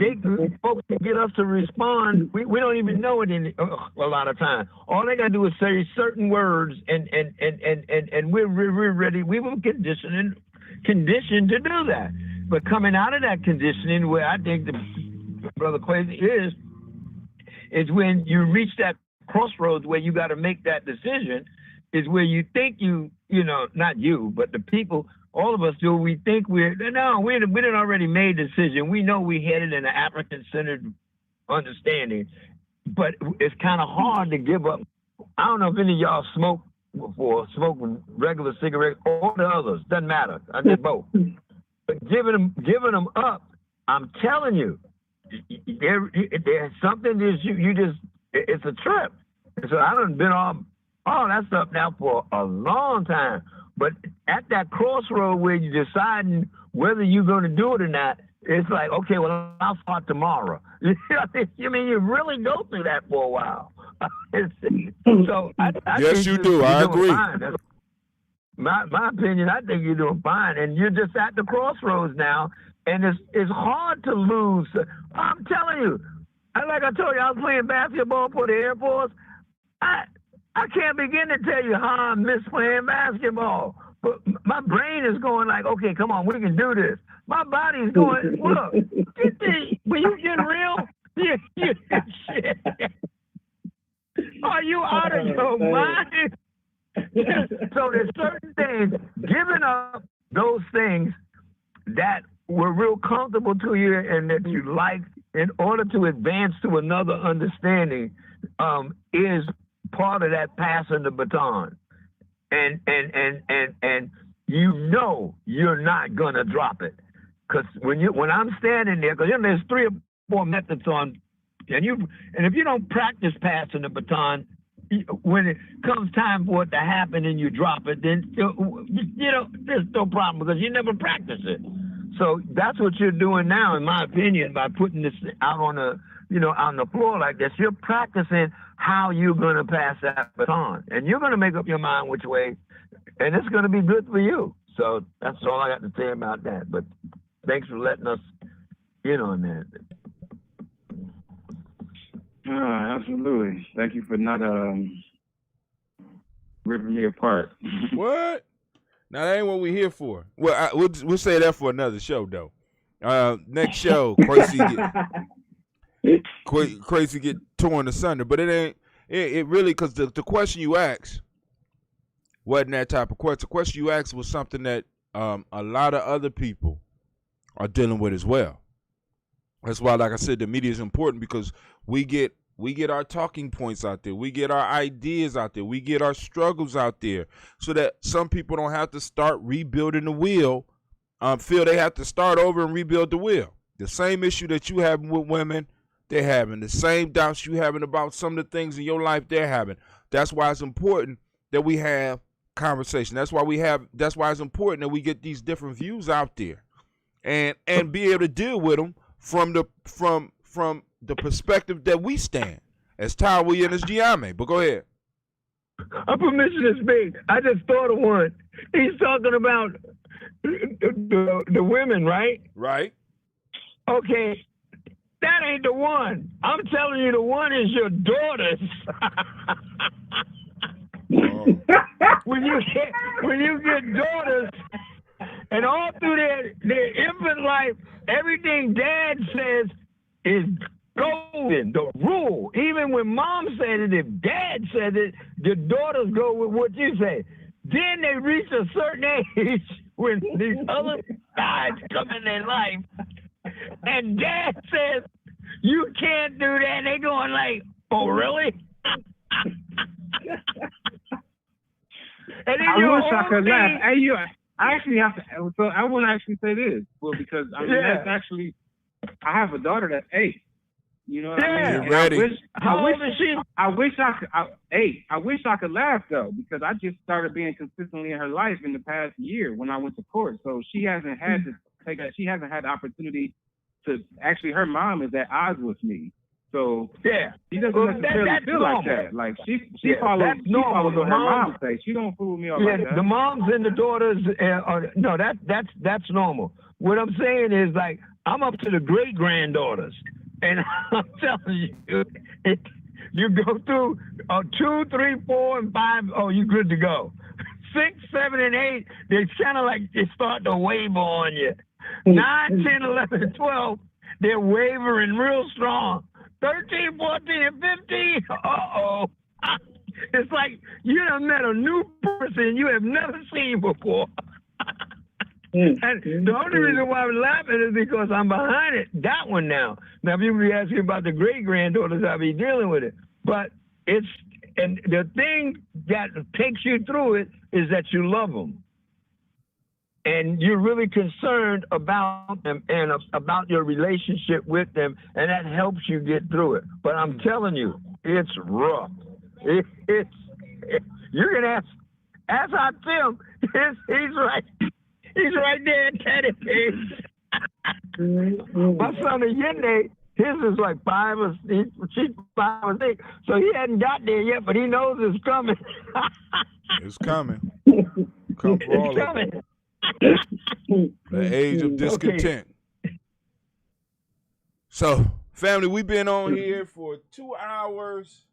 folks can get us to respond. We don't even know it a lot of times. All they gotta do is say certain words, and we're ready. We were conditioned to do that. But coming out of that conditioning, where I think the Brother Quasi is when you reach that crossroads where you got to make that decision, is where you think not you, but the people. All of us do. We think we didn't already made a decision. We know we headed in an African-centered understanding, but it's kind of hard to give up. I don't know if any of y'all smoke regular cigarettes or the others. Doesn't matter. I did both. But giving them up, I'm telling you, there's something that you just, it's a trip. So I done been on all that stuff now for a long time. But at that crossroad where you're deciding whether you're going to do it or not, it's like, okay, well, I'll start tomorrow. You mean you really go through that for a while? So I yes, you do. I agree. My opinion, I think you're doing fine, and you're just at the crossroads now, and it's hard to lose. I'm telling you, like I told you, I was playing basketball for the Air Force. I can't begin to tell you how I miss playing basketball. But my brain is going like, okay, come on, we can do this. My body's going, look, when you get real, shit. Are you out of your mind? So there's certain things, giving up those things that were real comfortable to you and that you like in order to advance to another understanding is part of that passing the baton. And you're not gonna drop it. Because when I'm standing there, because there's 3 or 4 methods on, and if you don't practice passing the baton, when it comes time for it to happen and you drop it, then there's no problem because you never practice it. So that's what you're doing now, in my opinion, by putting this out on the floor like this. You're practicing how you're gonna pass that baton, and you're gonna make up your mind which way, and it's gonna be good for you. So that's all I got to say about that. But thanks for letting us in on that. Absolutely. Thank you for not ripping me apart. What? Now that ain't what we're here for. Well, we'll say that for another show, though. Next show, crazy get torn asunder. But it ain't. It really, because the question you asked wasn't that type of question. The question you asked was something that a lot of other people are dealing with as well. That's why, like I said, the media is important because we get our talking points out there. We get our ideas out there. We get our struggles out there so that some people don't have to start rebuilding the wheel, feel they have to start over and rebuild the wheel. The same issue that you have with women, they're having. The same doubts you having about some of the things in your life, they're having. That's why it's important that we have conversation. That's why it's important that we get these different views out there and be able to deal with them from the perspective that we stand as Tyree and as Giame. But go ahead. Permission to speak. I just thought of one. He's talking about the women, right? Right. Okay. That ain't the one. I'm telling you, the one is your daughters. When you get daughters, and all through their infant life, everything dad says is golden, the rule. Even when mom said it, if dad said it, the daughters go with what you say. Then they reach a certain age when these other guys come in their life, and dad says, you can't do that. And they going like, oh, really? I wish I could laugh. Hey, I actually have to. So I want to actually say this, well, because I mean that's actually. I have a daughter that's 8. You know what I mean? Get ready. I wish I could laugh though, because I just started being consistently in her life in the past year when I went to court. So she hasn't had to take that. She hasn't had the opportunity to actually. Her mom is at odds with me. So she doesn't necessarily feel like that. Like she follows what her mom says. She don't fool me all like that. The moms and the daughters, no, that's normal. What I'm saying is like I'm up to the great granddaughters, and I'm telling you, you go through 2, 3, 4, and 5. Oh, you good to go. 6, 7, and 8, they kind of like they start to waver on you. 9, 10, 11, and 12, they're wavering real strong. 13, 14, and 15, uh-oh. It's like you done met a new person you have never seen before. And the only reason why I'm laughing is because I'm behind it. That one now. Now, people be asking about the great-granddaughters, I'll be dealing with it. But and the thing that takes you through it is that you love them. And you're really concerned about them and about your relationship with them, and that helps you get through it. But I'm telling you, it's rough. It's you can ask our Tim. He's right. He's right there at Teddy Page. My son Yende, his is like 5 or 6. She's 5 or 6, so he hadn't got there yet, but he knows it's coming. It's coming. Come for all of it. The age of discontent. Okay. So, family, we've been on here for 2 hours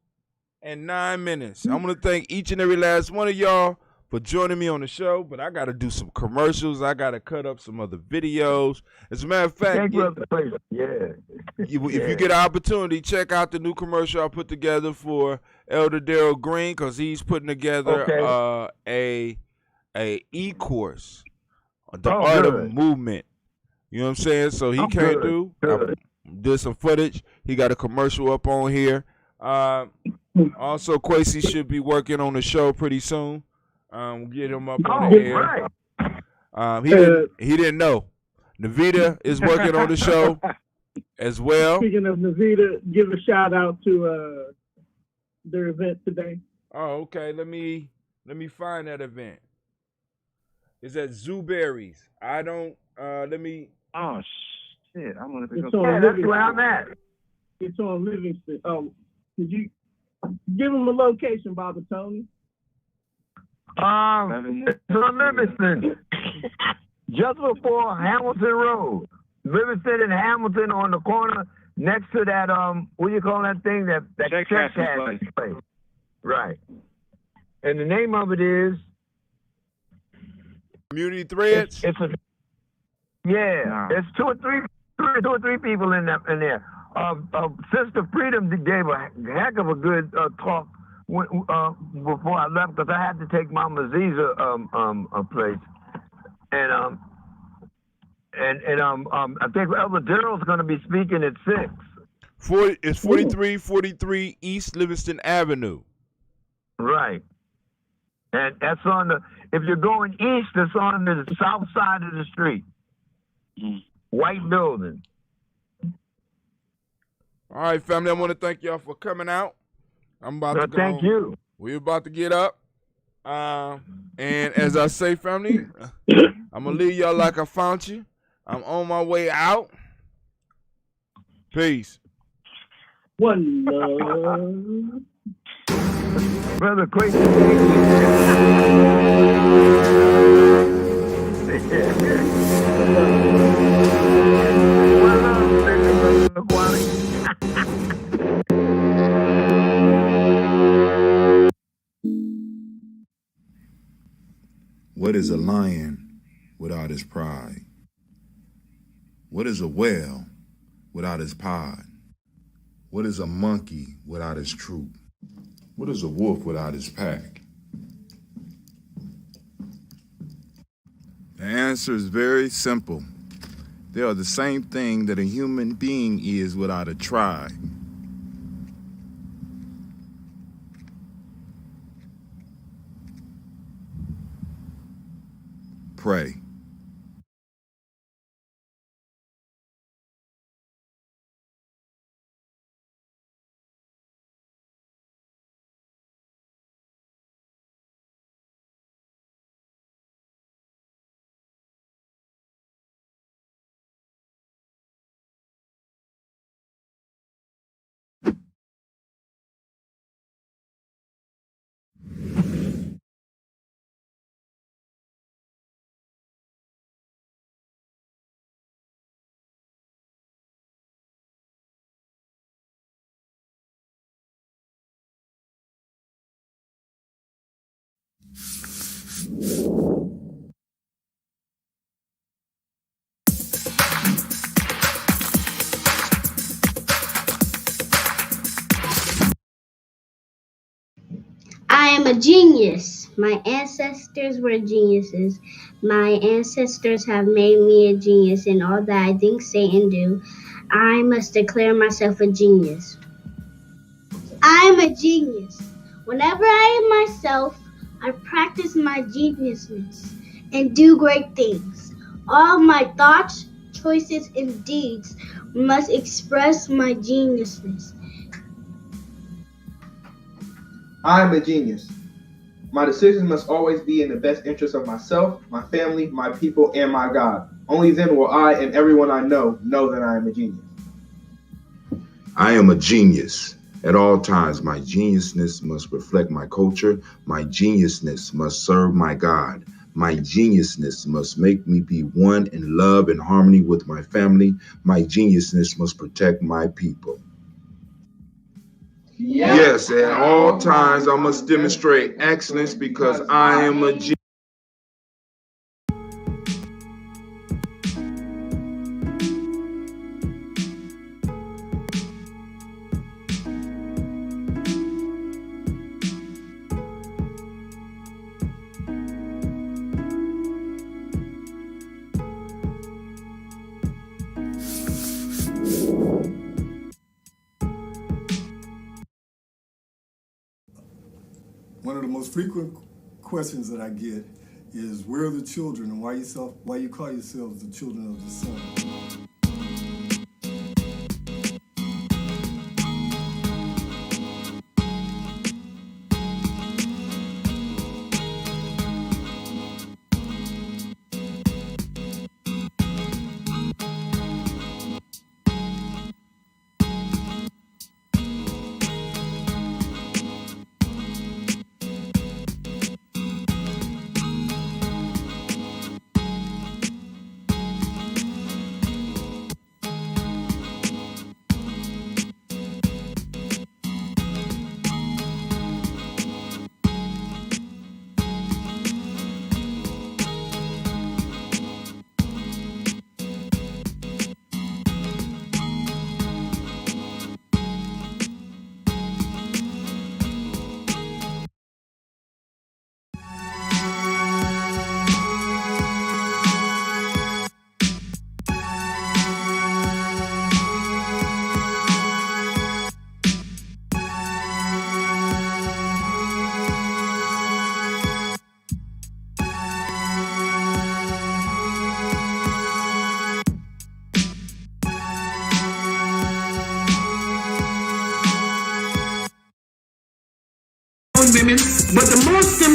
and 9 minutes. I'm going to thank each and every last one of y'all for joining me on the show, but I got to do some commercials. I got to cut up some other videos. As a matter of fact, if you get an opportunity, check out the new commercial I put together for Elder Darrell Green, because he's putting together a e-course. The art of movement. You know what I'm saying? So he did some footage. He got a commercial up on here. Also, Quasi should be working on the show pretty soon. We'll get him up on the air. Right. He didn't know. Navita is working on the show as well. Speaking of Navita, give a shout out to their event today. Oh, okay. Let me find that event. It's at Zooberries. I don't. Let me. Oh shit! I'm gonna pick up. That's where I'm at. It's on Livingston. Could you give them a location, Baba Tony? It's on Livingston, just before Hamilton Road. Livingston and Hamilton on the corner next to that what do you call that thing? That check cash place. Right. And the name of it is Community Threads. It's 2 or 3 people in there. Sister Freedom gave a heck of a good talk before I left, because I had to take Mama Ziza place, I think Elder Darrell's going to be speaking at 6. It's 4343 East Livingston Avenue. Right. And that's on the, if you're going east, it's on the south side of the street. White building. All right, family, I want to thank y'all for coming out. I'm about to go. Thank you. We're about to get up. And as I say, family, I'm going to leave y'all like I found you. I'm on my way out. Peace. One love. Brother Quaker. What is a lion without his pride? What is a whale without his pod? What is a monkey without his troop? What is a wolf without his pack? The answer is very simple. They are the same thing that a human being is without a tribe. Pray. I am a genius. My ancestors were geniuses. My ancestors have made me a genius in all that I think, say, and do. I must declare myself a genius. I am a genius. Whenever I am myself, I practice my geniusness and do great things. All my thoughts, choices, and deeds must express my geniusness. I am a genius. My decisions must always be in the best interest of myself, my family, my people, and my God. Only then will I and everyone I know that I am a genius. I am a genius. At all times, my geniusness must reflect my culture. My geniusness must serve my God. My geniusness must make me be one in love and harmony with my family. My geniusness must protect my people. Yes, at all times I must demonstrate excellence because I am a genius. One of the most frequent questions that I get is, where are the children and why you call yourselves the children of the sun?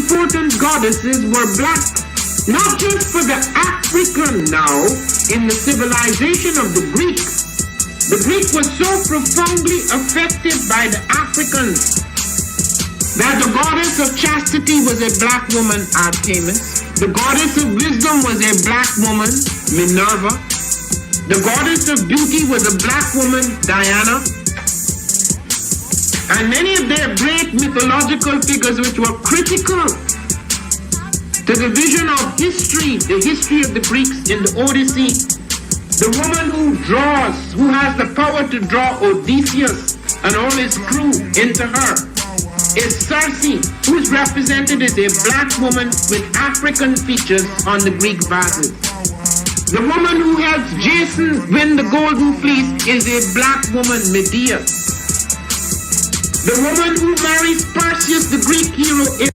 important goddesses were black, not just for the African now in the civilization of the Greeks. The Greek was so profoundly affected by the Africans that the goddess of chastity was a black woman, Artemis. The goddess of wisdom was a black woman, Minerva. The goddess of beauty was a black woman, Diana. And many of their great mythological figures which were critical to the vision of history, the history of the Greeks in the Odyssey. The woman who draws, who has the power to draw Odysseus and all his crew into her, is Circe, who is represented as a black woman with African features on the Greek vases. The woman who helps Jason win the Golden Fleece is a black woman, Medea. The woman who marries Perseus, the Greek hero, is